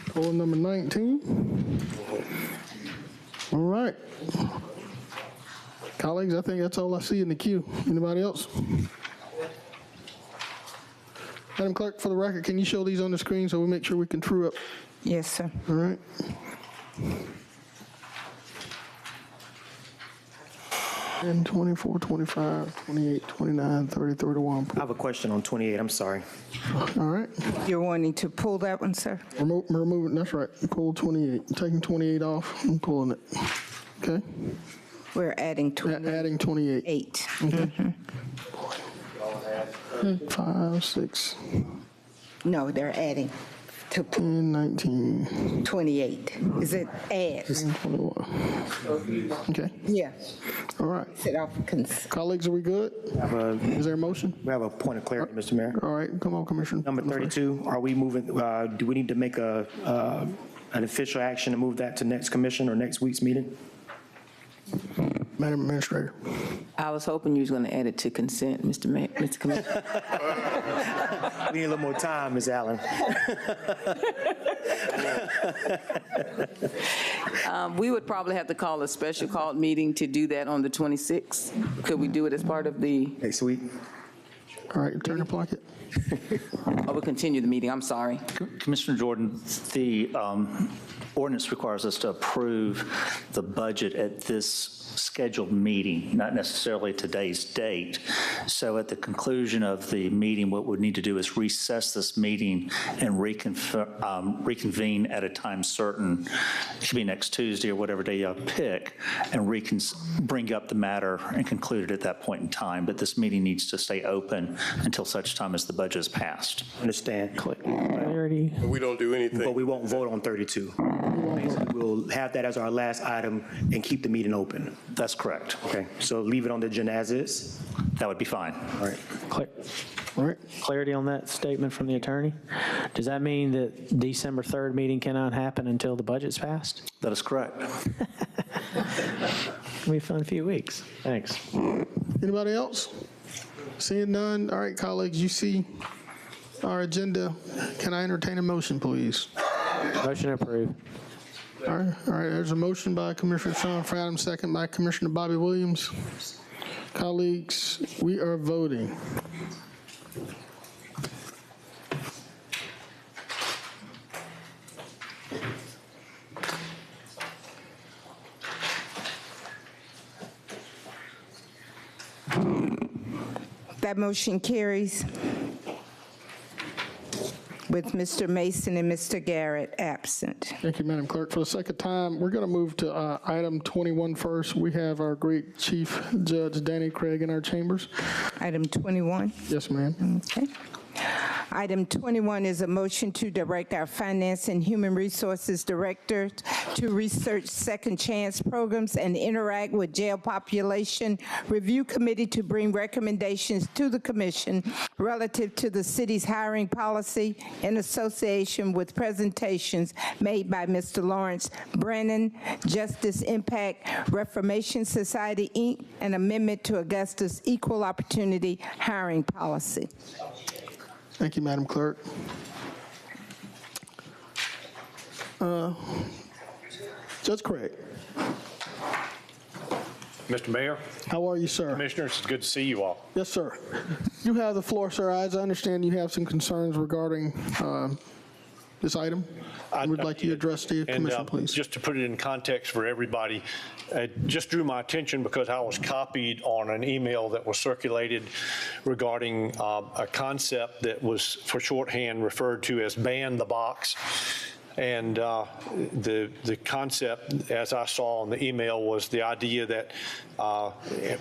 Pulling number 19. All right. Colleagues, I think that's all I see in the queue. Anybody else? Madam Clerk, for the record, can you show these on the screen so we make sure we can true up? Yes, sir. All right. And 24, 25, 28, 29, 30, 31. I have a question on 28, I'm sorry. All right. You're wanting to pull that one, sir? Removing, that's right. Pull 28. I'm taking 28 off. I'm pulling it. Okay? We're adding 28. Adding 28. 8. Okay. 5, 6. No, they're adding to 10, 19. 28. Is it add? 21. Okay. Yeah. All right. Sit off. Colleagues, are we good? Is there a motion? We have a point of clarity, Mr. Mayor. All right. Come on, Commissioner. Number 32, are we moving, do we need to make an official action to move that to next commission or next week's meeting? Madam Administrator. I was hoping you was going to add it to consent, Mr. Commissioner. We need a little more time, Ms. Allen. We would probably have to call a special called meeting to do that on the 26th. Could we do it as part of the? Next week. All right, Attorney Plunkett. Or we'll continue the meeting, I'm sorry. Commissioner Jordan, the ordinance requires us to approve the budget at this scheduled meeting, not necessarily today's date. So at the conclusion of the meeting, what we need to do is recess this meeting and reconvene at a time certain. It could be next Tuesday or whatever day you pick, and bring up the matter and conclude it at that point in time. But this meeting needs to stay open until such time as the budget is passed. Understand. Clarity. We don't do anything. But we won't vote on 32. We'll have that as our last item and keep the meeting open. That's correct. Okay, so leave it on the agenda as is? That would be fine. All right. All right. Clarity on that statement from the attorney? Does that mean that December 3rd meeting cannot happen until the budget's passed? That is correct. It'll be a fun few weeks. Thanks. Anybody else? Seeing none. All right, colleagues, you see our agenda. Can I entertain a motion, please? Motion approved. All right, there's a motion by Commissioner Sean Fradham, second by Commissioner Bobby Williams. Colleagues, we are voting. That motion carries with Mr. Mason and Mr. Garrett absent. Thank you, Madam Clerk. For the sake of time, we're going to move to item 21 first. We have our great Chief Judge Danny Craig in our chambers. Item 21? Yes, ma'am. Okay. Item 21 is a motion to direct our Finance and Human Resources Director to research second chance programs and interact with jail population review committee to bring recommendations to the commission relative to the city's hiring policy in association with presentations made by Mr. Lawrence Brennan, Justice Impact Reformation Society, Inc., an amendment to Augusta's equal opportunity hiring policy. Thank you, Madam Clerk. Judge Craig. Mr. Mayor. How are you, sir? Commissioners, it's good to see you all. Yes, sir. You have the floor, sir. As I understand, you have some concerns regarding this item. I would like you to address the commission, please. Just to put it in context for everybody, it just drew my attention because I was copied on an email that was circulated regarding a concept that was, for shorthand, referred to as ban the box. And the concept, as I saw in the email, was the idea that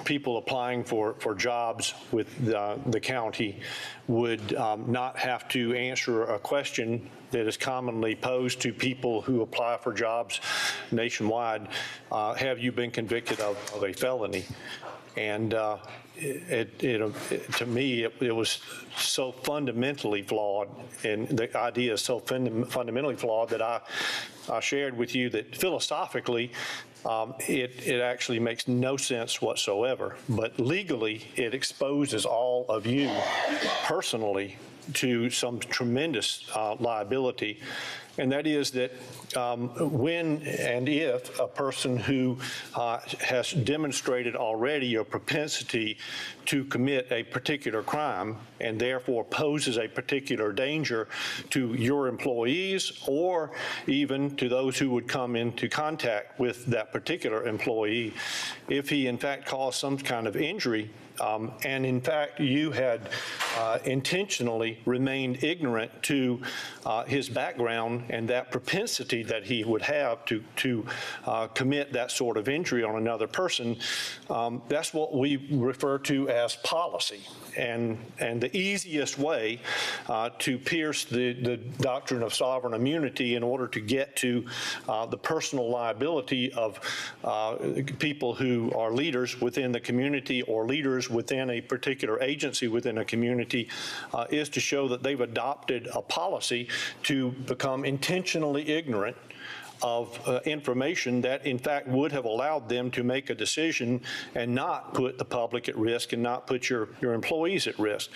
people applying for jobs with the county would not have to answer a question that is commonly posed to people who apply for jobs nationwide. Have you been convicted of a felony? And to me, it was so fundamentally flawed, and the idea is so fundamentally flawed that I shared with you that philosophically, it actually makes no sense whatsoever. But legally, it exposes all of you personally to some tremendous liability. And that is that when and if a person who has demonstrated already a propensity to commit a particular crime and therefore poses a particular danger to your employees or even to those who would come into contact with that particular employee, if he in fact caused some kind of injury, and in fact you had intentionally remained ignorant to his background and that propensity that he would have to commit that sort of injury on another person, that's what we refer to as policy. And the easiest way to pierce the doctrine of sovereign immunity in order to get to the personal liability of people who are leaders within the community or leaders within a particular agency within a community is to show that they've adopted a policy to become intentionally ignorant of information that in fact would have allowed them to make a decision and not put the public at risk and not put your employees at risk.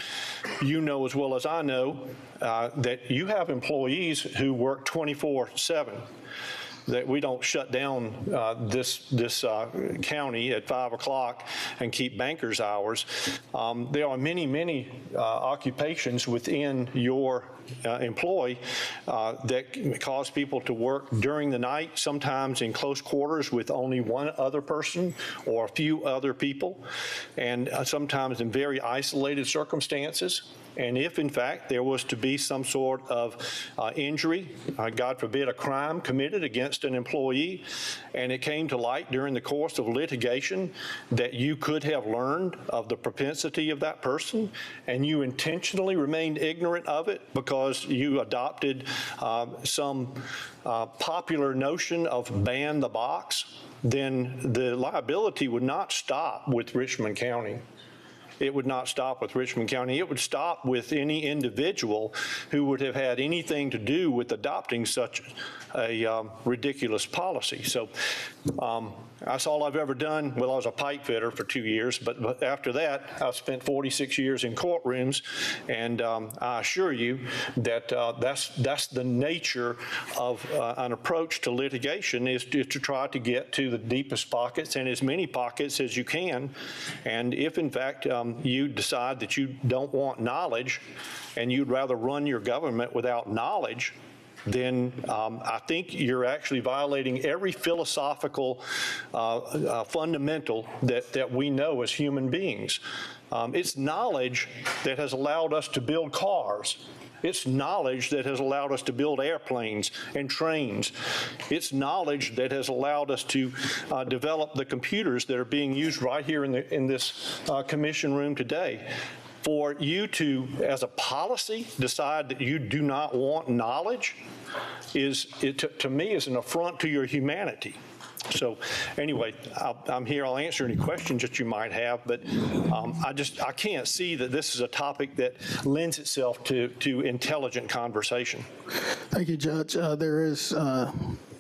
You know as well as I know that you have employees who work 24/7. That we don't shut down this county at 5 o'clock and keep bankers' hours. There are many occupations within your employ that cause people to work during the night, sometimes in close quarters with only one other person or a few other people, and sometimes in very isolated circumstances. And if, in fact, there was to be some sort of injury, God forbid, a crime committed against an employee, and it came to light during the course of litigation that you could have learned of the propensity of that person, and you intentionally remained ignorant of it because you adopted some popular notion of ban the box, then the liability would not stop with Richmond County. It would not stop with Richmond County. It would stop with any individual who would have had anything to do with adopting such a ridiculous policy. So that's all I've ever done. Well, I was a pipe fitter for 2 years, but after that, I've spent 46 years in courtrooms, and I assure you that that's the nature of an approach to litigation, is to try to get to the deepest pockets and as many pockets as you can. And if, in fact, you decide that you don't want knowledge and you'd rather run your government without knowledge, then I think you're actually violating every philosophical fundamental that we know as human beings. It's knowledge that has allowed us to build cars. It's knowledge that has allowed us to build airplanes and trains. It's knowledge that has allowed us to develop the computers that are being used right here in this commission room today. For you to, as a policy, decide that you do not want knowledge to me, is an affront to your humanity. So anyway, I'm here. I'll answer any questions that you might have, but I can't see that this is a topic that lends itself to intelligent conversation. Thank you, Judge. There is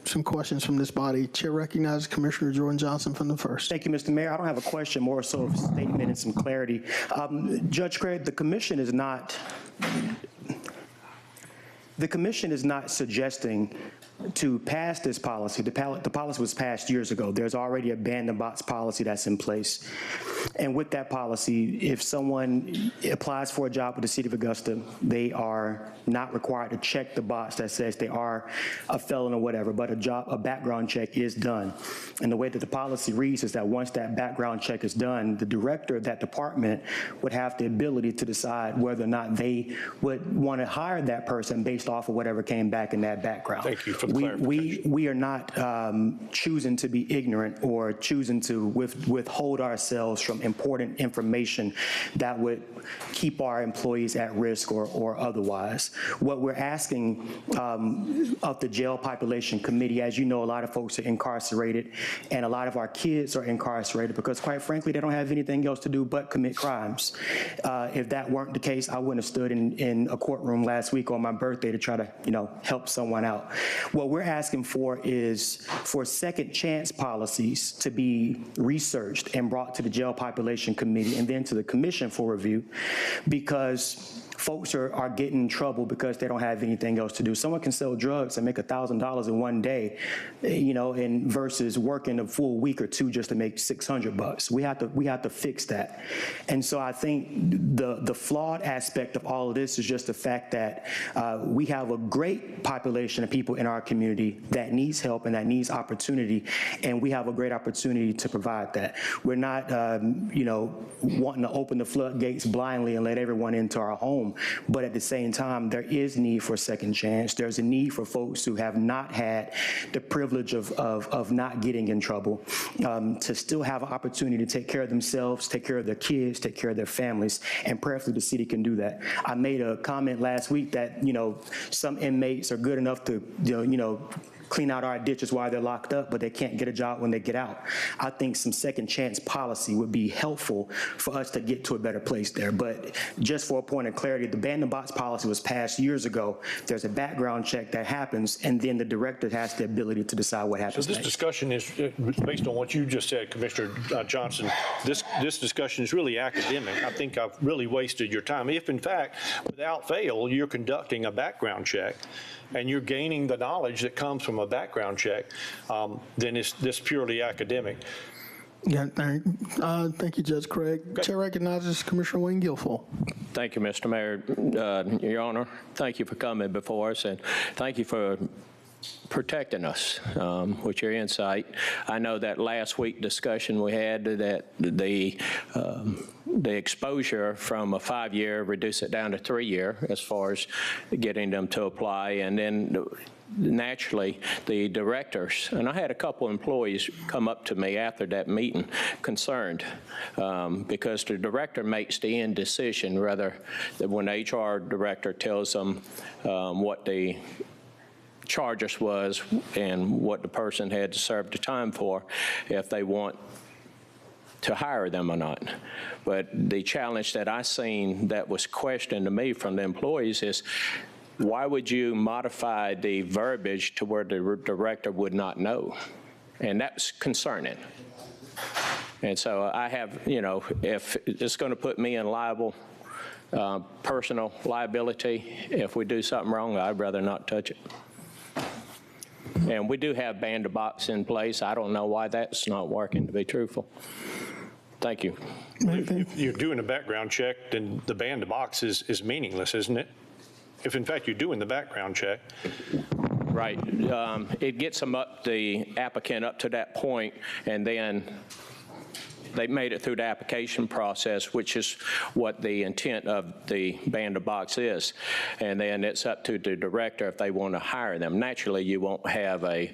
some questions from this body. Chair recognizes Commissioner Jordan Johnson from the first. Thank you, Mr. Mayor. I don't have a question, more so a statement and some clarity. Judge Craig, the commission is not suggesting to pass this policy. The policy was passed years ago. There's already a ban the box policy that's in place. And with that policy, if someone applies for a job with the City of Augusta, they are not required to check the box that says they are a felon or whatever, but a background check is done. And the way that the policy reads is that once that background check is done, the director of that department would have the ability to decide whether or not they would want to hire that person based off of whatever came back in that background. Thank you for the clarification. We are not choosing to be ignorant or choosing to withhold ourselves from important information that would keep our employees at risk or otherwise. What we're asking of the Jail Population Committee, as you know, a lot of folks are incarcerated, and a lot of our kids are incarcerated because, quite frankly, they don't have anything else to do but commit crimes. If that weren't the case, I wouldn't have stood in a courtroom last week on my birthday to try to, help someone out. What we're asking for is for second chance policies to be researched and brought to the Jail Population Committee and then to the Commission for review, because folks are getting in trouble because they don't have anything else to do. Someone can sell drugs and make $1,000 in one day, and versus working a full week or two just to make $600. We have to fix that. And so I think the flawed aspect of all of this is just the fact that we have a great population of people in our community that needs help and that needs opportunity, and we have a great opportunity to provide that. We're not, wanting to open the floodgates blindly and let everyone into our home. But at the same time, there is need for second chance. There's a need for folks who have not had the privilege of not getting in trouble to still have an opportunity to take care of themselves, take care of their kids, take care of their families, and prayerfully the city can do that. I made a comment last week that, some inmates are good enough to, clean out our ditches while they're locked up, but they can't get a job when they get out. I think some second chance policy would be helpful for us to get to a better place there. But just for a point of clarity, the ban the box policy was passed years ago. There's a background check that happens, and then the director has the ability to decide what happens. So this next. discussion is, based on what you just said, Commissioner Johnson, this discussion is really academic. I think I've really wasted your time. If, in fact, without fail, you're conducting a background check and you're gaining the knowledge that comes from a background check, then it's this purely academic. Yeah, thank you, Judge Craig. Okay. Chair recognizes Commissioner Wayne Guilfoyle. Thank you, Mr. Mayor. Your Honor, thank you for coming before us, and thank you for protecting us with your insight. I know that last week discussion we had that the exposure from a 5-year, reduce it down to 3-year as far as getting them to apply, and then naturally the directors, and I had a couple employees come up to me after that meeting concerned because the director makes the end decision rather than when the HR director tells them what the charges was and what the person had to serve the time for, if they want to hire them or not. But the challenge that I seen that was questioned to me from the employees is, why would you modify the verbiage to where the director would not know? And that's concerning. And so I have, if it's going to put me in liable, personal liability, if we do something wrong, I'd rather not touch it. And we do have ban the box in place. I don't know why that's not working, to be truthful. Thank you. If you're doing a background check, then the ban the box is meaningless, isn't it? If in fact you're doing the background check. Right. It gets them the applicant up to that point, and then they made it through the application process, which is what the intent of the ban the box is. And then it's up to the director if they want to hire them. Naturally, you won't have a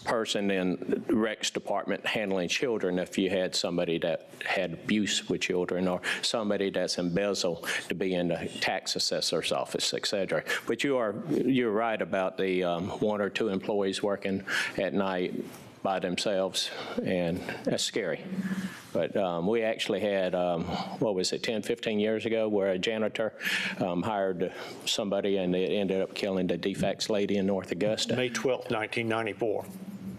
person in Rex department handling children if you had somebody that had abuse with children or somebody that's embezzled to be in the tax assessor's office, et cetera. But you're right about the 1 or 2 employees working at night by themselves, and that's scary. But we actually had, 10, 15 years ago, where a janitor hired somebody and it ended up killing the defects lady in North Augusta. May 12th, 1994.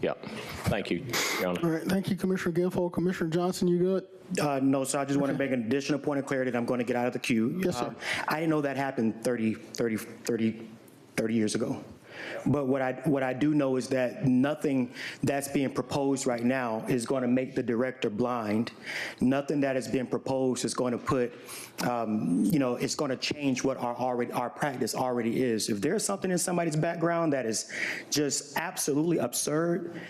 Yep. Thank you, Your Honor. All right, thank you, Commissioner Guilfoyle. Commissioner Johnson, you good? No, sir, I just want to make an additional point of clarity that I'm going to get out of the queue. Yes, sir. I didn't know that happened 30 years ago. But what I do know is that nothing that's being proposed right now is going to make the director blind. Nothing that is being proposed is going to put, it's going to change what our practice already is. If there's something in somebody's background that is just absolutely absurd,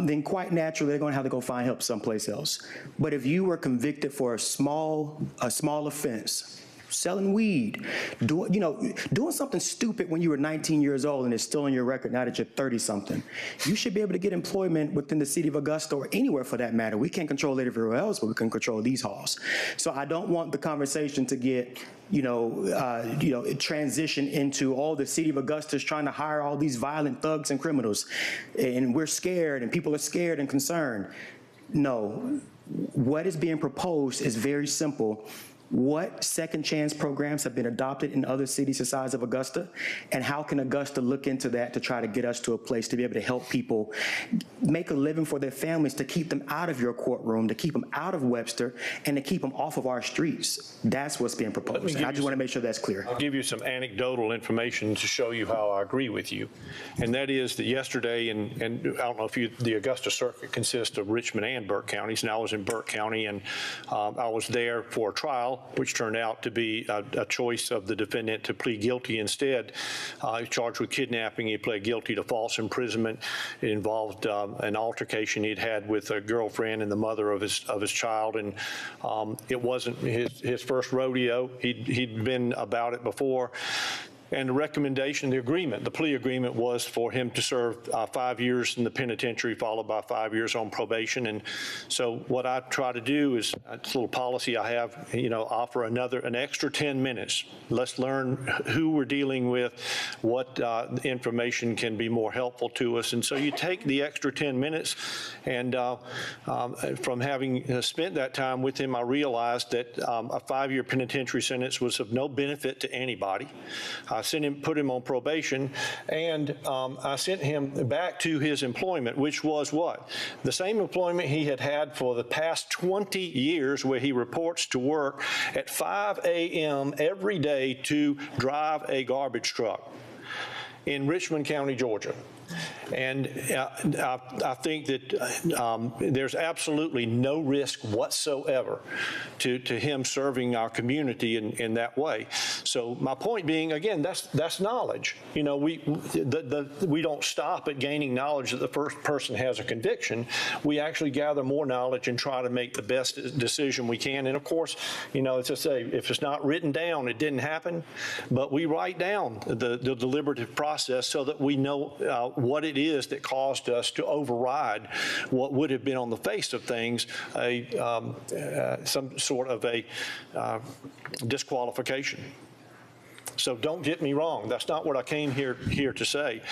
then quite naturally they're going to have to go find help someplace else. But if you were convicted for a small offense, selling weed, doing something stupid when you were 19 years old and it's still on your record now that you're 30-something, you should be able to get employment within the city of Augusta or anywhere for that matter. We can't control it everywhere else, but we can control these halls. So I don't want the conversation to get, transition into, the city of Augusta is trying to hire all these violent thugs and criminals, and we're scared and people are scared and concerned. No, what is being proposed is very simple. What second chance programs have been adopted in other cities the size of Augusta, and how can Augusta look into that to try to get us to a place to be able to help people make a living for their families, to keep them out of your courtroom, to keep them out of Webster, and to keep them off of our streets? That's what's being proposed. And I just want to make sure that's clear. I'll give you some anecdotal information to show you how I agree with you. And that is that yesterday, and I don't know if the Augusta Circuit consists of Richmond and Burke counties, and I was in Burke County, and I was there for a trial, which turned out to be a choice of the defendant to plead guilty instead. He was charged with kidnapping. He pled guilty to false imprisonment. It involved an altercation he'd had with a girlfriend and the mother of his child, and it wasn't his first rodeo. He'd been about it before. And the recommendation, the plea agreement was for him to serve 5 years in the penitentiary, followed by 5 years on probation. And so what I try to do is, it's a little policy I have, offer an extra 10 minutes. Let's learn who we're dealing with, what information can be more helpful to us. And so you take the extra 10 minutes, and from having spent that time with him, I realized that a 5-year penitentiary sentence was of no benefit to anybody. I put him on probation, and I sent him back to his employment, which was what? The same employment he had had for the past 20 years, where he reports to work at 5 a.m. every day to drive a garbage truck in Richmond County, Georgia. And I think that there's absolutely no risk whatsoever to him serving our community in that way. So my point being, again, that's knowledge. We don't stop at gaining knowledge that the first person has a conviction. We actually gather more knowledge and try to make the best decision we can. And of course, as I say, if it's not written down, it didn't happen. But we write down the deliberative process so that we know what it is that caused us to override what would have been on the face of things some sort of a disqualification. So don't get me wrong. That's not what I came here to say.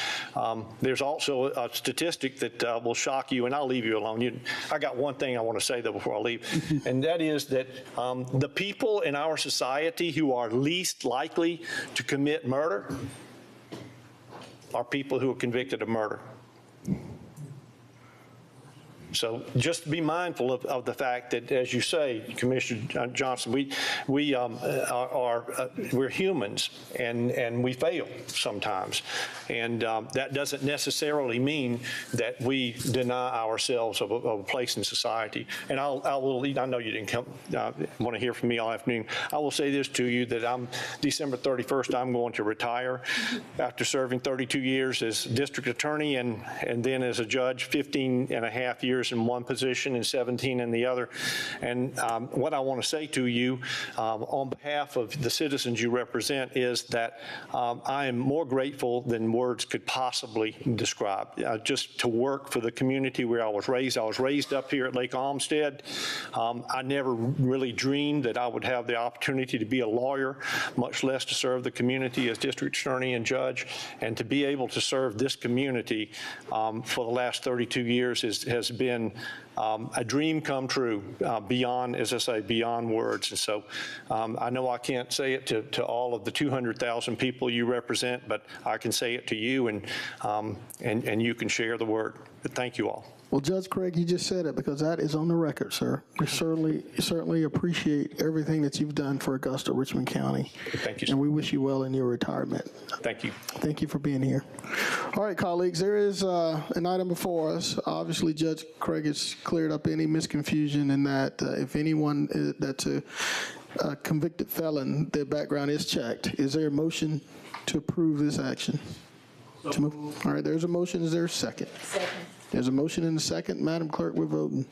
There's also a statistic that will shock you, and I'll leave you alone. I got one thing I want to say, though, before I leave, and that is that the people in our society who are least likely to commit murder are people who are convicted of murder. So just be mindful of the fact that, as you say, Commissioner Johnson, we're humans, and we fail sometimes, and that doesn't necessarily mean that we deny ourselves of a place in society. And I know you didn't want to hear from me all afternoon. I will say this to you, that December 31st, I'm going to retire after serving 32 years as district attorney and then as a judge, 15 and a half years years in one position and 17 in the other. And what I want to say to you on behalf of the citizens you represent is that I am more grateful than words could possibly describe. Just to work for the community where I was raised. I was raised up here at Lake Olmsted. I never really dreamed that I would have the opportunity to be a lawyer, much less to serve the community as district attorney and judge. And to be able to serve this community for the last 32 years has been a dream come true, beyond, as I say, beyond words. And so I know I can't say it to all of the 200,000 people you represent, but I can say it to you, and you can share the word. But thank you all. Well, Judge Craig, you just said it because that is on the record, sir. We certainly appreciate everything that you've done for Augusta, Richmond County. Thank you, sir. And we wish you well in your retirement. Thank you. Thank you for being here. All right, colleagues, there is an item before us. Obviously, Judge Craig has cleared up any misconfusion in that if anyone that's a convicted felon, their background is checked. Is there a motion to approve this action? All right, there's a motion. Is there a second? Second. There's a motion and a second. Madam Clerk, we're voting.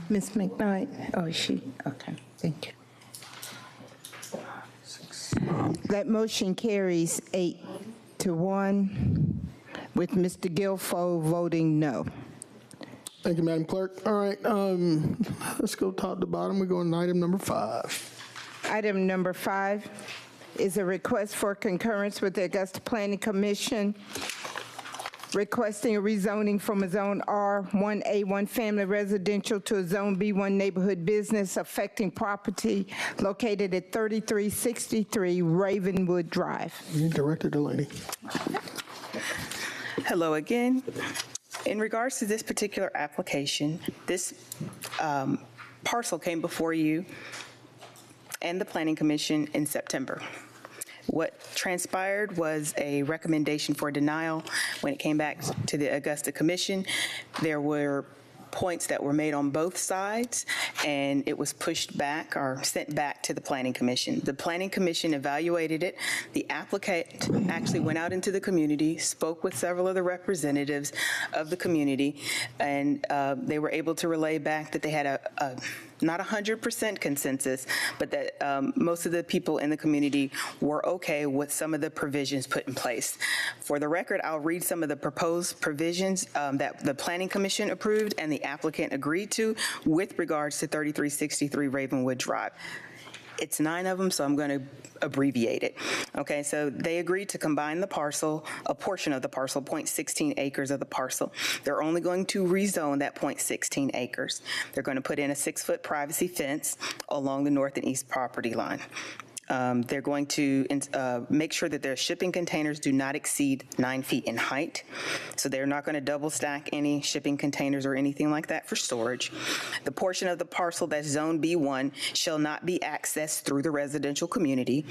Ms. McKnight, oh, is she? Okay, thank you. That motion carries 8-1 with Mr. Guilfoyle voting no. Thank you, Madam Clerk. All right, let's go top to bottom. We're going to item number 5. Item number 5 is a request for concurrence with the Augusta Planning Commission requesting a rezoning from a Zone R1A1 family residential to a Zone B1 neighborhood business affecting property located at 3363 Ravenwood Drive. Director Delaney. Hello again. In regards to this particular application, this parcel came before you and the Planning Commission in September. What transpired was a recommendation for denial. When it came back to the Augusta Commission, there were points that were made on both sides, and it was pushed back or sent back to the Planning Commission. The Planning Commission evaluated it. The applicant actually went out into the community, spoke with several of the representatives of the community, and they were able to relay back that they had a not 100% consensus, but that most of the people in the community were okay with some of the provisions put in place. For the record, I'll read some of the proposed provisions that the Planning Commission approved and the applicant agreed to with regards to 3363 Ravenwood Drive. It's 9 of them, so I'm going to abbreviate it. Okay, so they agreed to combine the parcel, a portion of the parcel, 0.16 acres of the parcel. They're only going to rezone that 0.16 acres. They're going to put in a 6-foot privacy fence along the north and east property line. They're going to make sure that their shipping containers do not exceed 9 feet in height. So they're not going to double stack any shipping containers or anything like that for storage. The portion of the parcel that's Zone B1 shall not be accessed through the residential community.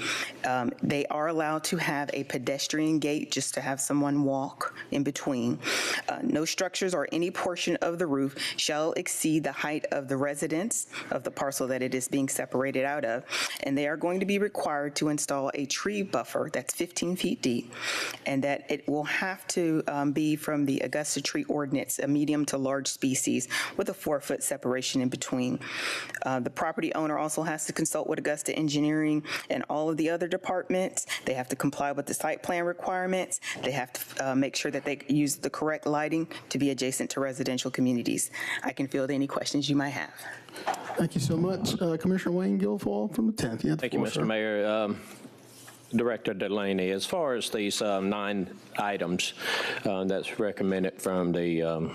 They are allowed to have a pedestrian gate just to have someone walk in between. No structures or any portion of the roof shall exceed the height of the residence of the parcel that it is being separated out of. And they are going to be required to install a tree buffer that's 15 feet deep, and that it will have to be from the Augusta tree ordinance, a medium to large species with a 4-foot separation in between. The property owner also has to consult with Augusta Engineering and all of the other departments. They have to comply with the site plan requirements. They have to make sure that they use the correct lighting to be adjacent to residential communities. I can field any questions you might have. Thank you so much. Commissioner Wayne Guilfoyle from the 10th. Thank you, Mr. Mayor. Director Delaney, as far as these 9 items that's recommended from the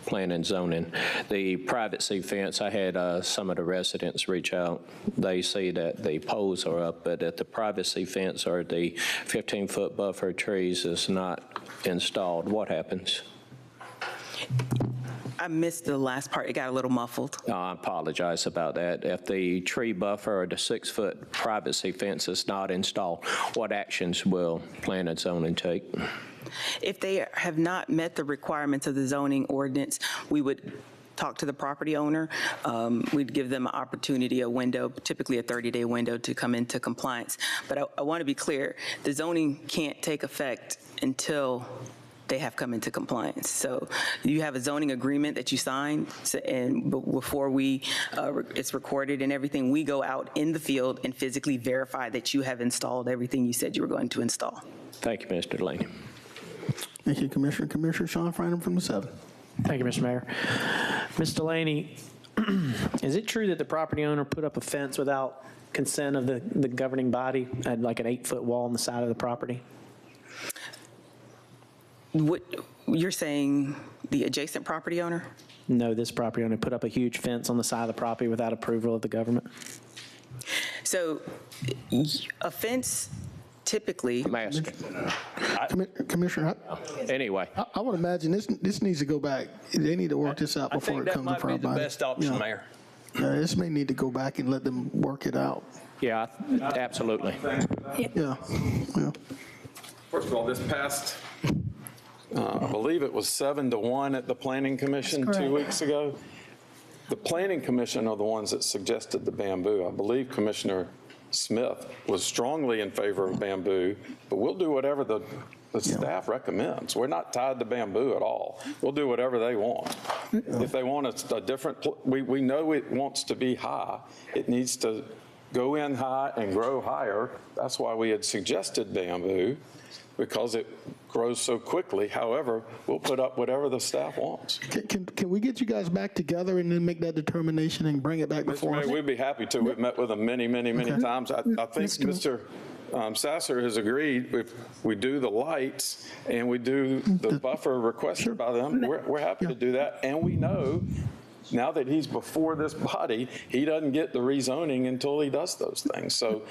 plan and zoning, the privacy fence, I had some of the residents reach out. They say that the poles are up, but that the privacy fence or the 15-foot buffer trees is not installed. What happens? I missed the last part. It got a little muffled. I apologize about that. If the tree buffer or the 6-foot privacy fence is not installed, what actions will plan and zoning take? If they have not met the requirements of the zoning ordinance, we would talk to the property owner. We'd give them an opportunity, a window, typically a 30-day window to come into compliance. But I want to be clear, the zoning can't take effect until they have come into compliance. So you have a zoning agreement that you sign, and before it's recorded and everything, we go out in the field and physically verify that you have installed everything you said you were going to install. Thank you, Mr. Delaney. Thank you, Commissioner. Commissioner Sean Franham from the 7th. Thank you, Mr. Mayor. Ms. Delaney, is it true that the property owner put up a fence without consent of the governing body, at like an 8-foot wall on the side of the property? What you're saying, the adjacent property owner? No, this property owner put up a huge fence on the side of the property without approval of the government. So a fence typically. I'm asking. Commissioner, Anyway. I would imagine this needs to go back. They need to work this out before it comes to our body. I think that might be the best option, Mayor. This may need to go back and let them work it out. Yeah, absolutely. Yeah. First of all, this passed, I believe it was 7-1 at the Planning Commission 2 weeks ago. The Planning Commission are the ones that suggested the bamboo. I believe Commissioner Smith was strongly in favor of bamboo, but we'll do whatever the staff recommends. We're not tied to bamboo at all. We'll do whatever they want. If they want a different, we know it wants to be high. It needs to go in high and grow higher. That's why we had suggested bamboo, because it grows so quickly. However, we'll put up whatever the staff wants. Can we get you guys back together and then make that determination and bring it back before us? Mr. Mayor, we'd be happy to. We've met with them many times. I think Mr. Sasser has agreed if we do the lights and we do the buffer requested by them, we're happy to do that. And we know now that he's before this body, he doesn't get the rezoning until he does those things. So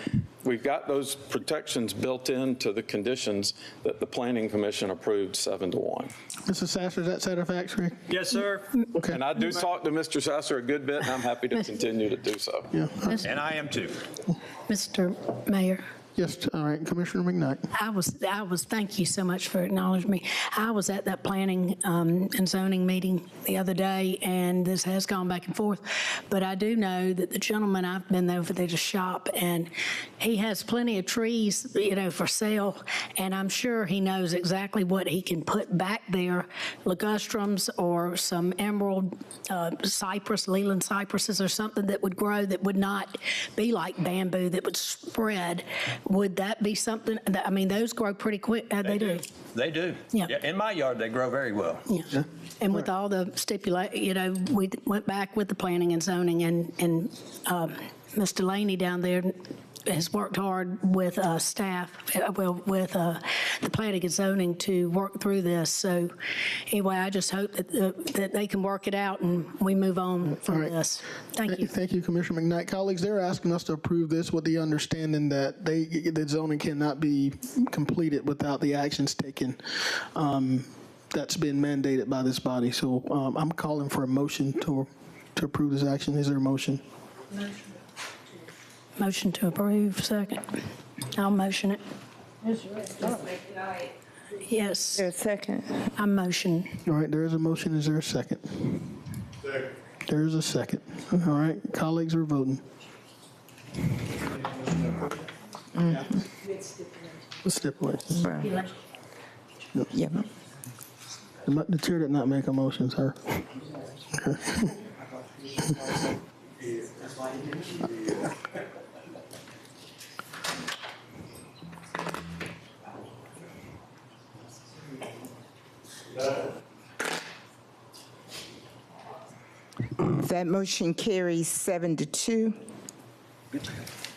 we've got those protections built into the conditions that the Planning Commission approved 7-1. Mr. Sasser, is that satisfactory? Yes, sir. Okay. And I do talk to Mr. Sasser a good bit, and I'm happy to continue to do so. Yeah. And I am too. Mr. Mayor. Yes, all right, Commissioner McKnight. Thank you so much for acknowledging me. I was at that planning and zoning meeting the other day, and this has gone back and forth, but I do know that the gentleman, I've been over there to shop, and he has plenty of trees, for sale, and I'm sure he knows exactly what he can put back there, ligustrums or some emerald cypress, Leland cypresses or something that would grow that would not be like bamboo, that would spread. Would that be something that, those grow pretty quick? They do. They do. Yeah. In my yard, they grow very well. Yeah. And with all the we went back with the planning and zoning, and Ms. Delaney down there has worked hard with staff, with the planning and zoning to work through this. So anyway, I just hope that they can work it out and we move on from this. Thank you. Thank you, Commissioner McKnight. Colleagues, they're asking us to approve this with the understanding that the zoning cannot be completed without the actions taken that's been mandated by this body. So I'm calling for a motion to approve this action. Is there a motion? Motion to approve, second. I'll motion it. Yes. There's a second. I motion. All right, there is a motion. Is there a second? Second. There is a second. All right, colleagues are voting. With stipulations. Yep. The chair did not make a motion, sir. That motion carries 7-2,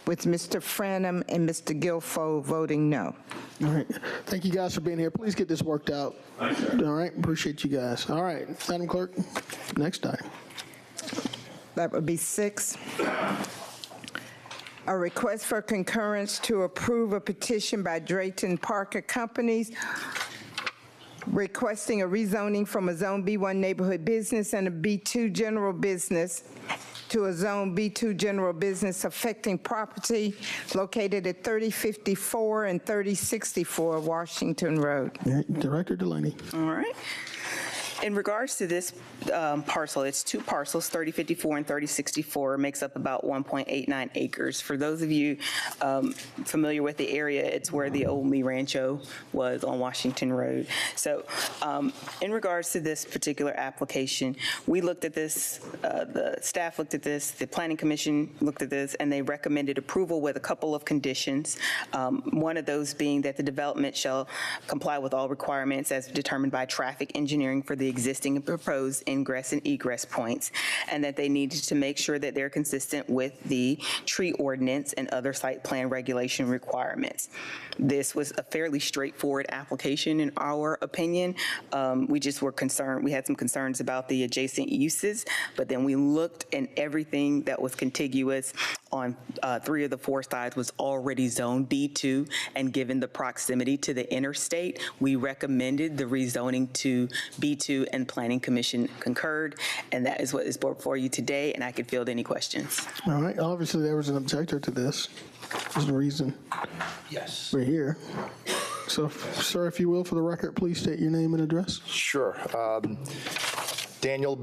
with Mr. Franham and Mr. Guilfoyle voting no. All right. Thank you guys for being here. Please get this worked out. All right. Appreciate you guys. All right. Madam Clerk, next item. That would be 6. A request for concurrence to approve a petition by Drayton Parker Companies requesting a rezoning from a Zone B1 neighborhood business and a B2 general business to a Zone B2 general business affecting property located at 3054 and 3064 Washington Road. Director Delaney. All right. In regards to this parcel, it's two parcels, 3054 and 3064, makes up about 1.89 acres. For those of you familiar with the area, it's where the old Mi Rancho was on Washington Road. So in regards to this particular application, we looked at this, the staff looked at this, the Planning Commission looked at this, and they recommended approval with a couple of conditions. One of those being that the development shall comply with all requirements as determined by traffic engineering for the existing and proposed ingress and egress points, and that they needed to make sure that they're consistent with the tree ordinance and other site plan regulation requirements. This was a fairly straightforward application in our opinion. We just were concerned, we had some concerns about the adjacent uses, but then we looked and everything that was contiguous on 3 of the 4 sides was already zoned B2, and given the proximity to the interstate, we recommended the rezoning to B2, and Planning Commission concurred, and that is what is before you today, and I could field any questions. All right, obviously there was an objector to this. There's the reason we're here. So, sir, if you will, for the record, please state your name and address. Sure. I'm Daniel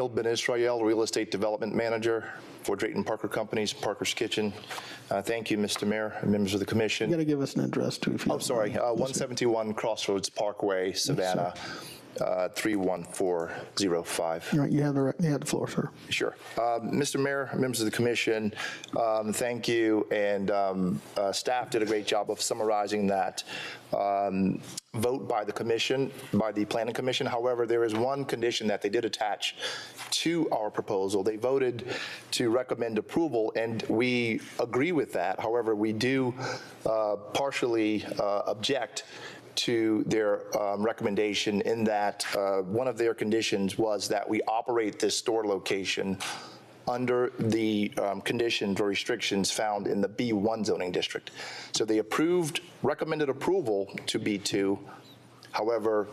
Ben-Israel, Real Estate Development Manager for Drayton Parker Companies, Parker's Kitchen. Thank you, Mr. Mayor and members of the commission. You got to give us an address, too. If you oh, sorry. 171 Crossroads Parkway, Savannah. 31405. All right, you have the floor, sir. Sure. Mr. Mayor, members of the commission, thank you, and staff did a great job of summarizing that vote by the commission, by the Planning Commission. However, there is one condition that they did attach to our proposal. They voted to recommend approval, and we agree with that. However, we do partially object to their recommendation in that one of their conditions was that we operate this store location under the conditions or restrictions found in the B1 zoning district. So they recommended approval to B2, however,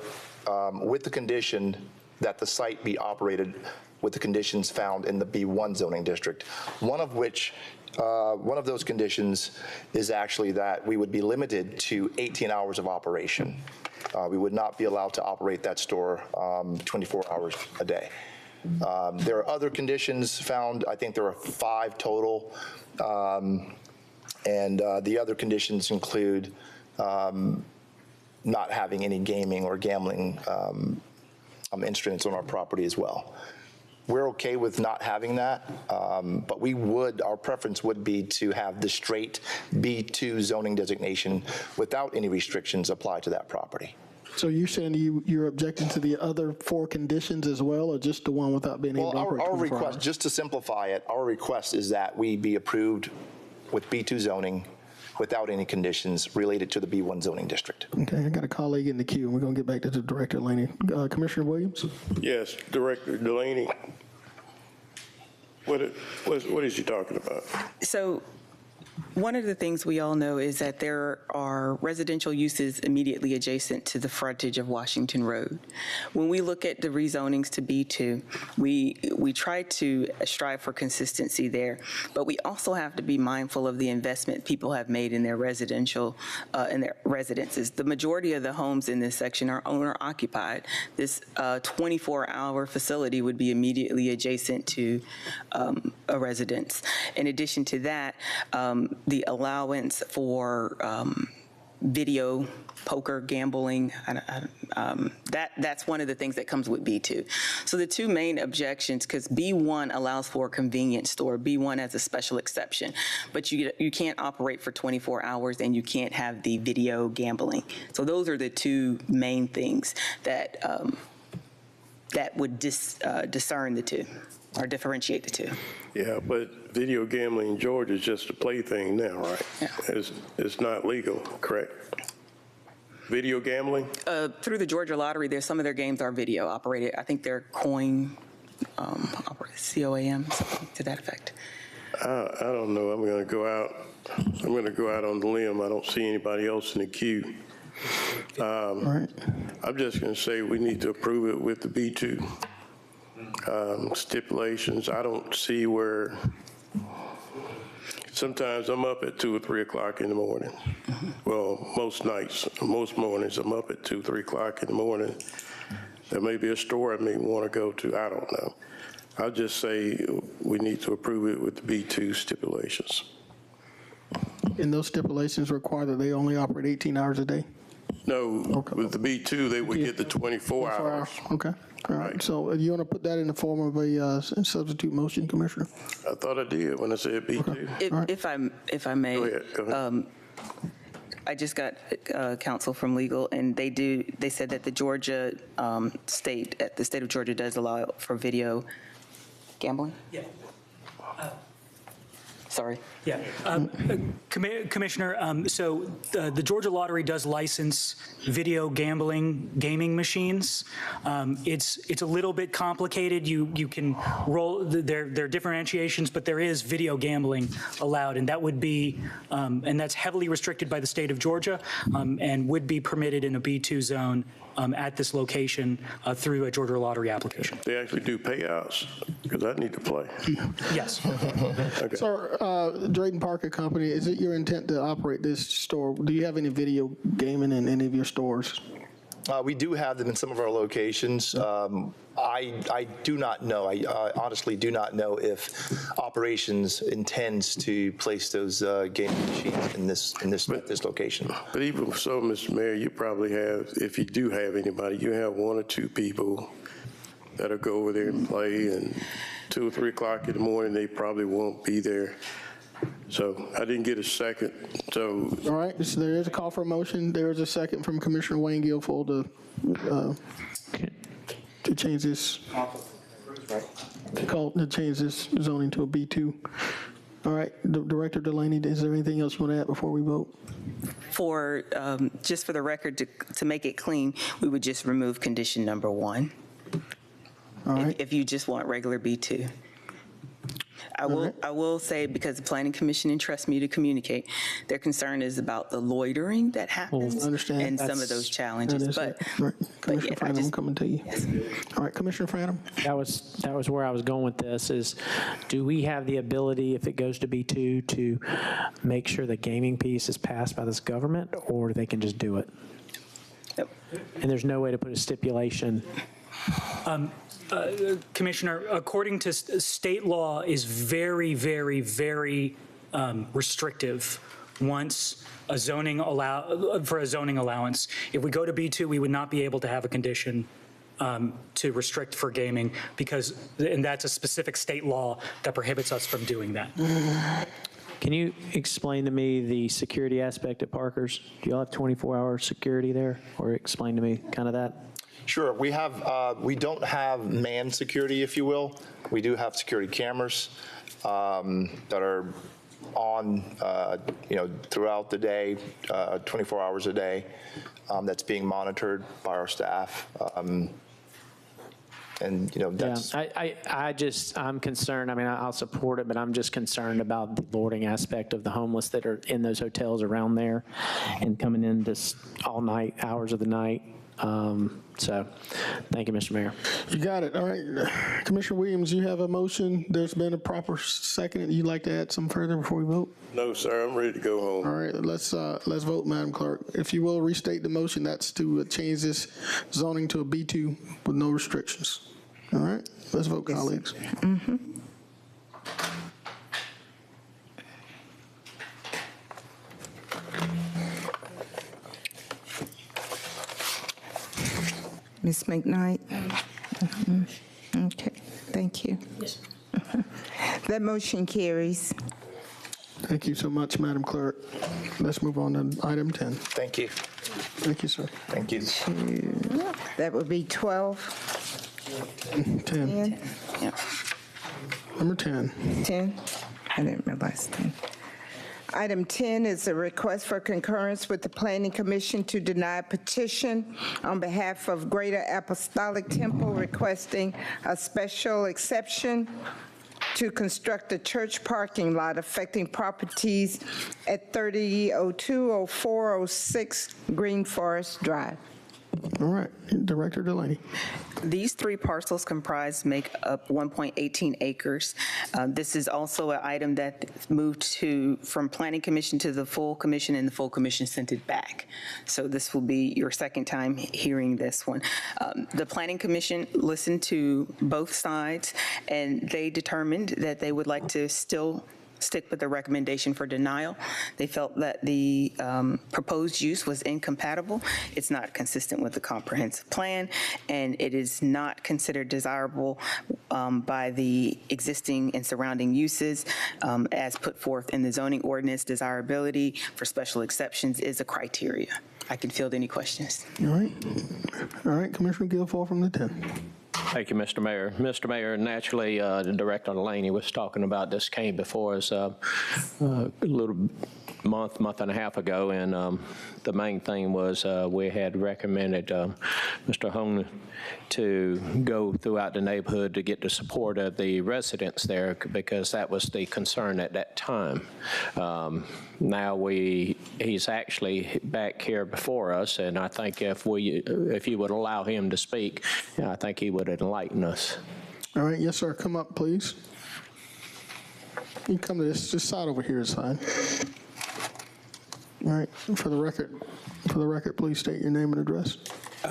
with the condition that the site be operated with the conditions found in the B1 zoning district, one of those conditions is actually that we would be limited to 18 hours of operation. We would not be allowed to operate that store 24 hours a day. There are other conditions found. I think there are 5 total. And the other conditions include not having any gaming or gambling instruments on our property as well. We're okay with not having that, but our preference would be to have the straight B2 zoning designation without any restrictions applied to that property. So you're saying you're objecting to the other 4 conditions as well, or just the one without being able to operate 24 hours? Our request, just to simplify it, our request is that we be approved with B2 zoning without any conditions related to the B1 zoning district. Okay, I got a colleague in the queue, and we're going to get back to the Director Delaney. Commissioner Williams? Yes, Director Delaney. What is you talking about? So one of the things we all know is that there are residential uses immediately adjacent to the frontage of Washington Road. When we look at the rezonings to B2, we try to strive for consistency there, but we also have to be mindful of the investment people have made in their residential, in their residences. The majority of the homes in this section are owner occupied. This 24-hour facility would be immediately adjacent to a residence. In addition to that, the allowance for video, poker, gambling, that's one of the things that comes with B2. So the 2 main objections, because B1 allows for a convenience store, B1 has a special exception, but you can't operate for 24 hours and you can't have the video gambling. So those are the 2 main things that that would discern the 2 or differentiate the 2. Yeah, but video gambling in Georgia is just a plaything now, right? Yeah. It's not legal, correct? Video gambling? Through the Georgia Lottery, some of their games are video operated. I think they're COIN, COAM, something to that effect. I don't know. I'm going to go out on the limb. I don't see anybody else in the queue. Right. I'm just going to say we need to approve it with the B2 stipulations. I don't see where. Sometimes I'm up at 2 or 3 o'clock in the morning. Well, most nights, most mornings, I'm up at 2, 3 o'clock in the morning There may be a store I may want to go to, I don't know. I'll just say we need to approve it with the B2 stipulations. And those stipulations require that they only operate 18 hours a day? No, with the B2, they would get the 24 hours. Okay, all right. So you want to put that in the form of a substitute motion, Commissioner? I thought I did when I said B2. If I may. Go ahead. I just got counsel from legal, and they said that the Georgia state of Georgia does allow for video gambling? Yeah. Sorry. Yeah. Commissioner, so the Georgia Lottery does license video gaming machines. It's a little bit complicated. You can roll, there are differentiations, but there is video gambling allowed, and that would be, and that's heavily restricted by the state of Georgia, and would be permitted in a B2 zone at this location through a Georgia Lottery application. They actually do payouts, because I need to play. Yes. Okay. Sir, Drayton Parker Company, is it your intent to operate this store? Do you have any video gaming in any of your stores? We do have them in some of our locations. I do not know. I honestly do not know if operations intends to place those gaming machines in this location. But even so, Mr. Mayor, you probably have, if you do have anybody, you have 1 or 2 people that'll go over there and play, and 2 or 3 o'clock in the morning, they probably won't be there. So I didn't get a second, so. All right, so there is a call for a motion. There is a second from Commissioner Wayne Guilfoyle to change this, to change this zoning to a B2. All right, Director Delaney, is there anything else you want to add before we vote? For, just for the record, to make it clean, we would just remove condition number 1. All right. If you just want regular B2. I will say, because the Planning Commission entrusts me to communicate, their concern is about the loitering that happens and some of those challenges. Right. Commissioner Franham, I'm coming to you. Yes. All right, Commissioner Franham. That was where I was going with this is, do we have the ability, if it goes to B2, to make sure the gaming piece is passed by this government, or they can just do it? Yep. And there's no way to put a stipulation. Commissioner, according to state law is very, very, very restrictive once a zoning for a zoning allowance. If we go to B2, we would not be able to have a condition to restrict for gaming and that's a specific state law that prohibits us from doing that. Can you explain to me the security aspect at Parker's? Do you all have 24-hour security there? Or explain to me kind of that? Sure. We have. We don't have manned security, if you will. We do have security cameras that are on, throughout the day, 24 hours a day. That's being monitored by our staff. And that's. Yeah, I'm concerned. I mean, I'll support it, but I'm just concerned about the lording aspect of the homeless that are in those hotels around there and coming in this all night, hours of the night. So, thank you, Mr. Mayor. You got it. All right. Commissioner Williams, you have a motion. There's been a proper second. You'd like to add some further before we vote? No, sir, I'm ready to go home. All right, let's vote, Madam Clerk. If you will, restate the motion. That's to change this zoning to a B2 with no restrictions. All right, let's vote, colleagues. Mm-hmm. Ms. McKnight? Okay, thank you. Yes. That motion carries. Thank you so much, Madam Clerk. Let's move on to item 10. Thank you. Thank you, sir. Thank you. That would be 12. 10. Yeah. Number 10. 10? I didn't realize 10. Item 10 is a request for concurrence with the Planning Commission to deny petition on behalf of Greater Apostolic Temple requesting a special exception to construct a church parking lot affecting properties at 3002, 04, 06 Green Forest Drive. All right, Director Delaney. These 3 parcels make up 1.18 acres. This is also an item that moved from Planning Commission to the full commission, and the full commission sent it back. So this will be your second time hearing this one. The Planning Commission listened to both sides, and they determined that they would like to still stick with the recommendation for denial. They felt that the proposed use was incompatible. It's not consistent with the comprehensive plan, and it is not considered desirable by the existing and surrounding uses as put forth in the zoning ordinance. Desirability for special exceptions is a criteria. I can field any questions. All right, Commissioner Guilfoyle from the 10th. Thank you, Mr. Mayor. Mr. Mayor, naturally, Director Laney was talking about this came before us a little month and a half ago, and the main thing was we had recommended Mr. Hone to go throughout the neighborhood to get the support of the residents there, because that was the concern at that time. Now he's actually back here before us, and I think if you would allow him to speak, I think he would enlighten us. All right, yes, sir. Come up, please. You can come to this side over here, side. All right. For the record, please state your name and address.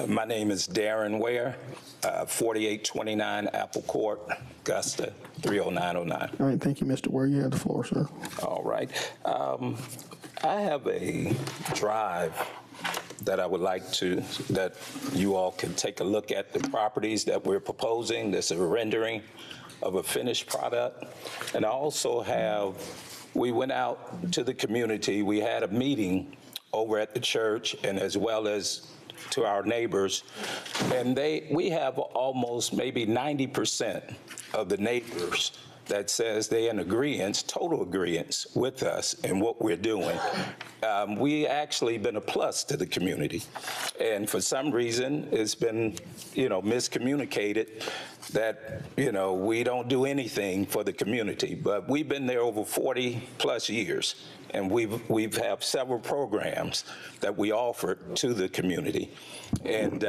My name is Darren Ware, 4829 Apple Court, Augusta, 30909. All right. Thank you, Mr. Ware. You have the floor, sir. All right. I have a drive that I would like that you all can take a look at the properties that we're proposing. There's a rendering of a finished product. And I also we went out to the community. We had a meeting over at the church, and as well as to our neighbors. And we have almost maybe 90% of the neighbors that says they're in agreement, total agreement with us and what we're doing. We actually been a plus to the community. And for some reason, it's been, miscommunicated that, we don't do anything for the community. But we've been there over 40 plus years, and we've have several programs that we offer to the community. And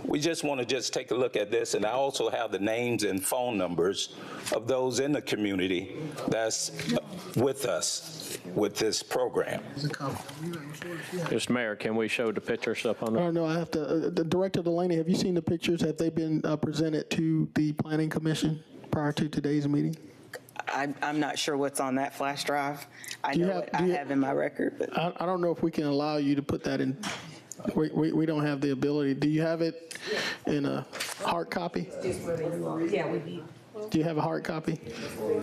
we just want to take a look at this. And I also have the names and phone numbers of those in the community that's with us with this program. Mr. Mayor, can we show the pictures up on the? No, I have to. The Director Delaney, have you seen the pictures? Have they been presented to the Planning Commission prior to today's meeting? I'm not sure what's on that flash drive. I know what I have in my record. But I don't know if we can allow you to put that in. We don't have the ability. Do you have it in a hard copy? Yeah, we do. Do you have a hard copy?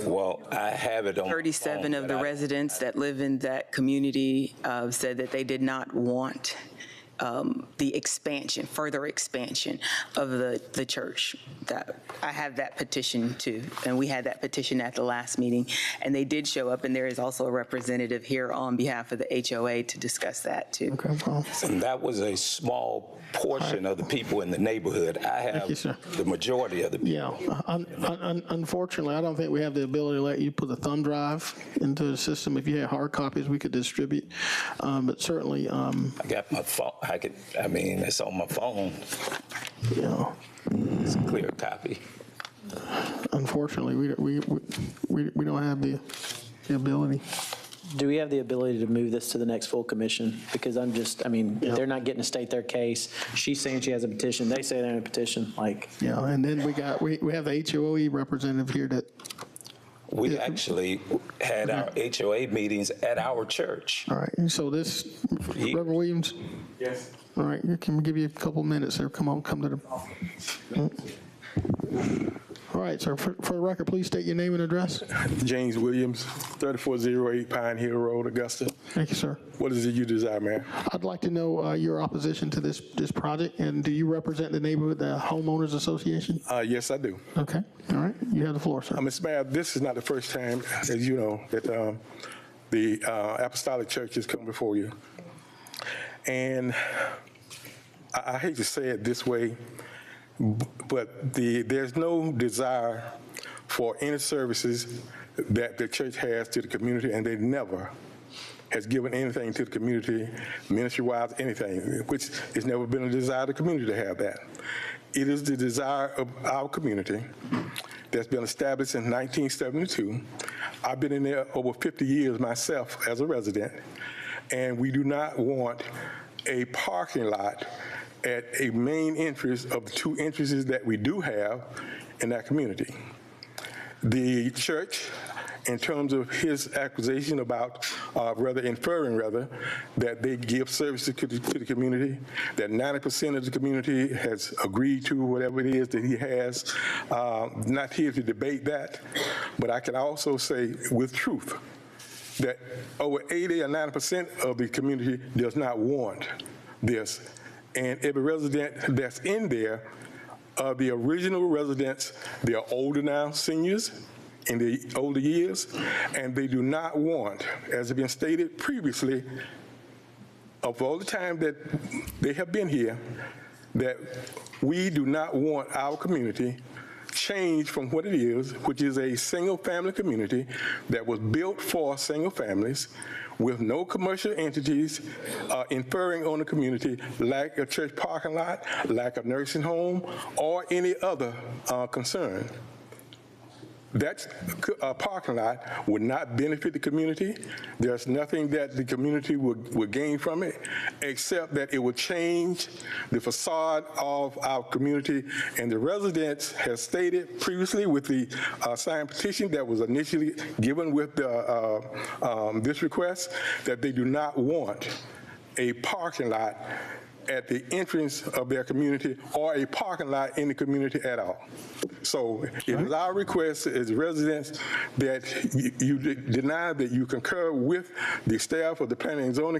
Well, I have it on 37 of the residents that live in that community said that they did not want the further expansion of the church. That I have that petition too, and we had that petition at the last meeting, and they did show up, and there is also a representative here on behalf of the HOA to discuss that too. Okay, well. And that was a small portion of the people in the neighborhood. I have the majority of the people. Yeah, unfortunately, I don't think we have the ability to let you put a thumb drive into the system. If you had hard copies, we could distribute, but certainly. I got my phone. It's on my phone. Yeah. It's a clear copy. Unfortunately, we don't have the ability. Do we have the ability to move this to the next full commission? Because they're not getting to state their case. She's saying she has a petition. They say they're in a petition. Yeah, and then we have the HOA representative here that. We actually had our HOA meetings at our church. All right, and so this, Reverend Williams? Yes. All right, can we give you a couple minutes there? Come to the. All right, sir, for the record, please state your name and address. James Williams, 3408 Pine Hill Road, Augusta. Thank you, sir. What is it you desire, Mayor? I'd like to know your opposition to this project, and do you represent the neighborhood, the homeowners association? Yes, I do. Okay, all right, you have the floor, sir. Mr. Mayor, this is not the first time, as you know, that the Apostolic Church has come before you. And I hate to say it this way, but there's no desire for any services that the church has to the community, and they never has given anything to the community, ministry-wise, anything, which has never been a desire of the community to have that. It is the desire of our community that's been established in 1972. I've been in there over 50 years myself as a resident, and we do not want a parking lot at a main entrance of the two entrances that we do have in that community. The church, in terms of his accusation about, inferring that they give services to the community, that 90% of the community has agreed to whatever it is that he has. Not here to debate that, but I can also say with truth that over 80 or 90% of the community does not want this. And every resident that's in there, the original residents, they are older now, seniors, in the older years, and they do not want, as has been stated previously, of all the time that they have been here, that we do not want our community changed from what it is, which is a single-family community that was built for single families with no commercial entities inferring on the community, like a church parking lot, like a nursing home, or any other concern. That parking lot would not benefit the community. There's nothing that the community would gain from it, except that it would change the facade of our community. And the residents have stated previously with the signed petition that was initially given with this request that they do not want a parking lot at the entrance of their community or a parking lot in the community at all. So it is our request as residents that you deny, that you concur with the staff of the Planning and Zoning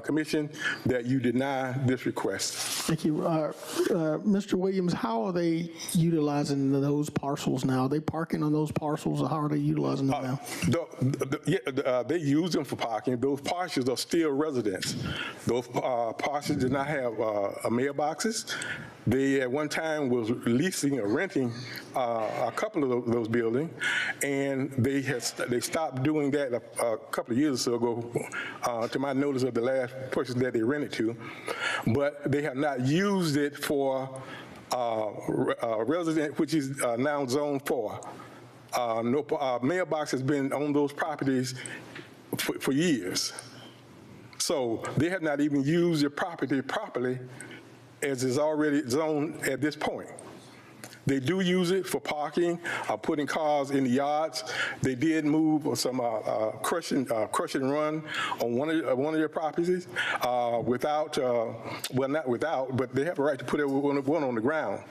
Commission, that you deny this request. Thank you. Mr. Williams, how are they utilizing those parcels now? Are they parking on those parcels, or how are they utilizing them now? They use them for parking. Those parcels are still residents. Those parcels did not have mailboxes. They at one time was leasing or renting a couple of those buildings, and they stopped doing that a couple of years ago, to my notice of the last person that they rented to. But they have not used it for resident, which is now zone 4. No mailbox has been on those properties for years. So they have not even used their property properly, as is already zoned at this point. They do use it for parking, putting cars in the yards. They did move some crush and run on one of their properties without, well, not without, but they have a right to put one on the ground.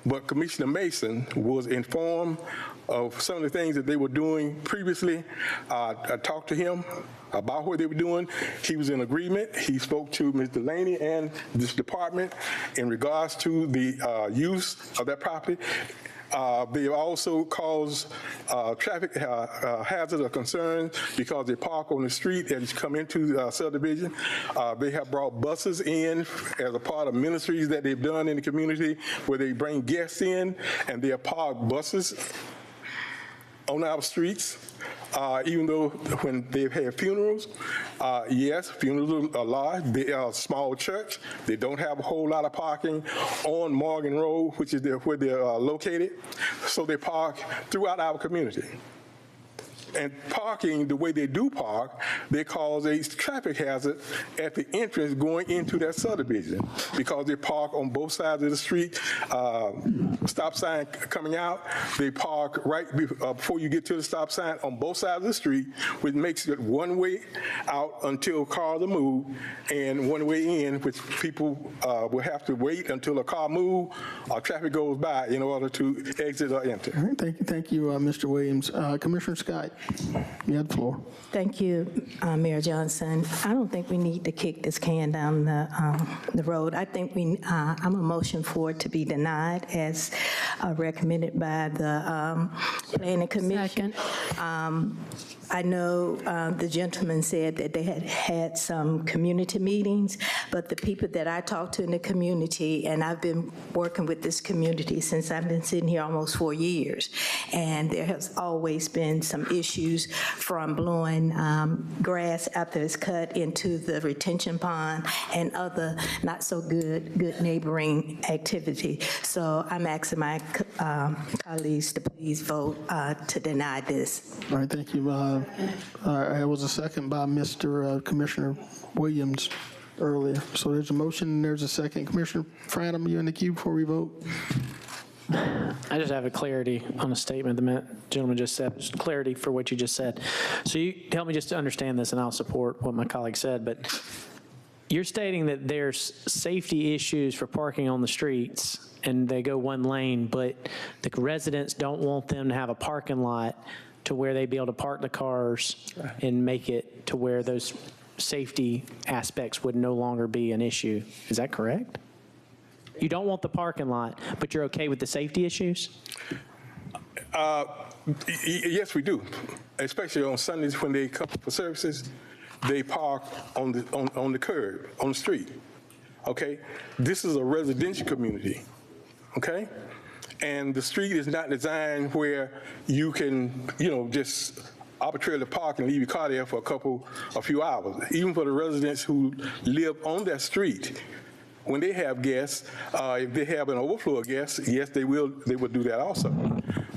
But Commissioner Mason was informed of some of the things that they were doing previously. I talked to him about what they were doing. He was in agreement. He spoke to Ms. Delaney and this department in regards to the use of that property. They also cause traffic hazards or concerns because they park on the street as you come into the subdivision. They have brought buses in as a part of ministries that they've done in the community where they bring guests in, and they have parked buses on our streets. Even though when they've had funerals, yes, funerals are large. They are a small church. They don't have a whole lot of parking on Morgan Road, which is where they're located. So they park throughout our community. And parking, the way they do park, they cause a traffic hazard at the entrance going into that subdivision because they park on both sides of the street. Stop sign coming out, they park right before you get to the stop sign on both sides of the street, which makes it one way out until cars are moved, and one way in, which people will have to wait until a car moves or traffic goes by in order to exit or enter. All right, thank you, Mr. Williams. Commissioner Scott, you have the floor. Thank you, Mayor Johnson. I don't think we need to kick this can down the road. I think I'm a motion for it to be denied as recommended by the Planning Commission. I know the gentleman said that they had some community meetings, but the people that I talked to in the community, and I've been working with this community since I've been sitting here almost 4 years, and there has always been some issues issues from blowing grass after it's cut into the retention pond and other not so good neighboring activity. So I'm asking my colleagues to please vote to deny this. All right, thank you. There was a second by Mr. Commissioner Williams earlier. So there's a motion and there's a second. Commissioner Franham, you in the queue before we vote? I just have a clarity on a statement the gentleman just said, just clarity for what you just said. So you help me just to understand this, and I'll support what my colleague said, but you're stating that there's safety issues for parking on the streets and they go one lane, but the residents don't want them to have a parking lot to where they'd be able to park the cars and make it to where those safety aspects would no longer be an issue. Is that correct? You don't want the parking lot, but you're okay with the safety issues? Yes, we do. Especially on Sundays when they come for services, they park on the curb, on the street. Okay? This is a residential community. Okay? And the street is not designed where you can, just arbitrarily park and leave your car there for a few hours. Even for the residents who live on that street, when they have guests, if they have an overflow of guests, yes, they will do that also.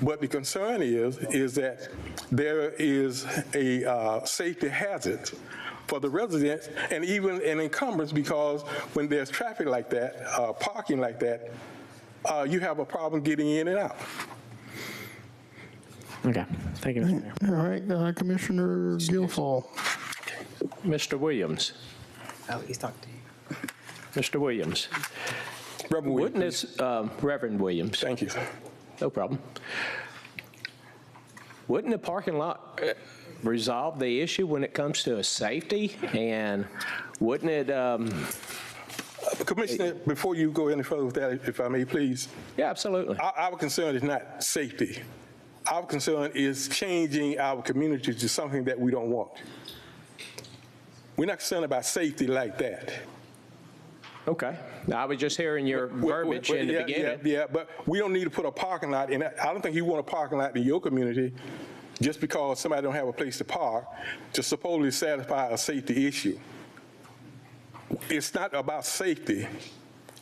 But the concern is that there is a safety hazard for the residents and even an encumbrance, because when there's traffic like that, parking like that, you have a problem getting in and out. Okay, thank you, Mr. Mayor. All right, Commissioner Guilfoyle. Mr. Williams. Oh, he's talking to you. Mr. Williams. Reverend Williams. Wouldn't this, Reverend Williams. Thank you. No problem. Wouldn't the parking lot resolve the issue when it comes to safety? And wouldn't it... Commissioner, before you go any further with that, if I may, please. Yeah, absolutely. Our concern is not safety. Our concern is changing our community to something that we don't want. We're not concerned about safety like that. Okay. I was just hearing your verbiage in the beginning. Yeah, but we don't need to put a parking lot in. I don't think you want a parking lot in your community just because somebody don't have a place to park to supposedly satisfy a safety issue. It's not about safety.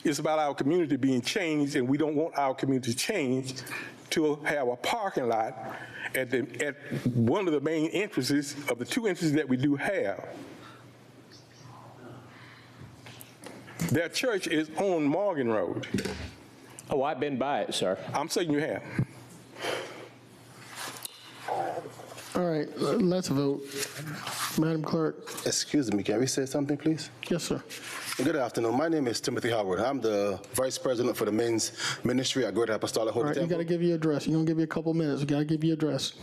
It's about our community being changed, and we don't want our community changed to have a parking lot at one of the main entrances of the two entrances that we do have. Their church is on Morgan Road. Oh, I've been by it, sir. I'm saying you have. All right, let's vote. Madam Clerk. Excuse me, can we say something, please? Yes, sir. Good afternoon. My name is Timothy Howard. I'm the Vice President for the Men's Ministry at Greater Apostolic Holy Temple. You got to give your address. You're going to give you a couple minutes. You got to give your address.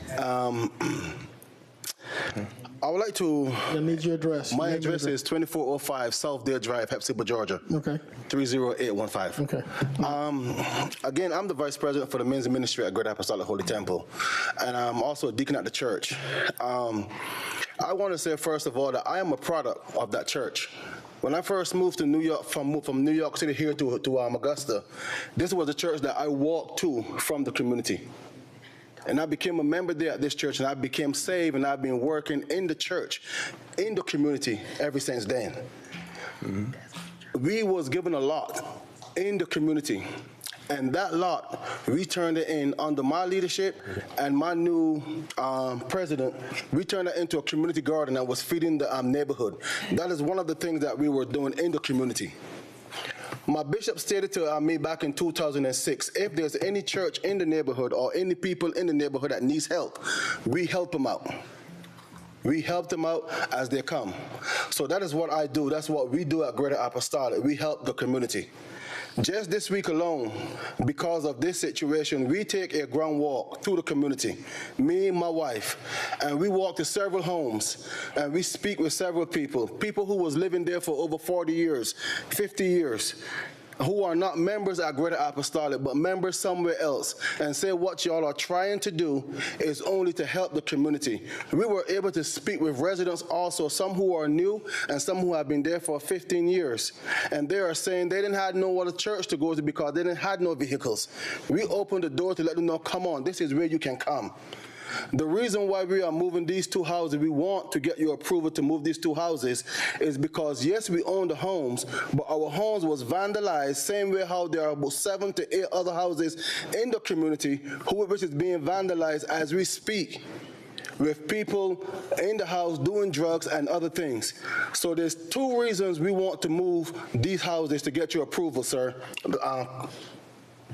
I would like to... I need your address. My address is 2405 South Dale Drive, Hepzibah, Georgia. Okay. 30815. Okay. Again, I'm the Vice President for the Men's Ministry at Greater Apostolic Holy Temple, and I'm also a deacon at the church. I want to say, first of all, that I am a product of that church. When I first moved to New York, from New York City here to Augusta, this was the church that I walked to from the community. And I became a member there at this church, and I became saved, and I've been working in the church, in the community ever since then. Mm-hmm. We was given a lot in the community, and that lot, we turned it in under my leadership and my new president. We turned it into a community garden that was feeding the neighborhood. That is one of the things that we were doing in the community. My bishop stated to me back in 2006, if there's any church in the neighborhood or any people in the neighborhood that needs help, we help them out. We help them out as they come. So that is what I do. That's what we do at Greater Apostolic. We help the community. Just this week alone, because of this situation, we take a ground walk through the community, me and my wife, and we walk to several homes, and we speak with several people who was living there for over 40 years, 50 years, who are not members at Greater Apostolic, but members somewhere else, and say what y'all are trying to do is only to help the community. We were able to speak with residents also, some who are new and some who have been there for 15 years. And they are saying they didn't have no other church to go to because they didn't have no vehicles. We opened the door to let them know, come on, this is where you can come. The reason why we are moving these two houses, we want to get your approval to move these two houses, is because, yes, we own the homes, but our homes was vandalized, same way how there are about 7 to 8 other houses in the community which is being vandalized as we speak, with people in the house doing drugs and other things. So there's 2 reasons we want to move these houses to get your approval, sir.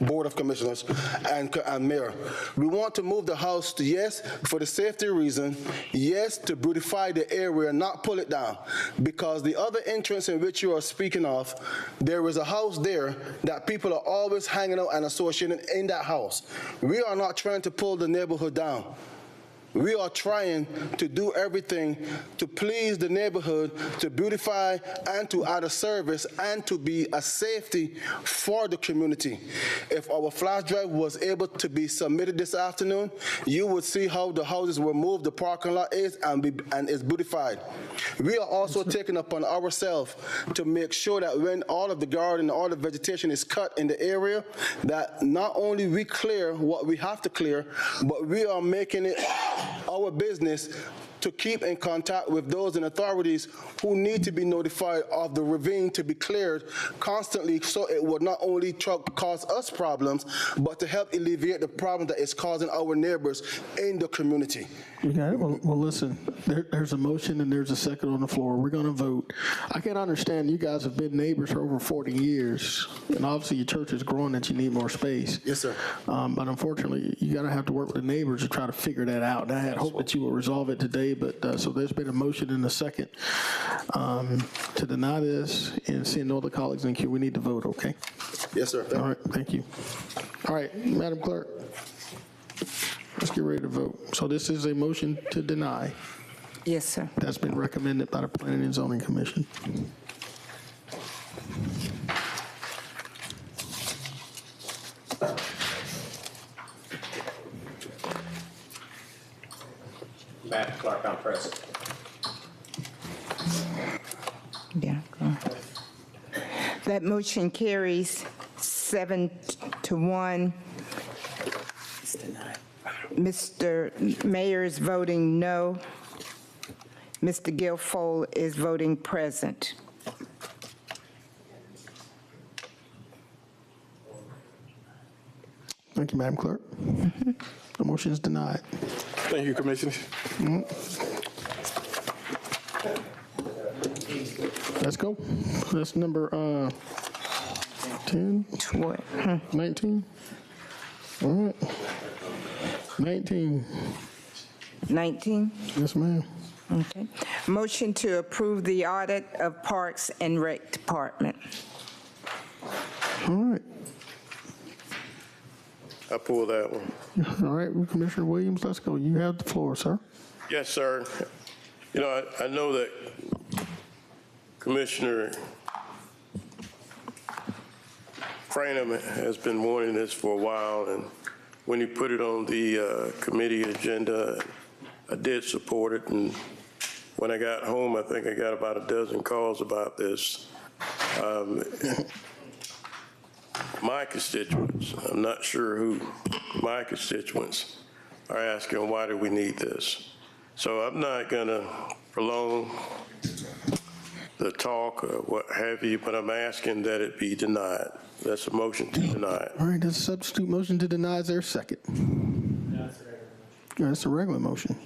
Board of Commissioners and Mayor. We want to move the house to, yes, for the safety reason, yes, to beautify the area, not pull it down. Because the other entrance in which you are speaking of, there is a house there that people are always hanging out and associating in that house. We are not trying to pull the neighborhood down. We are trying to do everything to please the neighborhood, to beautify and to add a service and to be a safety for the community. If our flash drive was able to be submitted this afternoon, you would see how the houses were moved, the parking lot is, and is beautified. We are also taking upon ourselves to make sure that when all of the garden, all the vegetation is cut in the area, that not only we clear what we have to clear, but we are making it our business to keep in contact with those in authorities who need to be notified of the ravine to be cleared constantly, so it would not only cause us problems, but to help alleviate the problem that is causing our neighbors in the community. Okay, well listen, there's a motion and there's a second on the floor. We're going to vote. I can understand you guys have been neighbors for over 40 years, and obviously your church is growing that you need more space. Yes, sir. But unfortunately, you got to have to work with the neighbors to try to figure that out. And I had hoped that you will resolve it today, but so there's been a motion and a second to deny this, and seeing no other colleagues in the queue, we need to vote, okay? Yes, sir. All right, thank you. All right, Madam Clerk, let's get ready to vote. So this is a motion to deny. Yes, sir. That's been recommended by the Planning and Zoning Commission. Madam Clerk, I'm present. Yeah. That motion carries 7 to 1. Mr. Mayor is voting no. Mr. Guilfoyle is voting present. Thank you, Madam Clerk. The motion is denied. Thank you, Commissioner. Let's go. That's number 10, 19. All right. 19. 19? Yes, ma'am. Okay. Motion to approve the audit of Parks and Rec Department. All right. I pull that one. All right, Commissioner Williams, let's go. You have the floor, sir. Yes, sir. You know, I know that Commissioner Franham has been wanting this for a while, and when he put it on the committee agenda, I did support it, and when I got home, I think I got about a dozen calls about this. My constituents, I'm not sure who my constituents are asking, why do we need this? So I'm not going to prolong the talk or what have you, but I'm asking that it be denied. That's a motion to deny. All right, there's a substitute motion to deny. Is there a second? Yeah, that's a regular motion.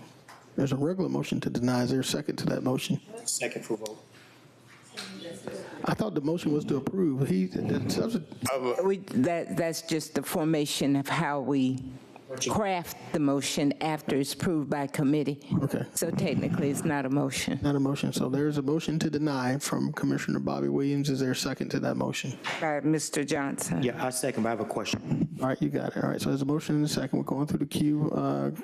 There's a regular motion to deny. Is there a second to that motion? Second for vote. I thought the motion was to approve. That's just the formation of how we craft the motion after it's approved by committee. Okay. So technically, it's not a motion. Not a motion. So there's a motion to deny from Commissioner Bobby Williams. Is there a second to that motion? By Mr. Johnson. Yeah, I second, but I have a question. All right, you got it. All right, so there's a motion and a second. We're going through the queue.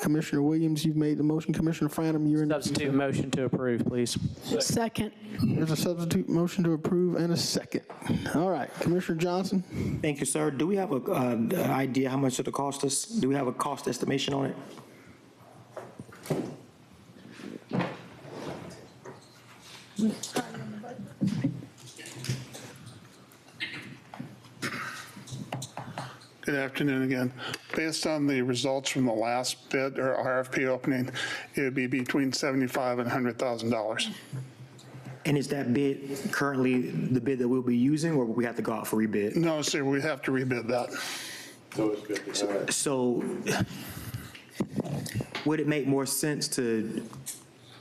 Commissioner Williams, you've made the motion. Commissioner Franham, you're in. Substitute motion to approve, please. Second. There's a substitute motion to approve and a second. All right, Commissioner Johnson. Thank you, sir. Do we have an idea how much it'll cost us? Do we have a cost estimation on it? Good afternoon again. Based on the results from the last bid or RFP opening, it would be between $75,000 and $100,000. And is that bid currently the bid that we'll be using, or will we have to go out for rebid? No, sir, we have to rebid that. So would it make more sense to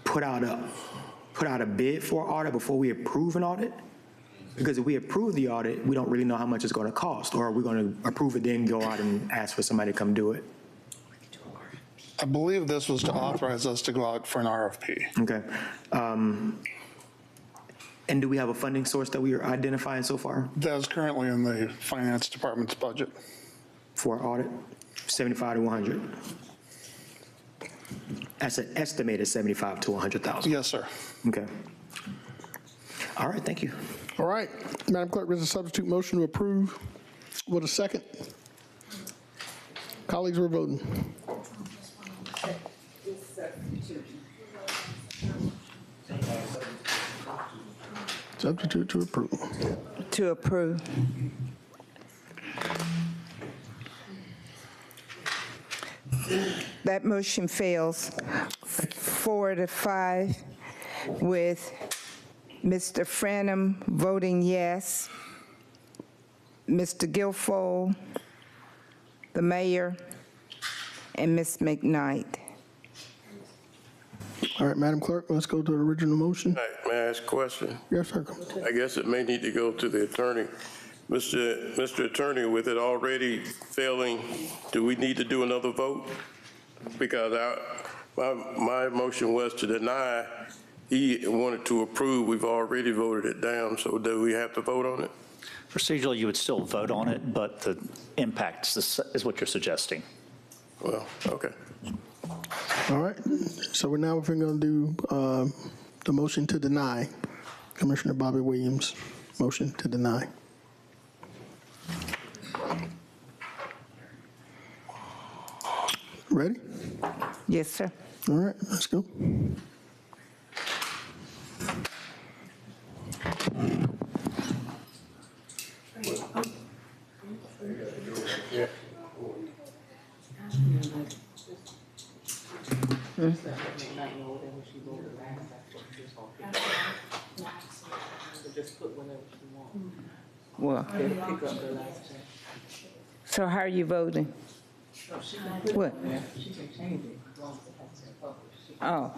put out a bid for audit before we approve an audit? Because if we approve the audit, we don't really know how much it's going to cost, or are we going to approve it, then go out and ask for somebody to come do it? I believe this was to authorize us to go out for an RFP. Okay. And do we have a funding source that we are identifying so far? That is currently in the finance department's budget. For audit, 75 to 100? That's an estimated 75 to 100,000? Yes, sir. Okay. All right, thank you. All right, Madam Clerk, there's a substitute motion to approve. With a second. Colleagues, we're voting. Substitute to approve. To approve. That motion fails 4-5 with Mr. Franum voting yes, Mr. Guilfoyle, the mayor, and Ms. McKnight. All right, Madam Clerk, let's go to the original motion. May I ask a question? Yes, sir. I guess it may need to go to the attorney. Mr. Attorney, with it already failing, do we need to do another vote? Because my motion was to deny. He wanted to approve. We've already voted it down, so do we have to vote on it? Procedurally, you would still vote on it, but the impact is what you're suggesting. Well, okay. All right, so we're now going to do the motion to deny. Commissioner Bobby Williams, motion to deny. Ready? Yes, sir. All right, let's go. What? So how are you voting? What? Oh.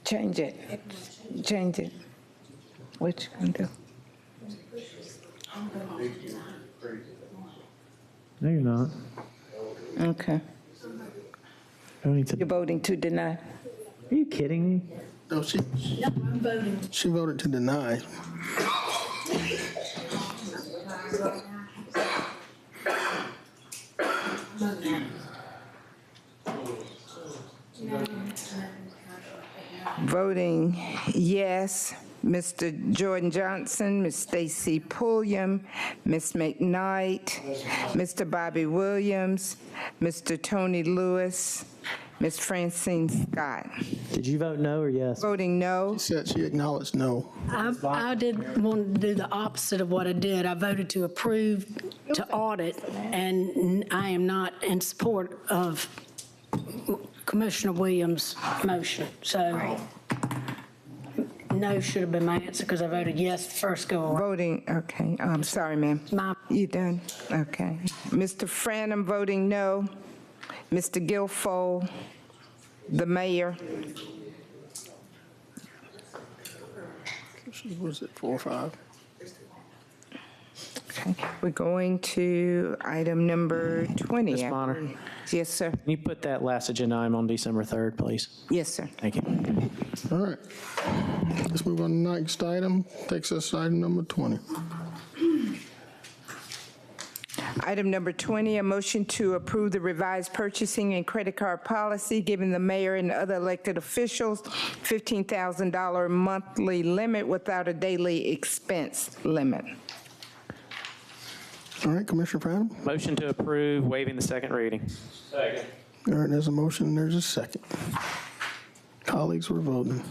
Change it. Change it. What you gonna do? No, you're not. Okay. You're voting to deny? Are you kidding me? No, she voted to deny. Voting yes, Mr. Jordan Johnson, Ms. Stacy Pulliam, Ms. McKnight, Mr. Bobby Williams, Mr. Tony Lewis, Ms. Francine Scott. Did you vote no or yes? Voting no. She said she acknowledged no. I did want to do the opposite of what I did. I voted to approve to audit, and I am not in support of Commissioner Williams' motion. So no should have been my answer because I voted yes the first go around. Voting, okay. I'm sorry, ma'am. You done? Okay. Mr. Franum voting no. Mr. Guilfoyle, the mayor. Was it 4 or 5? Okay. We're going to item number 20. Ms. Bonner? Yes, sir. Can you put that last agenda item on December 3rd, please? Yes, sir. Thank you. All right. Let's move on to the next item. Takes us to item number 20. Item number 20, a motion to approve the revised purchasing and credit card policy, giving the mayor and other elected officials $15,000 monthly limit without a daily expense limit. All right, Commissioner Franum. Motion to approve, waiving the second reading. Second. All right, there's a motion and there's a second. Colleagues, we're voting.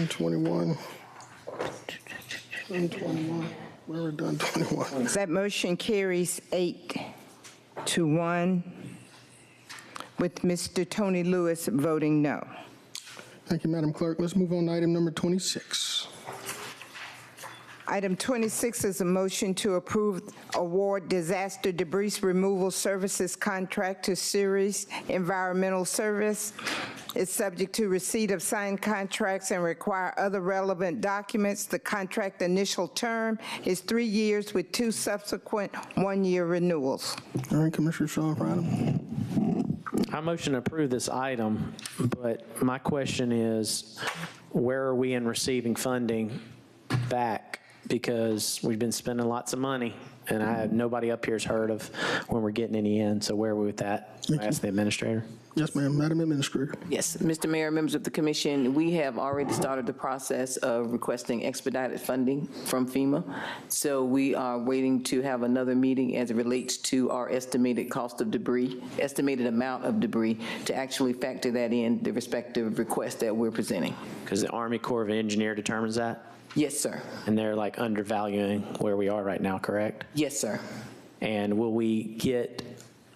21. 21. We're done 21. That motion carries 8-1, with Mr. Tony Lewis voting no. Thank you, Madam Clerk. Let's move on to item number 26. Item 26 is a motion to approve award disaster debris removal services contract to Ceres Environmental Service. It's subject to receipt of signed contracts and require other relevant documents. The contract initial term is 3 years with 2 subsequent 1-year renewals. All right, Commissioner Sean Fryden. I motion to approve this item, but my question is, where are we in receiving funding back? Because we've been spending lots of money, and nobody up here has heard of when we're getting any in. So where are we with that? I ask the administrator. Yes, ma'am. Madam Administrator. Yes, Mr. Mayor, members of the commission, we have already started the process of requesting expedited funding from FEMA. So we are waiting to have another meeting as it relates to our estimated cost of debris, estimated amount of debris, to actually factor that in the respective requests that we're presenting. Because the Army Corps of Engineers determines that? Yes, sir. And they're like undervaluing where we are right now, correct? Yes, sir. And will we get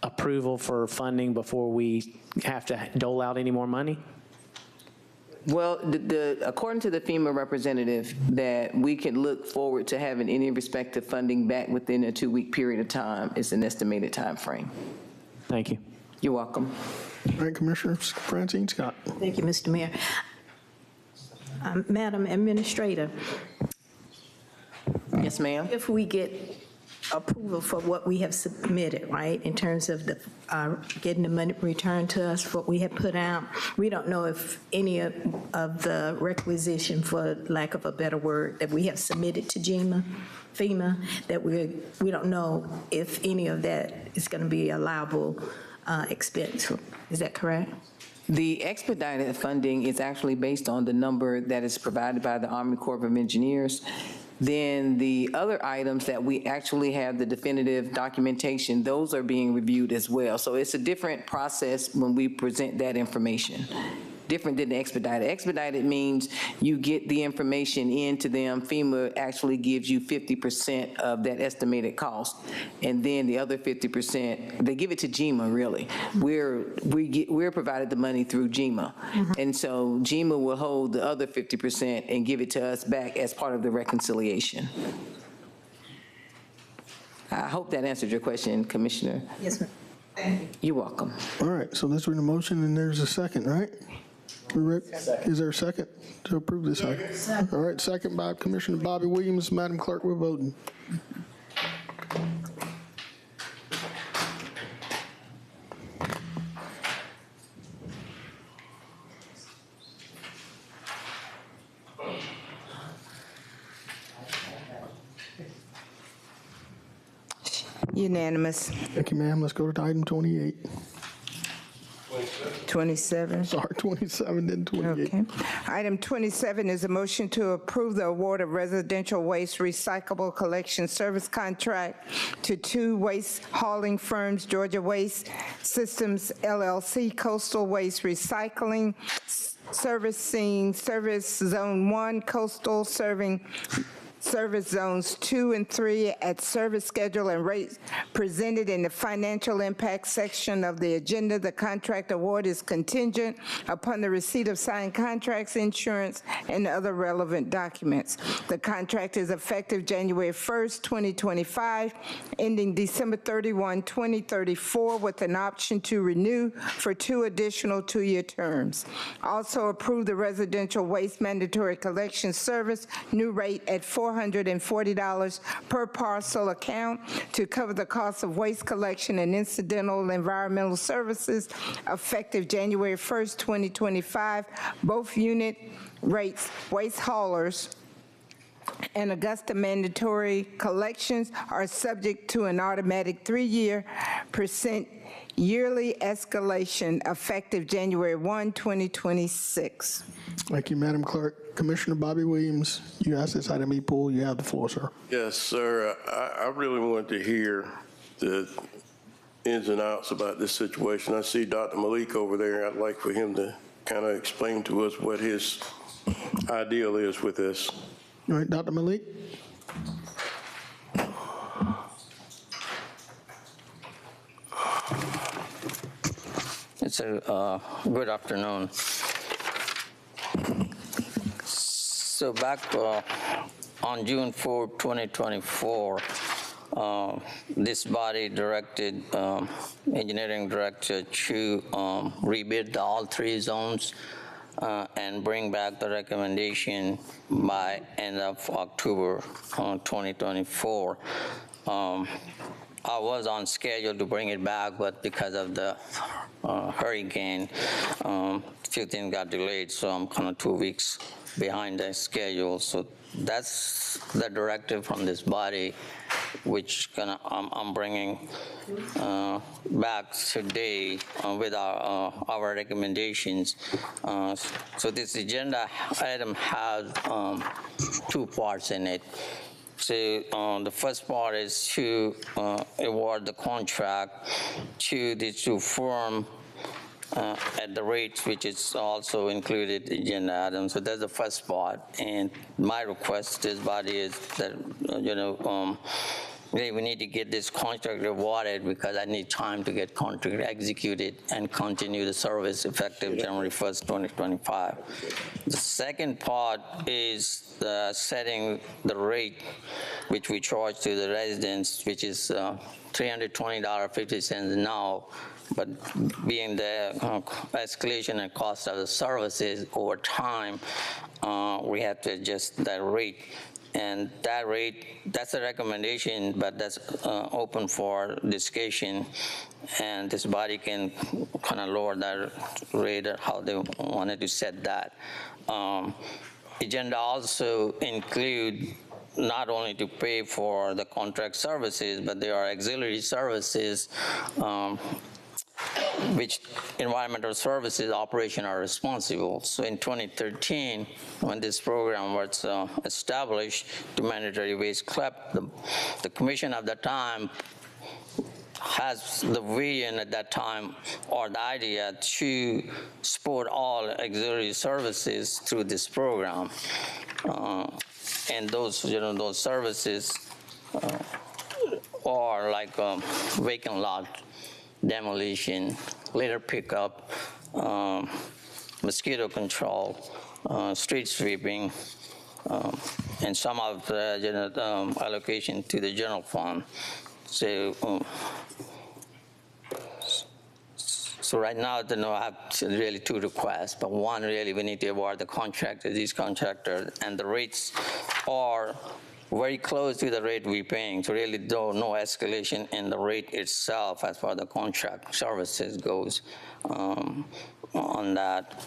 approval for funding before we have to dole out any more money? Well, according to the FEMA representative, that we can look forward to having any respective funding back within a 2-week period of time is an estimated time frame. Thank you. You're welcome. All right, Commissioner Francine Scott. Thank you, Mr. Mayor. Madam Administrator. Yes, ma'am. If we get approval for what we have submitted, right, in terms of the getting the money returned to us, what we have put out, we don't know if any of the requisition, for lack of a better word, that we have submitted to FEMA, that we don't know if any of that is going to be allowable expense. Is that correct? The expedited funding is actually based on the number that is provided by the Army Corps of Engineers. Then the other items that we actually have the definitive documentation, those are being reviewed as well. So it's a different process when we present that information, different than the expedited. Expedited means you get the information into them. FEMA actually gives you 50% of that estimated cost, and then the other 50%, they give it to GEMA, really. We're provided the money through GEMA, and so GEMA will hold the other 50% and give it to us back as part of the reconciliation. I hope that answered your question, Commissioner. Yes, ma'am. You're welcome. All right, so let's read a motion, and there's a second, right? Is there a second to approve this item? All right, second by Commissioner Bobby Williams. Madam Clerk, we're voting. Unanimous. Thank you, ma'am. Let's go to item 28. 27. Sorry, 27, then 28. Okay. Item 27 is a motion to approve the award of residential waste recyclable collection service contract to 2 waste hauling firms, Georgia Waste Systems LLC, Coastal Waste Recycling, servicing Service Zone 1, Coastal serving Service Zones 2 and 3 at service schedule and rates presented in the financial impact section of the agenda. The contract award is contingent upon the receipt of signed contracts, insurance, and other relevant documents. The contract is effective January 1st, 2025, ending December 31, 2034, with an option to renew for 2 additional 2-year terms. Also approve the residential waste mandatory collection service new rate at $440 per parcel account to cover the cost of waste collection and incidental environmental services effective January 1st, 2025. Both unit rates, waste haulers, and Augusta mandatory collections are subject to an automatic 3-year % yearly escalation effective January 1, 2026. Thank you, Madam Clerk. Commissioner Bobby Williams, you asked this item be pulled. You have the floor, sir. Yes, sir. I really wanted to hear the ins and outs about this situation. I see Dr. Malik over there. I'd like for him to kind of explain to us what his ideal is with this. All right, Dr. Malik? It's a good afternoon. So back on June 4, 2024, this body directed engineering director to rebid all 3 zones and bring back the recommendation by end of October 2024. I was on schedule to bring it back, but because of the hurricane, a few things got delayed, so I'm kind of 2 weeks behind the schedule. So that's the directive from this body, which I'm bringing back today with our recommendations. So this agenda item has 2 parts in it. So the first part is to award the contract to the 2 firms at the rates which is also included in the agenda item. So that's the first part. And my request to this body is that, really we need to get this contract awarded because I need time to get contract executed and continue the service effective January 1st, 2025. The second part is setting the rate which we charge to the residents, which is $320.50 now, but being the escalation and cost of the services over time, we have to adjust that rate. And that rate, that's a recommendation, but that's open for discussion. And this body can kind of lower that rate or how they wanted to set that. Agenda also include not only to pay for the contract services, but there are auxiliary services which environmental services operation are responsible. So in 2013, when this program was established to mandatory waste collect, the commission at that time has the vision at that time or the idea to support all auxiliary services through this program. And those, those services are like vacant lot demolition, litter pickup, mosquito control, street sweeping, and some of the allocation to the general fund. So right now, I have really 2 requests, but one really we need to award the contractor, these contractors, and the rates are very close to the rate we're paying. So really no escalation in the rate itself as far as the contract services goes on that.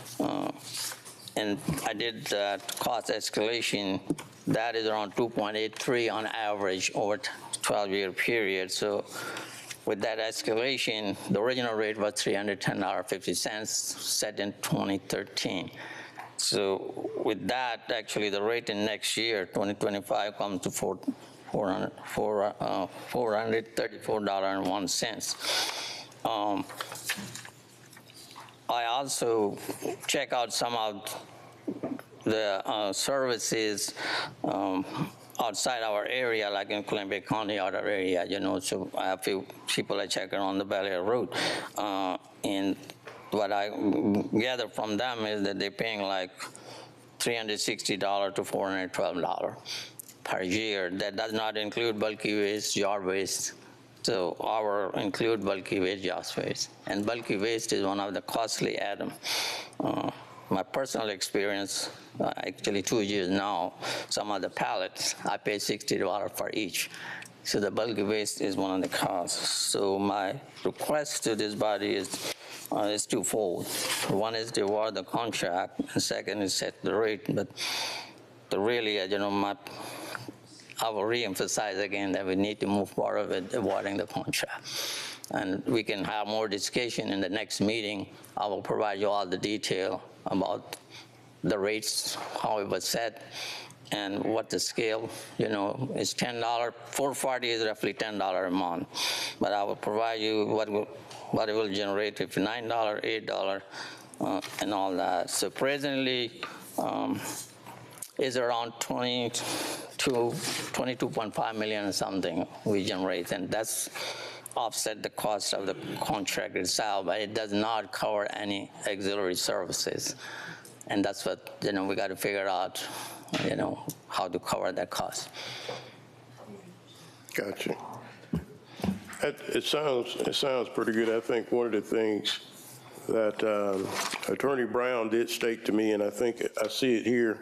And I did that cost escalation. That is around 2.83 on average over 12-year period. So with that escalation, the original rate was $310.50 set in 2013. So with that, actually, the rate in next year, 2025, comes to $434.01. I also check out some of the services outside our area, like in Columbia County, other area, so I have a few people I check on the Valley Road. And what I gather from them is that they're paying like $360 to $412 per year. That does not include bulky waste, yard waste. So our include bulky waste, yard waste. And bulky waste is one of the costly items. My personal experience, actually 2 years now, some of the pallets, I pay $60 for each. So the bulky waste is one of the costs. So my request to this body is twofold. One is to award the contract, and second is set the rate. But really, I will reemphasize again that we need to move forward with awarding the contract. And we can have more discussion in the next meeting. I will provide you all the detail about the rates, how it was set, and what the scale, is $10. 440 is roughly $10 a month. But I will provide you what it will generate if $9, $8, and all that. So presently, is around 22.5 million or something we generate, and that's offset the cost of the contract itself, but it does not cover any auxiliary services. And that's what, we got to figure out, how to cover that cost. Gotcha. It sounds pretty good. I think one of the things that Attorney Brown did state to me, and I think I see it here,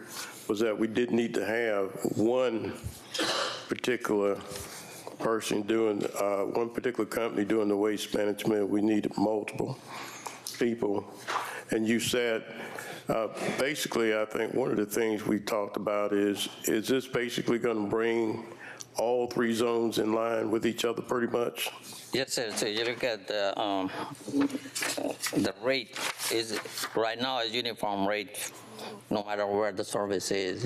was that we did need to have one particular person doing, one particular company doing the waste management. We needed multiple people. And you said, basically, I think one of the things we talked about is this basically going to bring all three zones in line with each other pretty much? Yes, sir. So you look at the rate is right now is uniform rate, no matter where the service is.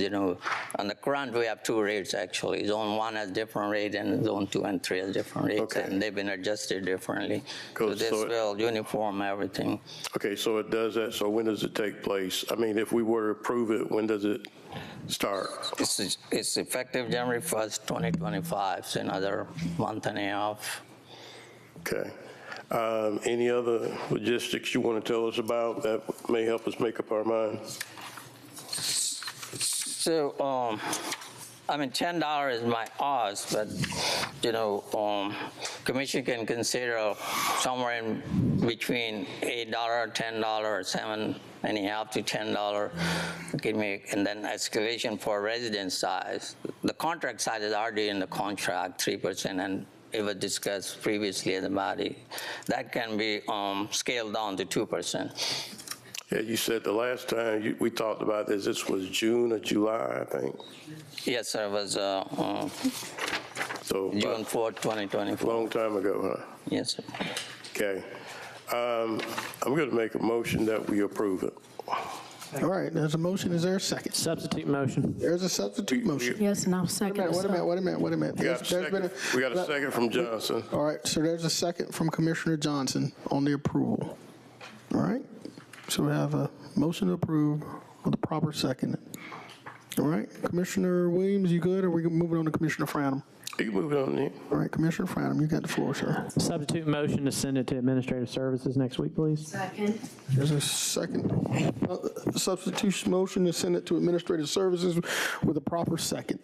On the grant we have two rates actually. Zone 1 has different rate, and Zone 2 and 3 has different rates, okay. And they've been adjusted differently. So this will uniform everything. Okay, so it does that. So when does it take place? I mean, if we were to approve it, when does it start? It's effective January 1st, 2025. So another month and a half. Okay. Any other logistics you want to tell us about that may help us make up our mind? So, $10 is my odds, but, Commission can consider somewhere in between $8, $10, $7.50 to $10. Give me, and then escalation for resident size. The contract size is already in the contract, 3%, and it was discussed previously in the body. That can be scaled down to 2%. Yeah, you said the last time we talked about this was June or July, I think. Yes, sir, it was June 4th, 2024. Long time ago, huh? Yes, sir. Okay. I'm going to make a motion that we approve it. All right, there's a motion. Is there a second? Substitute motion. There's a substitute motion. Yes, and I'll second. Wait a minute. We got a second from Johnson. All right, so there's a second from Commissioner Johnson on the approval. All right, so we have a motion to approve with a proper second. All right, Commissioner Williams, you good, or are we moving on to Commissioner Franham? You can move it on there. All right, Commissioner Franham, you got the floor, sir. Substitute motion to send it to Administrative Services next week, please. Second. There's a second. Substitution motion to send it to Administrative Services with a proper second.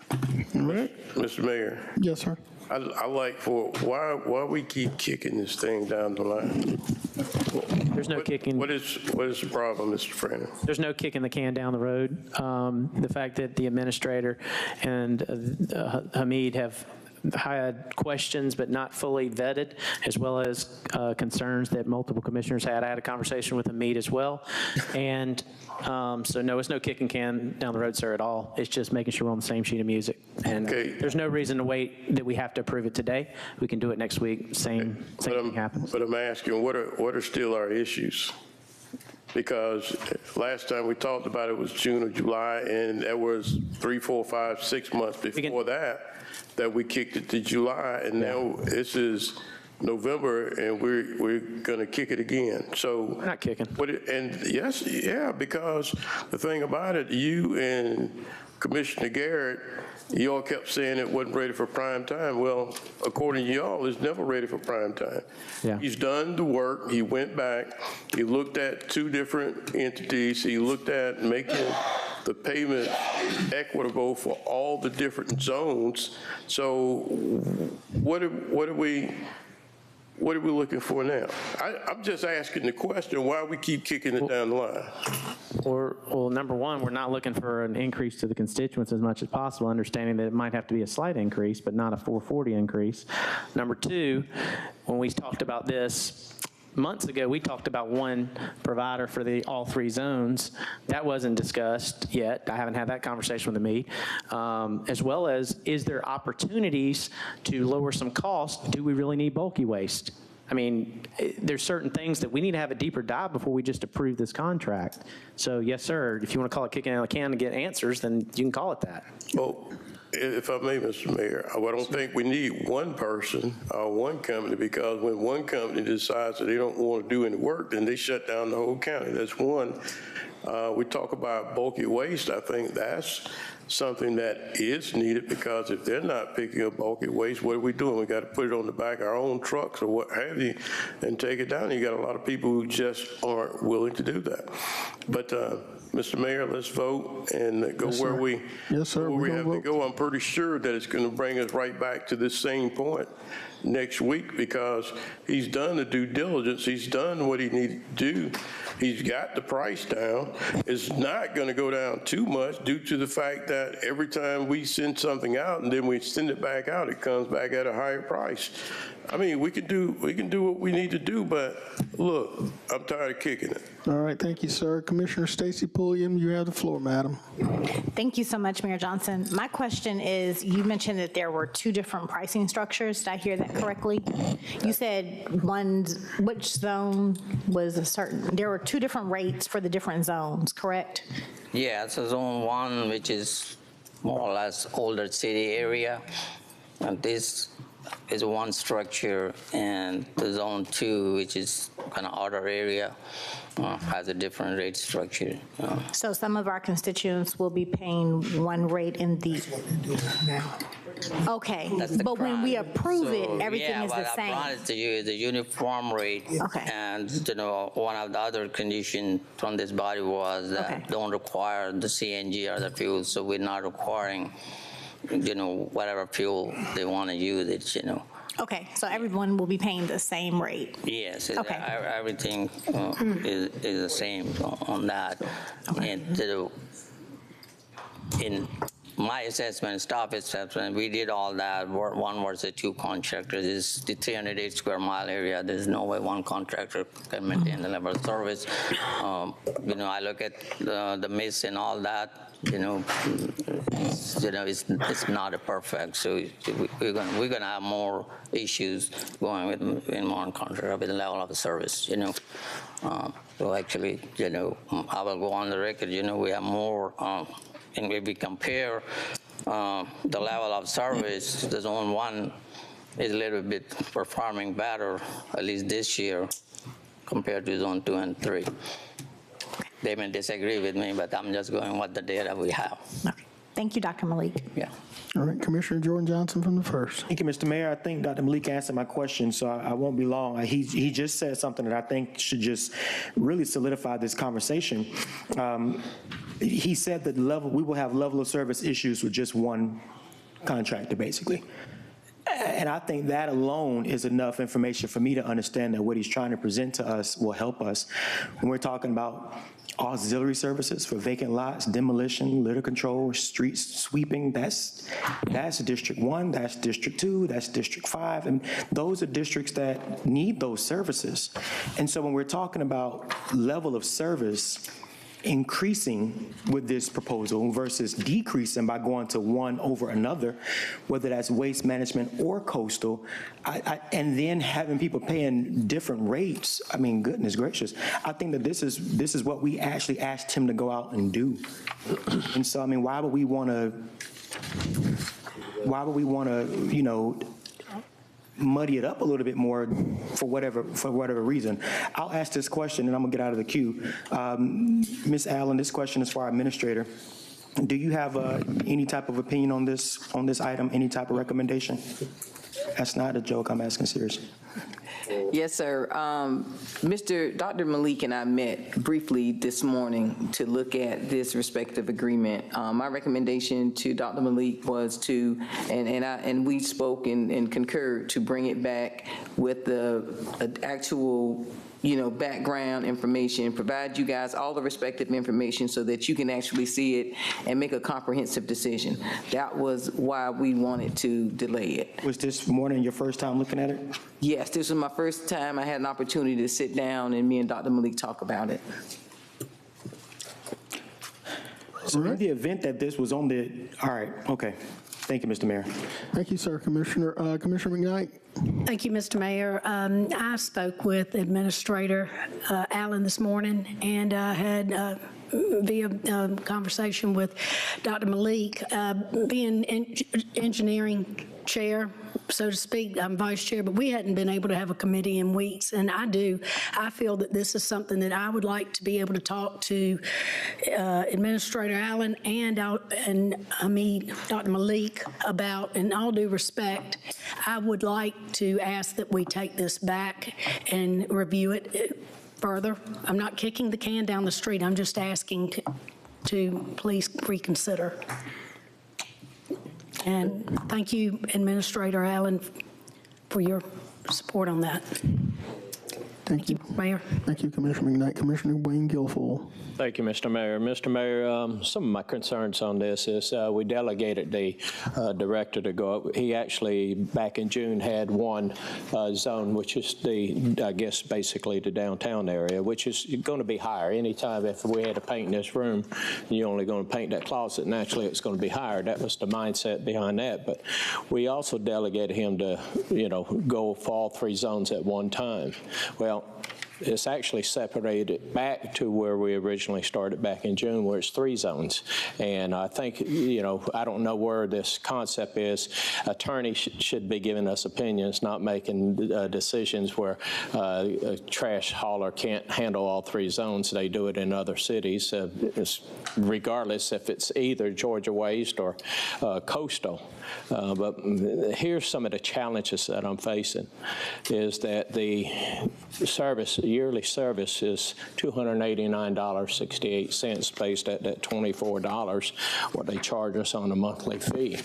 All right? Mr. Mayor. Yes, sir. I like why we keep kicking this thing down the line. There's no kicking. What is the problem, Mr. Franklin? There's no kicking the can down the road. The fact that the administrator and Hamid have had questions but not fully vetted, as well as concerns that multiple commissioners had. I had a conversation with Hamid as well. And so no, it's no kicking can down the road, sir, at all. It's just making sure we're on the same sheet of music. And there's no reason to wait that we have to approve it today. We can do it next week. Same thing happens. But I'm asking, what are still our issues? Because last time we talked about it was June or July, and there was 3, 4, 5, 6 months before that we kicked it to July, and now this is November, and we're going to kick it again. So we're not kicking. Because the thing about it, you and Commissioner Garrett, you all kept saying it wasn't ready for prime time. Well, according to y'all, it's never ready for prime time. Yeah. He's done the work. He went back. He looked at 2 different entities. He looked at making the payment equitable for all the different zones. So what are we looking for now? I'm just asking the question, why we keep kicking it down the line? Well, number one, we're not looking for an increase to the constituents as much as possible, understanding that it might have to be a slight increase, but not a 440 increase. Number two, when we talked about this months ago, we talked about one provider for all 3 zones. That wasn't discussed yet. I haven't had that conversation with me. As well as, is there opportunities to lower some costs? Do we really need bulky waste? I mean, there's certain things that we need to have a deeper dive before we just approve this contract. So yes, sir, if you want to call it kicking out of the can to get answers, then you can call it that. Well, if I may, Mr. Mayor, I don't think we need one person or one company, because when one company decides that they don't want to do any work, then they shut down the whole county. That's one. We talk about bulky waste. I think that's something that is needed, because if they're not picking up bulky waste, what are we doing? We got to put it on the back of our own trucks or what have you and take it down. You got a lot of people who just aren't willing to do that. But Mr. Mayor, let's vote and go where we have to go. I'm pretty sure that it's going to bring us right back to this same point next week, because he's done the due diligence. He's done what he needed to do. He's got the price down. It's not going to go down too much due to the fact that every time we send something out and then we send it back out, it comes back at a higher price. I mean, we can do what we need to do, but look, I'm tired of kicking it. All right, thank you, sir. Commissioner Stacy Pulliam, you have the floor, madam. Thank you so much, Mayor Johnson. My question is, you mentioned that there were 2 different pricing structures. Did I hear that correctly? You said which zone was a certain, there were 2 different rates for the different zones, correct? Yeah, so zone 1, which is more or less older city area, and this is one structure, and the zone 2, which is kind of outer area, has a different rate structure. So some of our constituents will be paying one rate in the. Okay, but when we approve it, everything is the same. Yeah, what I brought it to you is a uniform rate. Okay. And, one of the other conditions from this body was that don't require the CNG or the fuel, so we're not requiring, whatever fuel they want to use it, Okay, so everyone will be paying the same rate? Yes, okay. Everything is the same on that. And in my assessment, staff assessment, we did all that, 1 versus 2 contractors. It's the 308 square mile area. There's no way 1 contractor can maintain the level of service. I look at the mist and all that. It's not a perfect. So we're gonna have more issues going with one contractor with the level of the service. So actually, I will go on the record. We have more. And if we compare the level of service, the zone 1 is a little bit performing better, at least this year, compared to zone 2 and 3. They may disagree with me, but I'm just going with the data we have. Okay. Thank you, Dr. Malik. Yeah. All right, Commissioner Jordan Johnson from the first. Thank you, Mr. Mayor. I think Dr. Malik answered my question, so I won't be long. He just said something that I think should just really solidify this conversation. He said that we will have level of service issues with just 1 contractor, basically. And I think that alone is enough information for me to understand that what he's trying to present to us will help us. When we're talking about auxiliary services for vacant lots, demolition, litter control, street sweeping, that's District 1, that's District 2, that's District 5, and those are districts that need those services. And so when we're talking about level of service increasing with this proposal versus decreasing by going to one over another, whether that's waste management or coastal, and then having people paying different rates, I mean, goodness gracious, I think that this is what we actually asked him to go out and do. And so, I mean, why would we want to, muddy it up a little bit more for whatever reason? I'll ask this question and I'm gonna get out of the queue. Ms. Allen, this question is for our administrator. Do you have any type of opinion on this item, any type of recommendation? That's not a joke, I'm asking seriously. Yes, sir. Dr. Malik and I met briefly this morning to look at this respective agreement. My recommendation to Dr. Malik was to, and we spoke and concurred to bring it back with the actual background information, provide you guys all the respective information so that you can actually see it and make a comprehensive decision. That was why we wanted to delay it. Was this morning your first time looking at it? Yes, this was my first time. I had an opportunity to sit down and me and Dr. Malik talk about it. So in the event that this was on the, all right, okay. Thank you, Mr. Mayor. Thank you, sir. Commissioner McKnight. Thank you, Mr. Mayor. I spoke with Administrator Allen this morning and had via conversation with Dr. Malik. Being engineering chair, so to speak. I'm vice chair, but we hadn't been able to have a committee in weeks, and I feel that this is something that I would like to be able to talk to Administrator Allen and Dr. Malik about. In all due respect, I would like to ask that we take this back and review it further. I'm not kicking the can down the street. I'm just asking to please reconsider. And thank you, Administrator Allen, for your support on that. Thank you, Mayor. Thank you, Commissioner McKnight. Commissioner Wayne Guilfoyle. Thank you, Mr. Mayor. Mr. Mayor, some of my concerns on this is we delegated the director to go up. He actually, back in June, had one zone, which is I guess, basically the downtown area, which is going to be higher. Anytime if we had to paint in this room, you're only going to paint that closet, naturally it's going to be higher. That was the mindset behind that. But we also delegated him to, go for all three zones at one time. Well, it's actually separated back to where we originally started back in June, where it's three zones. And I think, I don't know where this concept is. Attorneys should be giving us opinions, not making decisions where a trash hauler can't handle all three zones. They do it in other cities, regardless if it's either Georgia Waste or Coastal. But here's some of the challenges that I'm facing, is that the yearly service is $289.68 based at that $24, what they charge us on a monthly fee.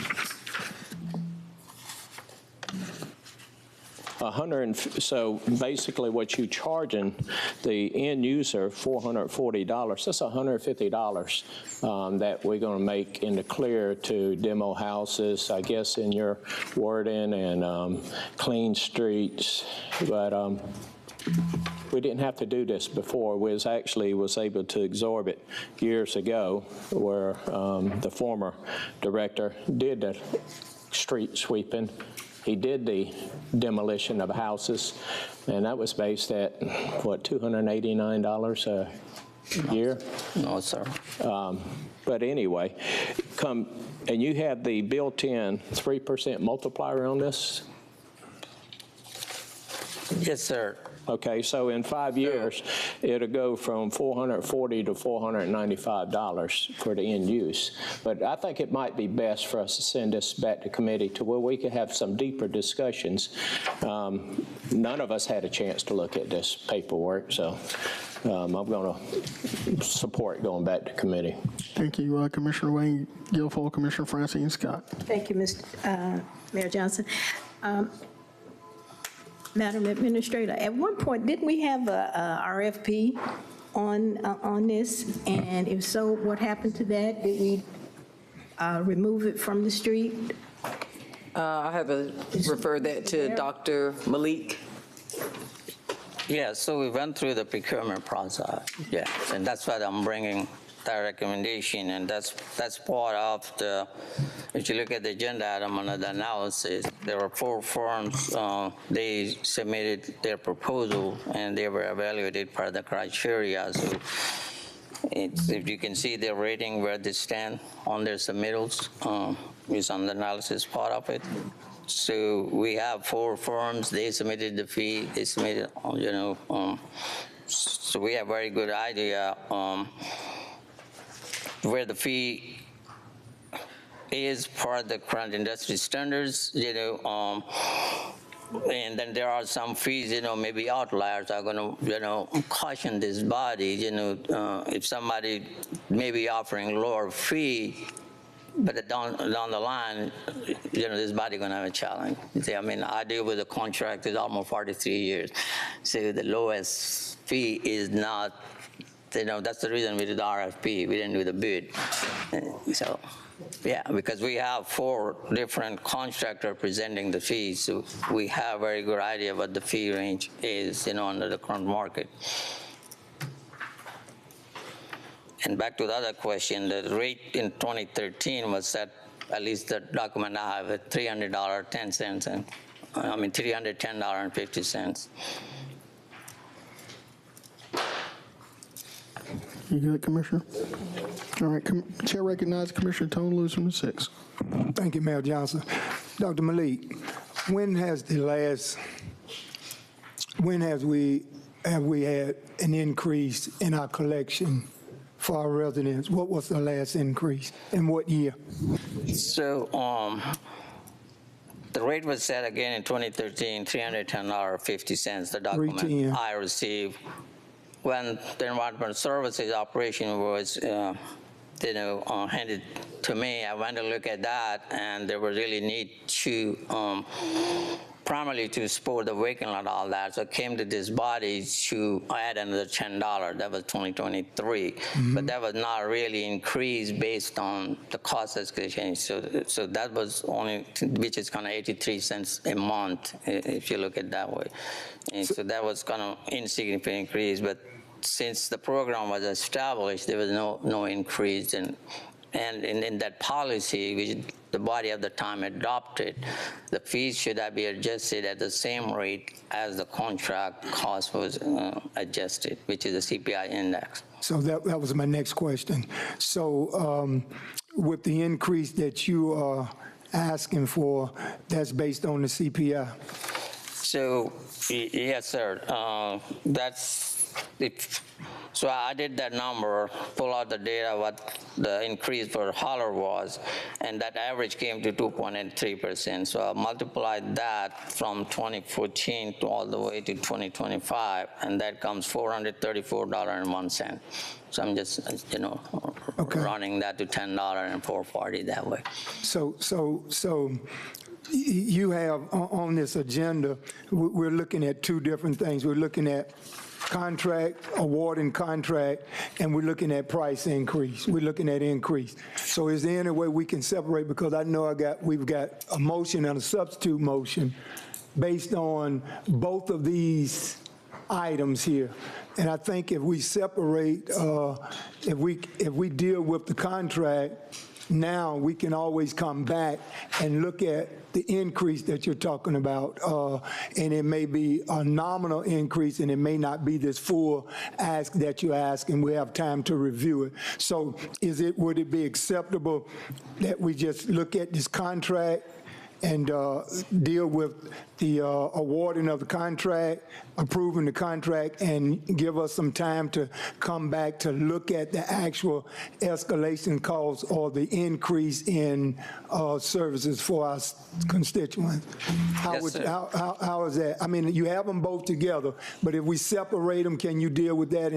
So basically what you charging the end user, $440, that's $150 that we're going to make in the clear to demo houses, I guess in your wording, and clean streets. But we didn't have to do this before. We was able to absorb it years ago, where the former director did the street sweeping. He did the demolition of houses, and that was based at, what, $289 a year? No, sir. But anyway, and you have the built-in 3% multiplier on this? Yes, sir. Okay, so in 5 years, it'll go from $440 to $495 for the end use. But I think it might be best for us to send this back to committee to where we could have some deeper discussions. None of us had a chance to look at this paperwork, so I'm going to support going back to committee. Thank you, Commissioner Wayne Guilfoyle. Commissioner Francine Scott. Thank you, Mr. Mayor Johnson. Madam Administrator, at one point, didn't we have a RFP on this? And if so, what happened to that? Did we remove it from the street? I have referred that to Dr. Malik. Yeah, so we went through the procurement process, yes, and that's why I'm bringing that recommendation, and that's part of the, if you look at the agenda item under the analysis, there were 4 firms, they submitted their proposal, and they were evaluated per the criteria. So if you can see their rating, where they stand on their submittals, is on the analysis part of it. So we have 4 firms, they submitted the fee, they submitted, so we have a very good idea where the fee is per the current industry standards, and then there are some fees, maybe outliers are going to, caution this body, if somebody may be offering lower fee, but down the line, this body going to have a challenge. I mean, I deal with a contract that's almost 43 years, so the lowest fee is not, that's the reason we did the RFP. We didn't do the bid. So, yeah, because we have 4 different contractors presenting the fees, so we have a very good idea what the fee range is, under the current market. And back to the other question, the rate in 2013 was set, at least the document I have, at $300.10, and $310.50. You good, Commissioner? All right, Chair recognizes Commissioner Tone Lewis from the 6th. Thank you, Mayor Johnson. Dr. Malik, when have we had an increase in our collection for our residents? What was the last increase, in what year? So the rate was set again in 2013, $310.50, the document 310. I received. When the Environmental Services operation was handed to me, I went to look at that, and there was really need to primarily to support the vacant lot, all that. So I came to this body to add another $10. That was 2023. But that was not really increased based on the cost escalation. So that was only, which is kind of 83 cents a month, if you look at it that way. And so that was kind of insignificant increase. But since the program was established, there was no increase. And in that policy, which the body at the time adopted, the fees should be adjusted at the same rate as the contract cost was adjusted, which is the CPI index. So that was my next question. So with the increase that you are asking for, that's based on the CPI? So, yes, sir. So I did that number, pull out the data, what the increase for holler was, and that average came to 2.83%. So I multiplied that from 2014 to all the way to 2025, and that comes $434.01. So I'm just, running that to $10 and $4.40 that way. So you have on this agenda, we're looking at two different things. We're looking at contract, awarding contract, and we're looking at price increase. We're looking at increase. So is there any way we can separate, because I know we've got a motion and a substitute motion based on both of these items here. And I think if we separate, if we deal with the contract, now we can always come back and look at the increase that you're talking about, and it may be a nominal increase, and it may not be this full ask that you ask, and we have time to review it. So would it be acceptable that we just look at this contract and deal with the awarding of the contract, approving the contract, and give us some time to come back to look at the actual escalation costs or the increase in services for our constituents? How is that? I mean, you have them both together, but if we separate them, can you deal with that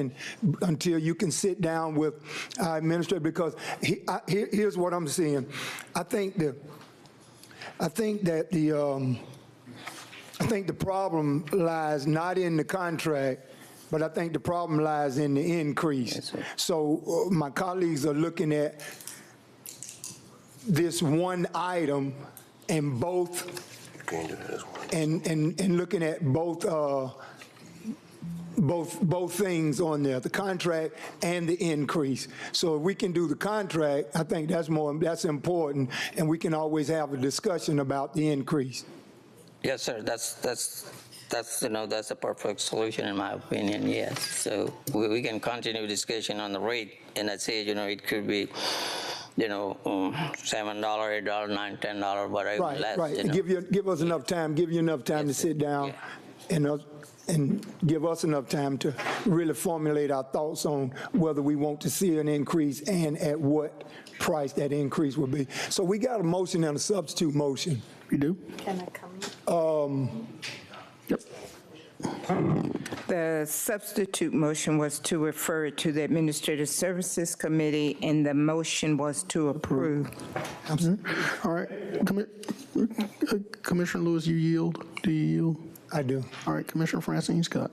until you can sit down with our administrator? Because here's what I'm seeing. I think the problem lies not in the contract, but I think the problem lies in the increase. Yes, so my colleagues are looking at this one item and both, and looking at both things on there, the contract and the increase. So if we can do the contract, I think that's important, and we can always have a discussion about the increase. Yes, sir. That's a perfect solution in my opinion. Yes. So we can continue discussion on the rate, and I say it could be $7, $8, $9, $10, whatever. Right. Right. Give us enough time. Give you enough time to sit down, and give us enough time to really formulate our thoughts on whether we want to see an increase and at what price that increase will be. So we got a motion and a substitute motion. You do? Can I come? Yep. The substitute motion was to refer it to the Administrative Services Committee, and the motion was to approve. All right. Commissioner Lewis, you yield? Do you yield? I do. All right, Commissioner Francine Scott.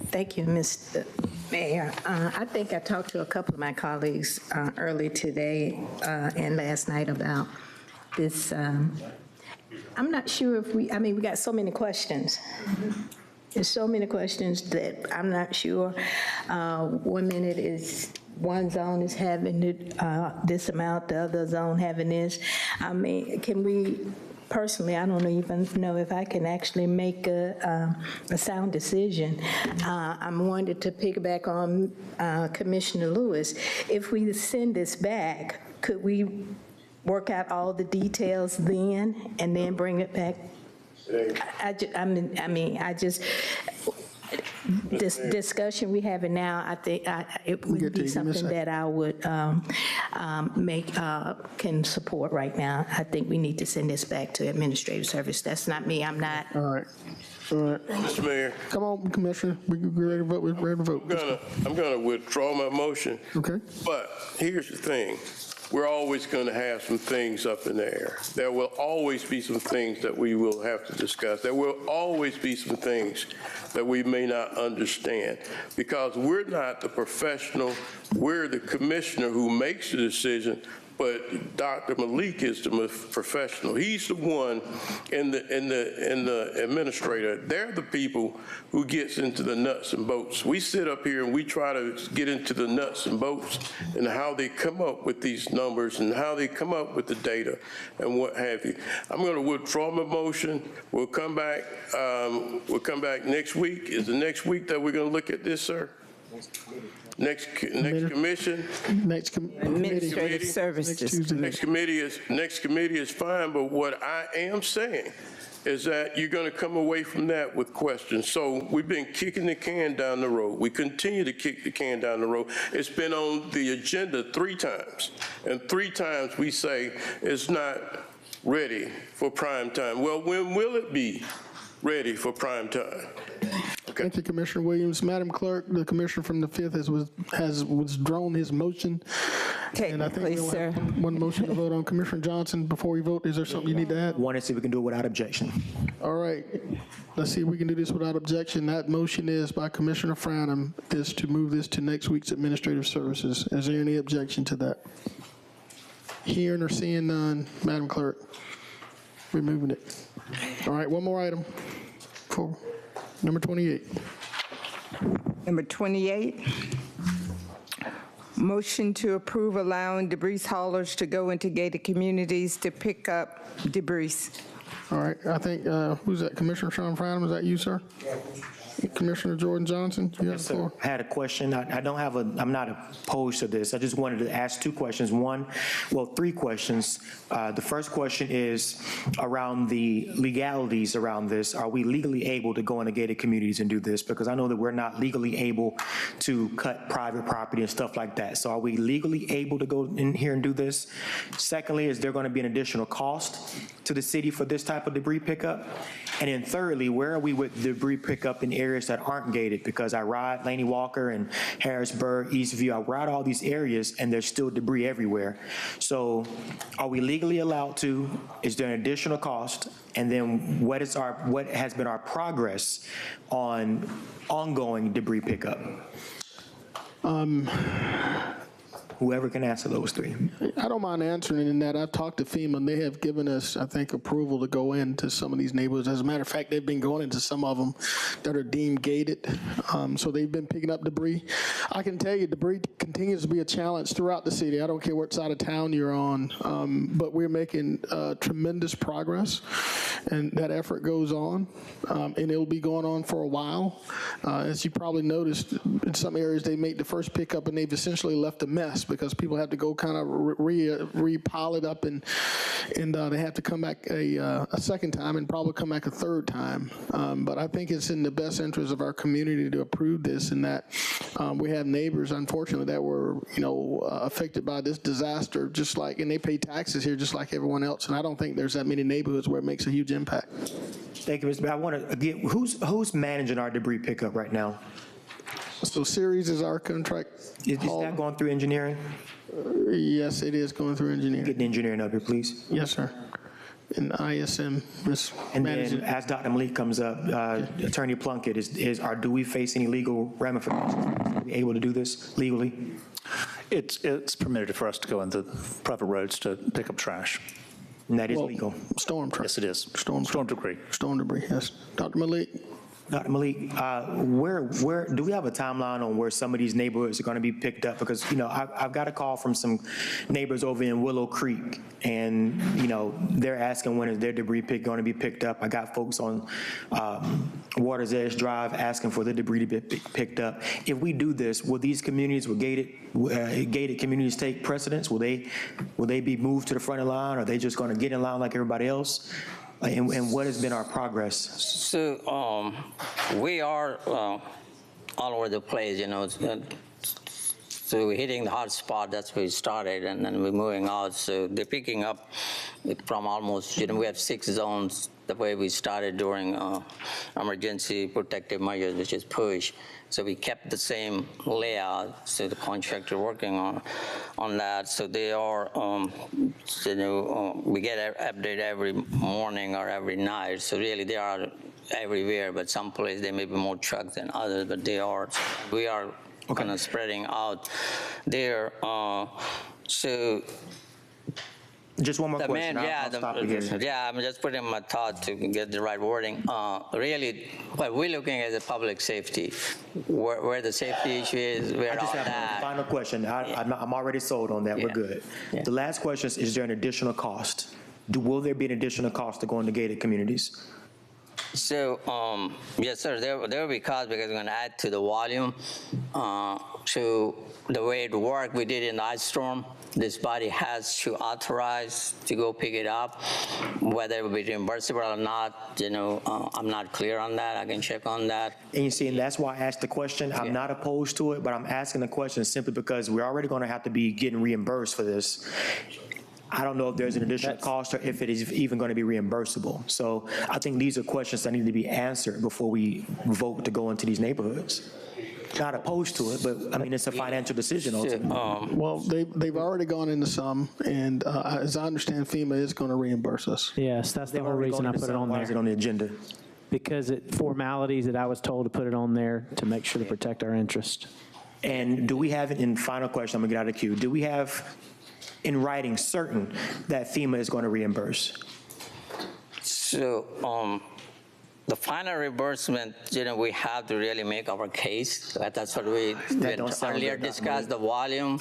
Thank you, Mr. Mayor. I think I talked to a couple of my colleagues early today and last night about this. I'm not sure if we got so many questions. There's so many questions that I'm not sure. 1 minute is one zone is having this amount, the other zone having this. I mean, can we? Personally, I don't even know if I can actually make a sound decision. I'm wanting to piggyback on Commissioner Lewis. If we send this back, could we work out all the details then and then bring it back? This discussion we having now, I think it would be something that I would can support right now. I think we need to send this back to administrative service. That's not me, I'm not. All right. All right. Mr. Mayor. Come on, Commissioner. We're ready to vote. We're ready to vote. I'm going to withdraw my motion. Okay. But here's the thing. We're always going to have some things up in the air. There will always be some things that we will have to discuss. There will always be some things that we may not understand because we're not the professional. We're the commissioner who makes the decision. But Dr. Malik is the professional. He's the one in the administrator. They're the people who gets into the nuts and bolts. We sit up here and we try to get into the nuts and bolts and how they come up with these numbers and how they come up with the data and what have you. I'm going to withdraw my motion. We'll come back. Next week. Is the next week that we're going to look at this, sir? Next commission. Administrative Services. Next committee is fine, but what I am saying is that you're going to come away from that with questions. So we've been kicking the can down the road. We continue to kick the can down the road. It's been on the agenda 3 times, and 3 times we say it's not ready for prime time. Well, when will it be ready for prime time? Okay. Thank you, Commissioner Williams. Madam Clerk, the commissioner from the 5th has withdrawn his motion. And I think we'll have one motion to vote on. Commissioner Johnson, before we vote, is there something you need to add? Want to see if we can do it without objection. All right. Let's see if we can do this without objection. That motion is by Commissioner Franham is to move this to next week's administrative services. Is there any objection to that? Hearing or seeing none, Madam Clerk, we're moving it. All right, one more item for number 28. Number 28, motion to approve allowing debris haulers to go into gated communities to pick up debris. All right, I think, who's that? Commissioner Sean Franham, is that you, sir? Commissioner Jordan Johnson, you have the floor. I had a question. I'm not opposed to this. I just wanted to ask 2 questions. 3 questions. The first question is around the legalities around this. Are we legally able to go into gated communities and do this? Because I know that we're not legally able to cut private property and stuff like that. So are we legally able to go in here and do this? Secondly, is there going to be an additional cost to the city for this type of debris pickup? And then thirdly, where are we with debris pickup in areas that aren't gated? Because I ride Laney Walker and Harrisburg, Eastview, I ride all these areas and there's still debris everywhere. So are we legally allowed to? Is there an additional cost? And then what has been our progress on ongoing debris pickup? Whoever can answer those 3. I don't mind answering in that. I've talked to FEMA, and they have given us, I think, approval to go into some of these neighborhoods. As a matter of fact, they've been going into some of them that are deemed gated. So they've been picking up debris. I can tell you debris continues to be a challenge throughout the city. I don't care what side of town you're on, but we're making tremendous progress, and that effort goes on, and it'll be going on for a while. As you probably noticed, in some areas they make the first pickup, and they've essentially left a mess because people have to go kind of re-pile it up, and they have to come back a second time and probably come back a third time. But I think it's in the best interest of our community to approve this, and that we have neighbors, unfortunately, that were affected by this disaster, just like, and they pay taxes here just like everyone else. And I don't think there's that many neighborhoods where it makes a huge impact. Thank you, Mr. Mayor. I want to get who's managing our debris pickup right now? So Series is our contract. Is that going through engineering? Yes, it is going through engineering. Get the engineering up here, please. Yes, sir. And ISM is managing. Then as Dr. Malik comes up, Attorney Plunkett, do we face any legal ramifications? Are we able to do this legally? It's permitted for us to go into private roads to pick up trash. And that is legal? Storm trash. Yes, it is. Storm debris. Storm debris, yes. Dr. Malik? Dr. Malik, where do we have a timeline on where some of these neighborhoods are going to be picked up? Because, you know, I've got a call from some neighbors over in Willow Creek, and, you know, they're asking when is their debris going to be picked up. I got folks on Waters Edge Drive asking for the debris to be picked up. If we do this, will these communities, will gated communities take precedence? Will they be moved to the front of the line? Or are they just going to get in line like everybody else? And what has been our progress? So we are all over the place, you know. So we're hitting the hot spot, that's where we started, and then we're moving out. So they're picking up from almost, you know, we have 6 zones the way we started during emergency protective measures, which is push. So we kept the same layout, so the contractor working on that. So they are, you know, we get an update every morning or every night. So really they are everywhere, but some places there may be more trucks than others, but they are. We are kind of spreading out there. So just one more question. I'll stop again. Yeah, I'm just putting my thought to get the right wording. Really, what we're looking at is public safety, where the safety issue is, where I just all have that. a final question. I'm already sold on that. We're good. Yeah. The last question is there an additional cost? Will there be an additional cost to go into gated communities? So, yes, sir, there will be costs because we're going to add to the volume. To the way it worked, we did in the ice storm. This body has to authorize to go pick it up. Whether it will be reimbursable or not, you know, I'm not clear on that. I can check on that. And you see, and that's why I asked the question. I'm not opposed to it, but I'm asking the question simply because we're already going to have to be getting reimbursed for this. I don't know if there's an additional cost or if it is even going to be reimbursable. So I think these are questions that need to be answered before we vote to go into these neighborhoods. Not opposed to it, but I mean, it's a financial decision ultimately. Well, they've already gone into some, and as I understand, FEMA is going to reimburse us. Yes, that's the whole reason I put it on Why there. is it on the agenda? Because formalities that I was told to put it on there to make sure to protect our interest. And do we have it in final question? I'm gonna get out of the queue. Do we have in writing certain that FEMA is going to reimburse? So, the final reimbursement, you know, we have to really make our case. That's what we earlier discussed, the volume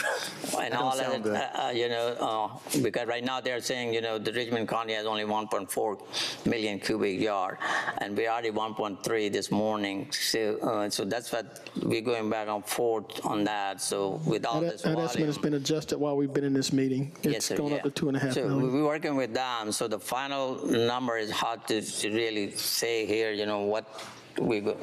and all of it, you know, because right now they're saying, you know, the Richmond County has only 1.4 million cubic yard, and we already 1.3 this morning. So, so that's what we're going back and forth on that. So with all this volume. That estimate has been adjusted while we've been in this meeting. It's gone up to 2.5 million. So we're working with them. So the final number is hard to really say here. You know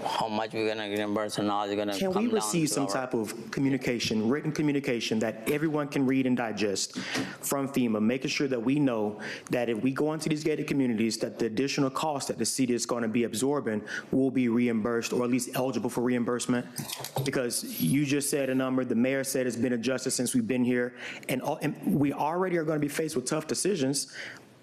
how much we're going to reimburse and how they're going to come down. Can we receive some type of communication, written communication that everyone can read and digest from FEMA, making sure that we know that if we go into these gated communities, that the additional cost that the city is going to be absorbing will be reimbursed or at least eligible for reimbursement? Because you just said a number, the mayor said it's been adjusted since we've been here, and we already are going to be faced with tough decisions.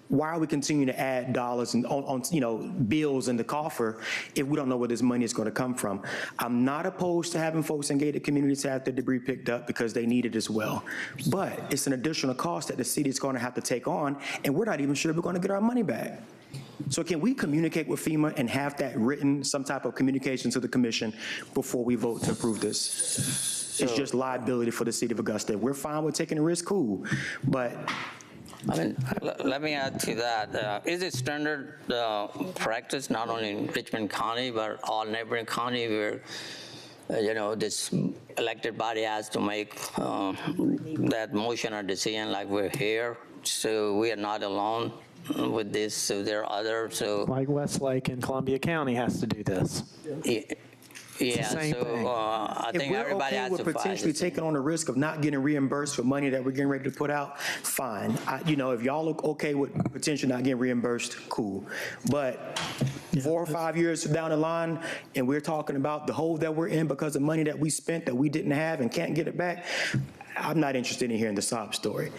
Why are we continuing to add dollars and on you know, bills in the coffer if we don't know where this money is going to come from? I'm not opposed to having folks in gated communities have their debris picked up because they need it as well. But it's an additional cost that the city is going to have to take on, and we're not even sure we're going to get our money back. So can we communicate with FEMA and have that written, some type of communication to the commission before we vote to approve this? It's just liability for the city of Augusta. We're fine with taking a risk, cool, but I mean, let me add to that. Is it standard practice, not only in Richmond County, but all neighboring county where, you know, this elected body has to make that motion or decision like we're here? So we are not alone with this. So there are others. So like Westlake and Columbia County has to do this. Yeah, so I think everybody has to fight. If we're potentially taking on the risk of not getting reimbursed for money that we're getting ready to put out, fine. You know, if y'all look okay with potentially not getting reimbursed, cool. But 4 or 5 years down the line, and we're talking about the hole that we're in because of money that we spent that we didn't have and can't get it back, I'm not interested in hearing the sob story.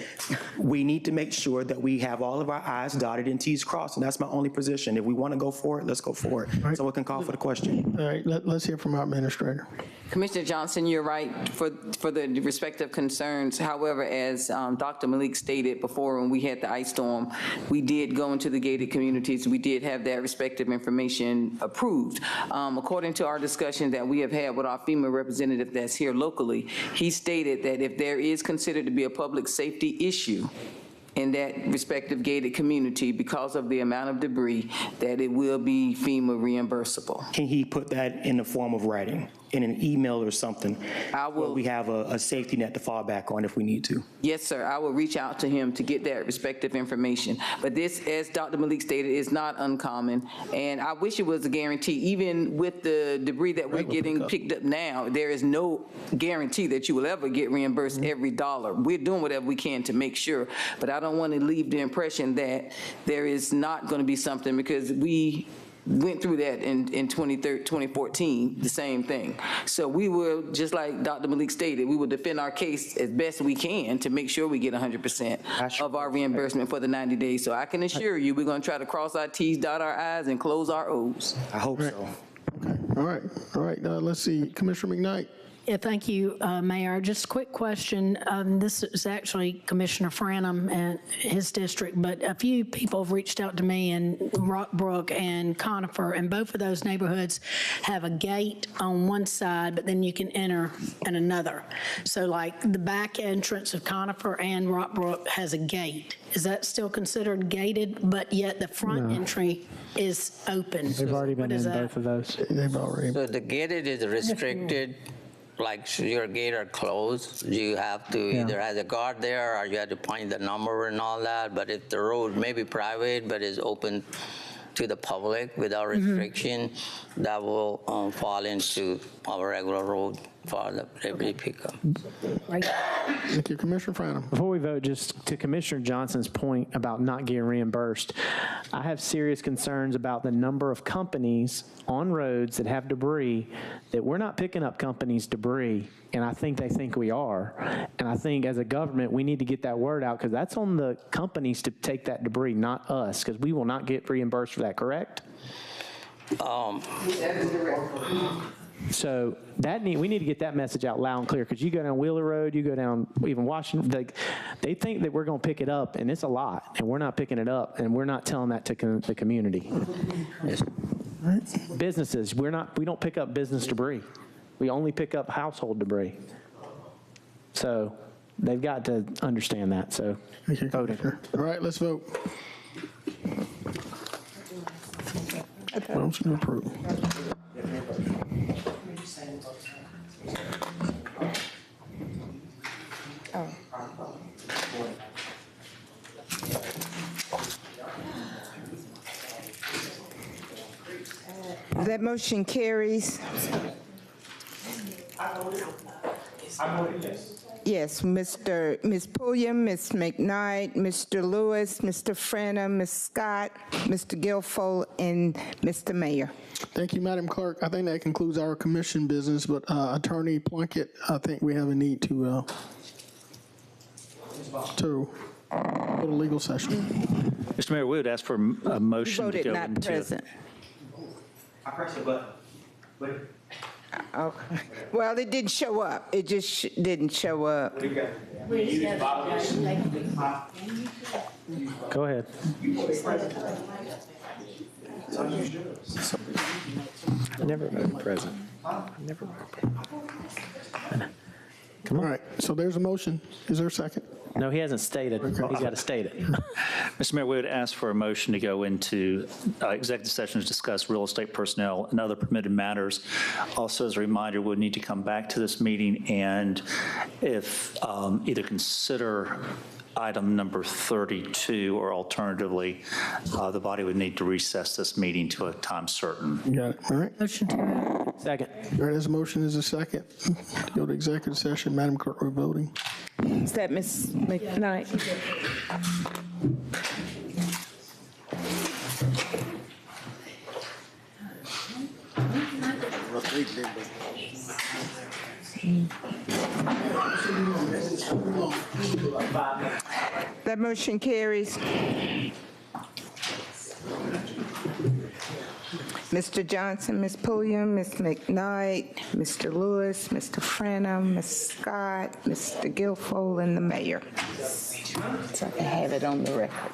We need to make sure that we have all of our I's dotted and T's crossed, and that's my only position. If we want to go for it, let's go for it. Someone can call for the question. All right, let's hear from our administrator. Commissioner Johnson, you're right for the respective concerns. However, as Dr. Malik stated before when we had the ice storm, we did go into the gated communities. We did have that respective information approved. According to our discussion that we have had with our FEMA representative that's here locally, he stated that if there is considered to be a public safety issue in that respective gated community because of the amount of debris, that it will be FEMA reimbursable. Can he put that in the form of writing, in an email or something? Where we have a safety net to fall back on if we need to. Yes, sir. I will reach out to him to get that respective information. But this, as Dr. Malik stated, is not uncommon. And I wish it was a guarantee. Even with the debris that we're getting picked up now, there is no guarantee that you will ever get reimbursed every dollar. We're doing whatever we can to make sure. But I don't want to leave the impression that there is not going to be something, because we went through that in 2014, the same thing. So we will, just like Dr. Malik stated, we will defend our case as best we can to make sure we get 100% of our reimbursement for the 90 days. So I can assure you, we're going to try to cross our T's, dot our I's, and close our O's. I hope so. All right, let's see, Commissioner McKnight. Yeah, thank you, Mayor. Just a quick question. This is actually Commissioner Franham and his district, but a few people have reached out to me in Rockbrook and Conifer, and both of those neighborhoods have a gate on one side, but then you can enter in another. So like the back entrance of Conifer and Rockbrook has a gate. Is that still considered gated, but yet the front entry is open? They've already been in both of those. They've already. So the gated is restricted, like your gate are closed. You have to either have a guard there or you have to point the number and all that. But if the road may be private but is open to the public without restriction, that will fall into our regular road for the debris pickup. Thank you, Commissioner Franham. Before we vote, just to Commissioner Johnson's point about not getting reimbursed, I have serious concerns about the number of companies on roads that have debris that we're not picking up companies' debris, and I think they think we are. And I think as a government, we need to get that word out, because that's on the companies to take that debris, not us, because we will not get reimbursed for that, correct? So we need to get that message out loud and clear, because you go down Wheeler Road, you go down even Washington, they think that we're going to pick it up, and it's a lot, and we're not picking it up, and we're not telling that to the community. Businesses, we don't pick up business debris. We only pick up household debris. So they've got to understand that. So voting. All right, let's vote. Motion to approve. That motion carries. Yes, Ms. Pulliam, Ms. McKnight, Mr. Lewis, Mr. Franham, Ms. Scott, Mr. Guilfoyle, and Mr. Mayor. Thank you, Madam Clerk. I think that concludes our commission business, but Attorney Plunkett, I think we have a need to go to legal session. Mr. Mayor, we would ask for a motion to go Voted not present. I pressed the button. Okay. Well, it didn't show up. It just didn't show up. Go ahead. Never voted present. Never voted. Come on. All right, so there's a motion. Is there a second? No, he hasn't stated. He's got to state it. Mr. Mayor, we would ask for a motion to go into executive session to discuss real estate personnel and other permitted matters. Also, as a reminder, we'll need to come back to this meeting and if either consider item number 32, or alternatively, the body would need to recess this meeting to a time certain. You got it. All right. Motion to second. All right, there's a motion. Is a second to go to executive session. Madam Clerk, we're voting. Is that Ms. McKnight? That motion carries. Mr. Johnson, Ms. Pulliam, Ms. McKnight, Mr. Lewis, Mr. Franham, Ms. Scott, Mr. Guilfoyle, and the mayor. So I can have it on the record.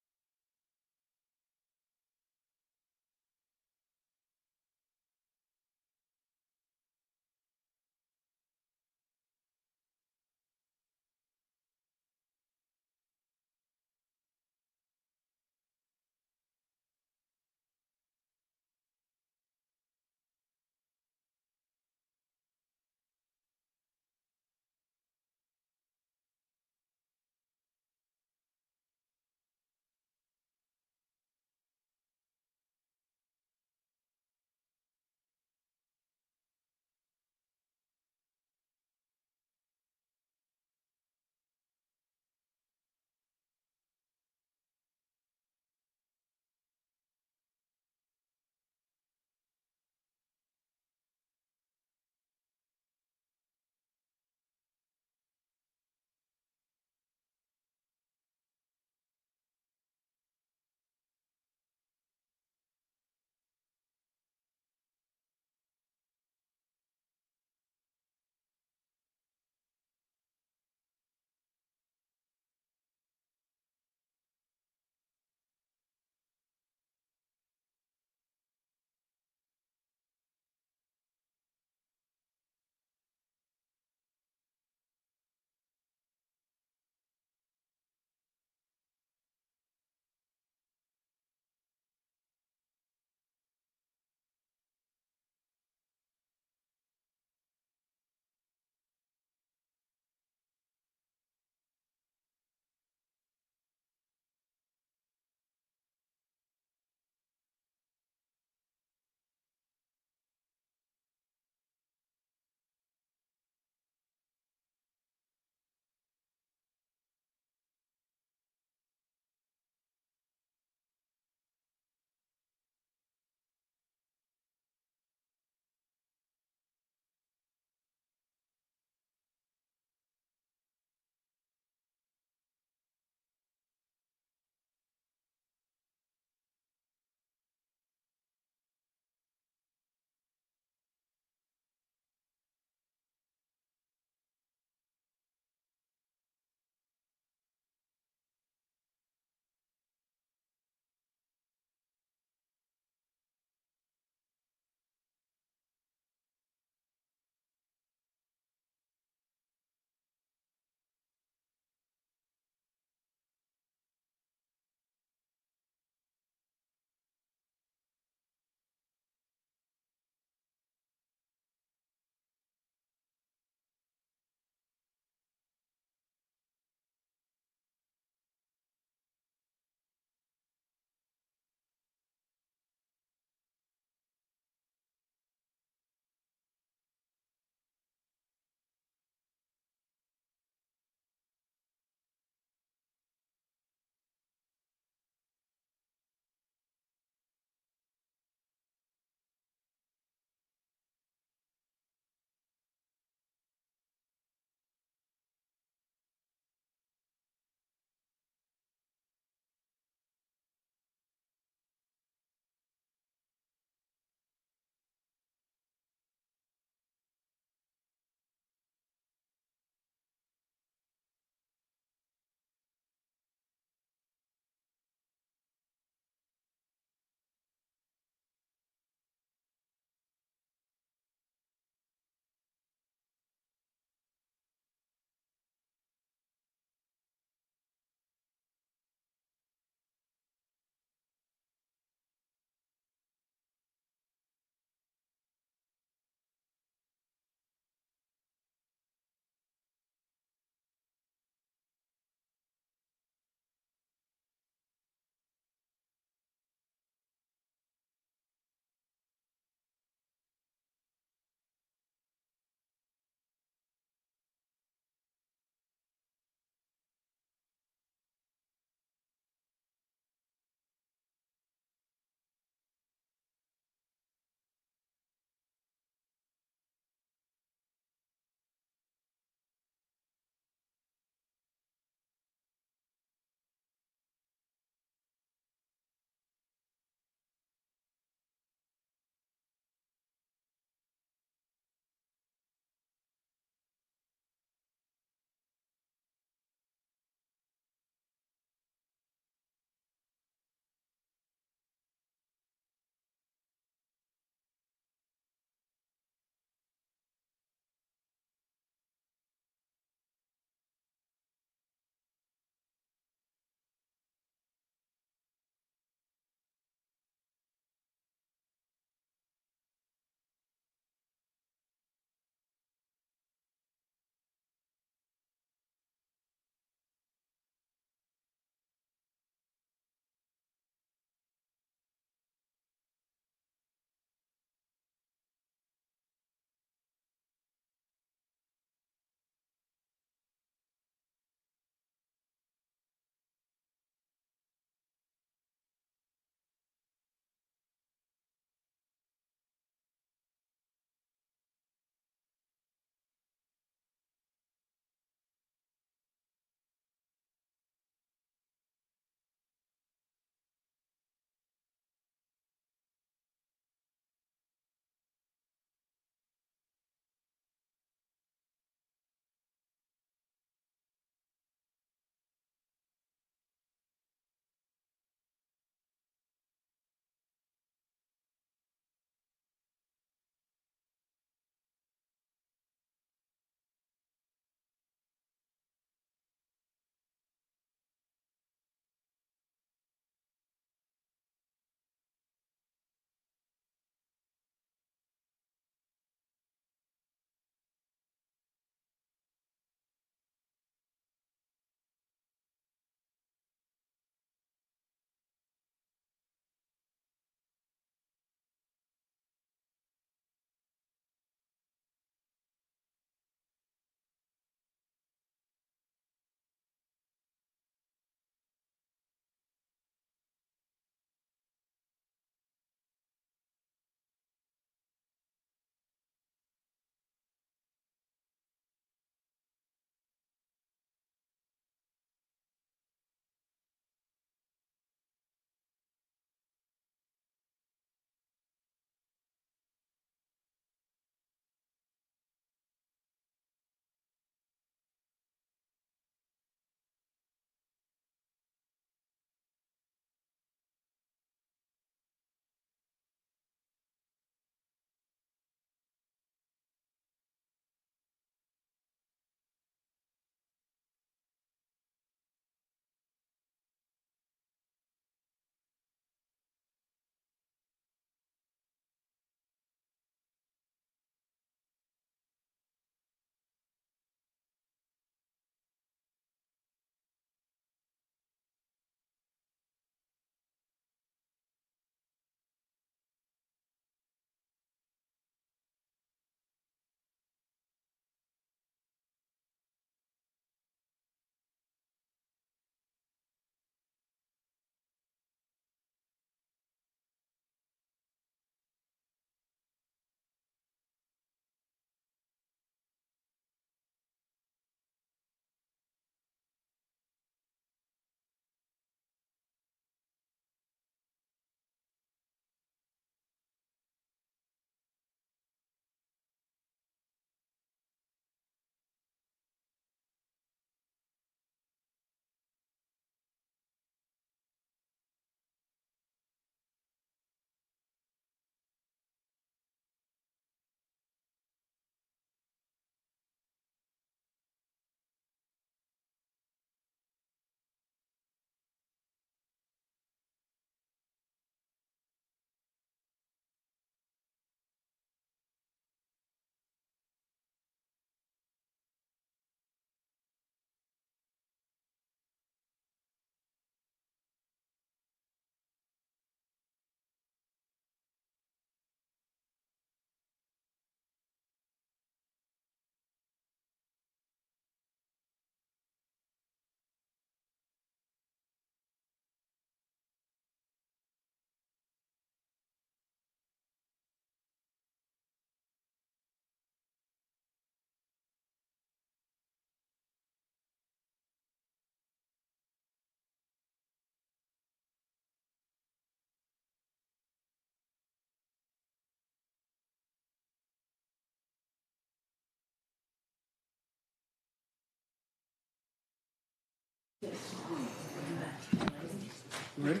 Ready?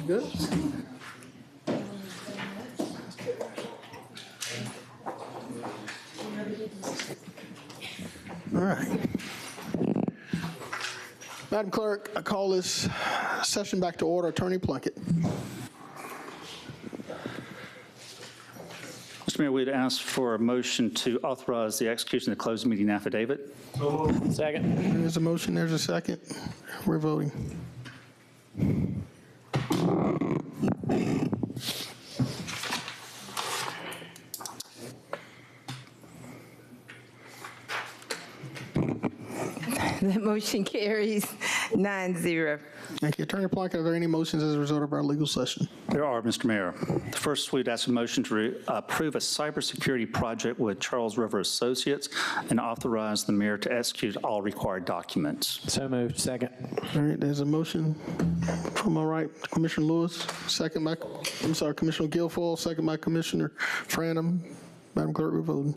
Good? All right. Madam Clerk, I call this session back to order. Attorney Plunkett. Mr. Mayor, we'd ask for a motion to authorize the execution of the closed meeting affidavit. Second. There's a motion, there's a second. We're voting. The motion carries 9-0. Thank you. Attorney Plunkett, are there any motions as a result of our legal session? There are, Mr. Mayor. The first, we'd ask a motion to approve a cybersecurity project with Charles River Associates and authorize the mayor to execute all required documents. So moved. Second. All right, there's a motion from my right, Commissioner Lewis, second by, Commissioner Guilfoyle, second by Commissioner Franham. Madam Clerk, we're voting.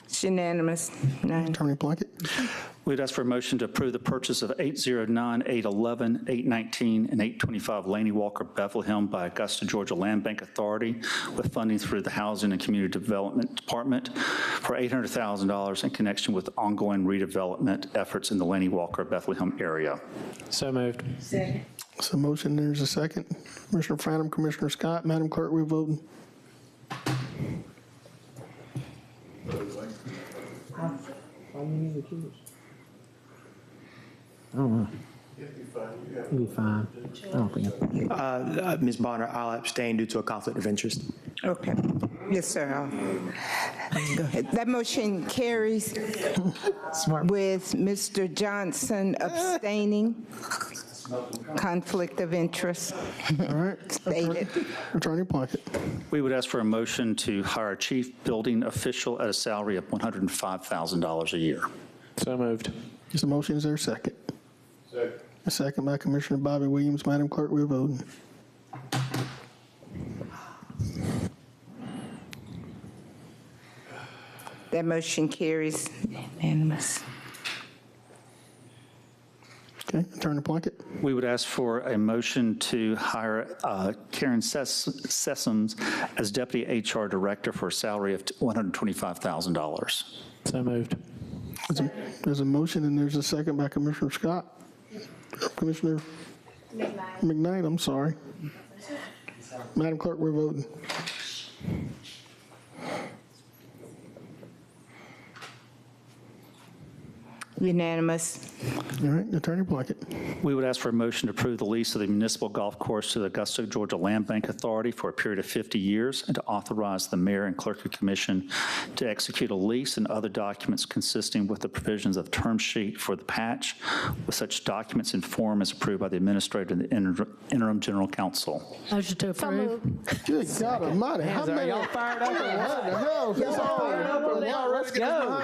It's unanimous. 9. Attorney Plunkett. We'd ask for a motion to approve the purchase of 809, 811, 819, and 825 Laney Walker Bethlehem by Augusta, Georgia Land Bank Authority with funding through the Housing and Community Development Department for $800,000 in connection with ongoing redevelopment efforts in the Laney Walker Bethlehem area. So moved. Second. So motion, there's a second. Commissioner Franham, Commissioner Scott. Madam Clerk, we're voting. I don't know. You'll be fine. I don't think Ms. Bonner, I'll abstain due to a conflict of interest. Okay. Yes, sir. Go ahead. That motion carries with Mr. Johnson abstaining. Conflict of interest. All right. Stated. Attorney Plunkett. We would ask for a motion to hire a chief building official at a salary of $105,000 a year. So moved. There's a motion, is there a second? Second. A second by Commissioner Bobby Williams. Madam Clerk, we're voting. That motion carries unanimous. Okay, Attorney Plunkett. We would ask for a motion to hire Karen Sessoms as Deputy HR Director for a salary of $125,000. So moved. There's a motion and there's a second by Commissioner Scott. Commissioner McKnight, I'm sorry. Madam Clerk, we're voting. Unanimous. All right, Attorney Plunkett. We would ask for a motion to approve the lease of the municipal golf course to the Augusta, Georgia Land Bank Authority for a period of 50 years and to authorize the mayor and clerk of commission to execute a lease and other documents consisting with the provisions of term sheet for the patch, with such documents in form as approved by the administrator and the interim general counsel. Motion to approve. Good God almighty. How Are many? y'all fired up? What the hell? It's all- Let's go.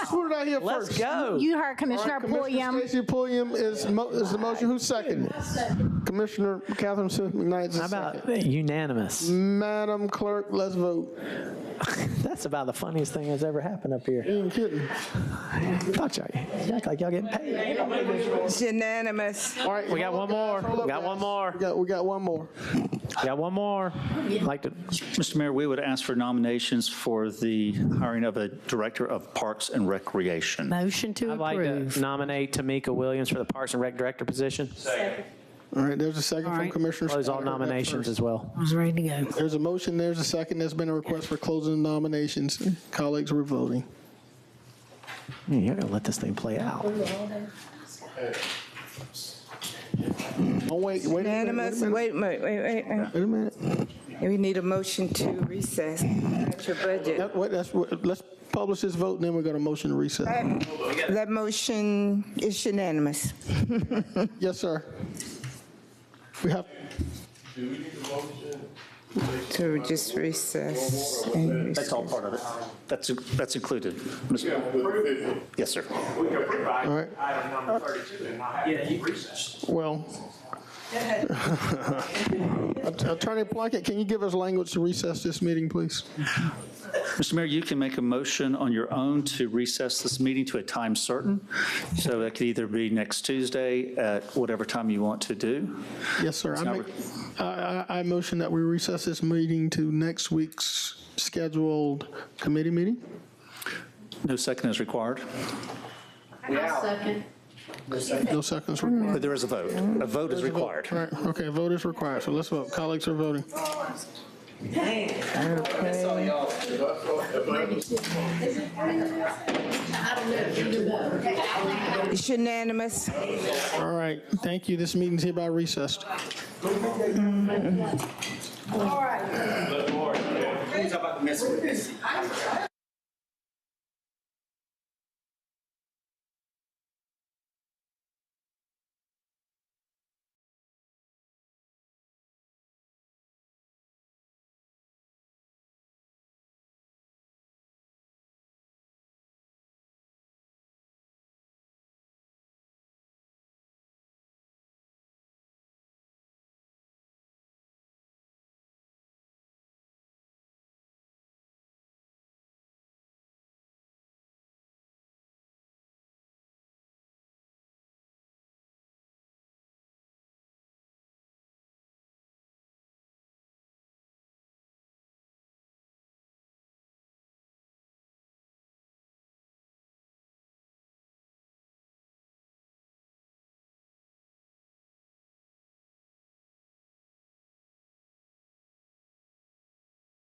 Who did I hear first? Let's go. You heard Commissioner Pulliam. Stacey Pulliam is the motion. Who's second? Commissioner Catherine Smith McKnight is the How about second. unanimous? Madam Clerk, let's vote. That's about the funniest thing that's ever happened up here. You ain't kidding. Thought y'all, you act like y'all getting paid. It's unanimous. All right, We got one more. We got one more. We got one more. We got one more. Like to. Mr. Mayor, we would ask for nominations for the hiring of a director of Parks and Recreation. Motion to I'd like approve. to nominate Tamika Williams for the Parks and Rec Director position. All right, there's a second All from right. Commissioner Close all Scott. I heard that nominations first. as well. I was ready to go. There's a motion, there's a second. There's been a request for closing nominations. Colleagues, we're voting. Yeah, you're gonna let this thing play out. Oh, wait a Unanimous. minute. Wait a minute. We need a motion to recess. That's your budget. Let's publish this vote, and then we're going to motion to recess. That motion is unanimous. Yes, sir. We have, To just recess. That's all part of it. That's included. Mr. Yes, sir. all right. Item number 32 and not have any recess. Well, Attorney Plunkett, can you give us language to recess this meeting, please? Mr. Mayor, you can make a motion on your own to recess this meeting to a time certain. So that could either be next Tuesday at whatever time you want to do. Yes, sir. I motion that we recess this meeting to next week's scheduled committee meeting. No second is required. I'll second. No seconds required. But there is a vote. A vote is required. Right, okay, a vote is required, so let's vote. Colleagues are voting. It's unanimous. All right, thank you. This meeting's hereby recessed. All right.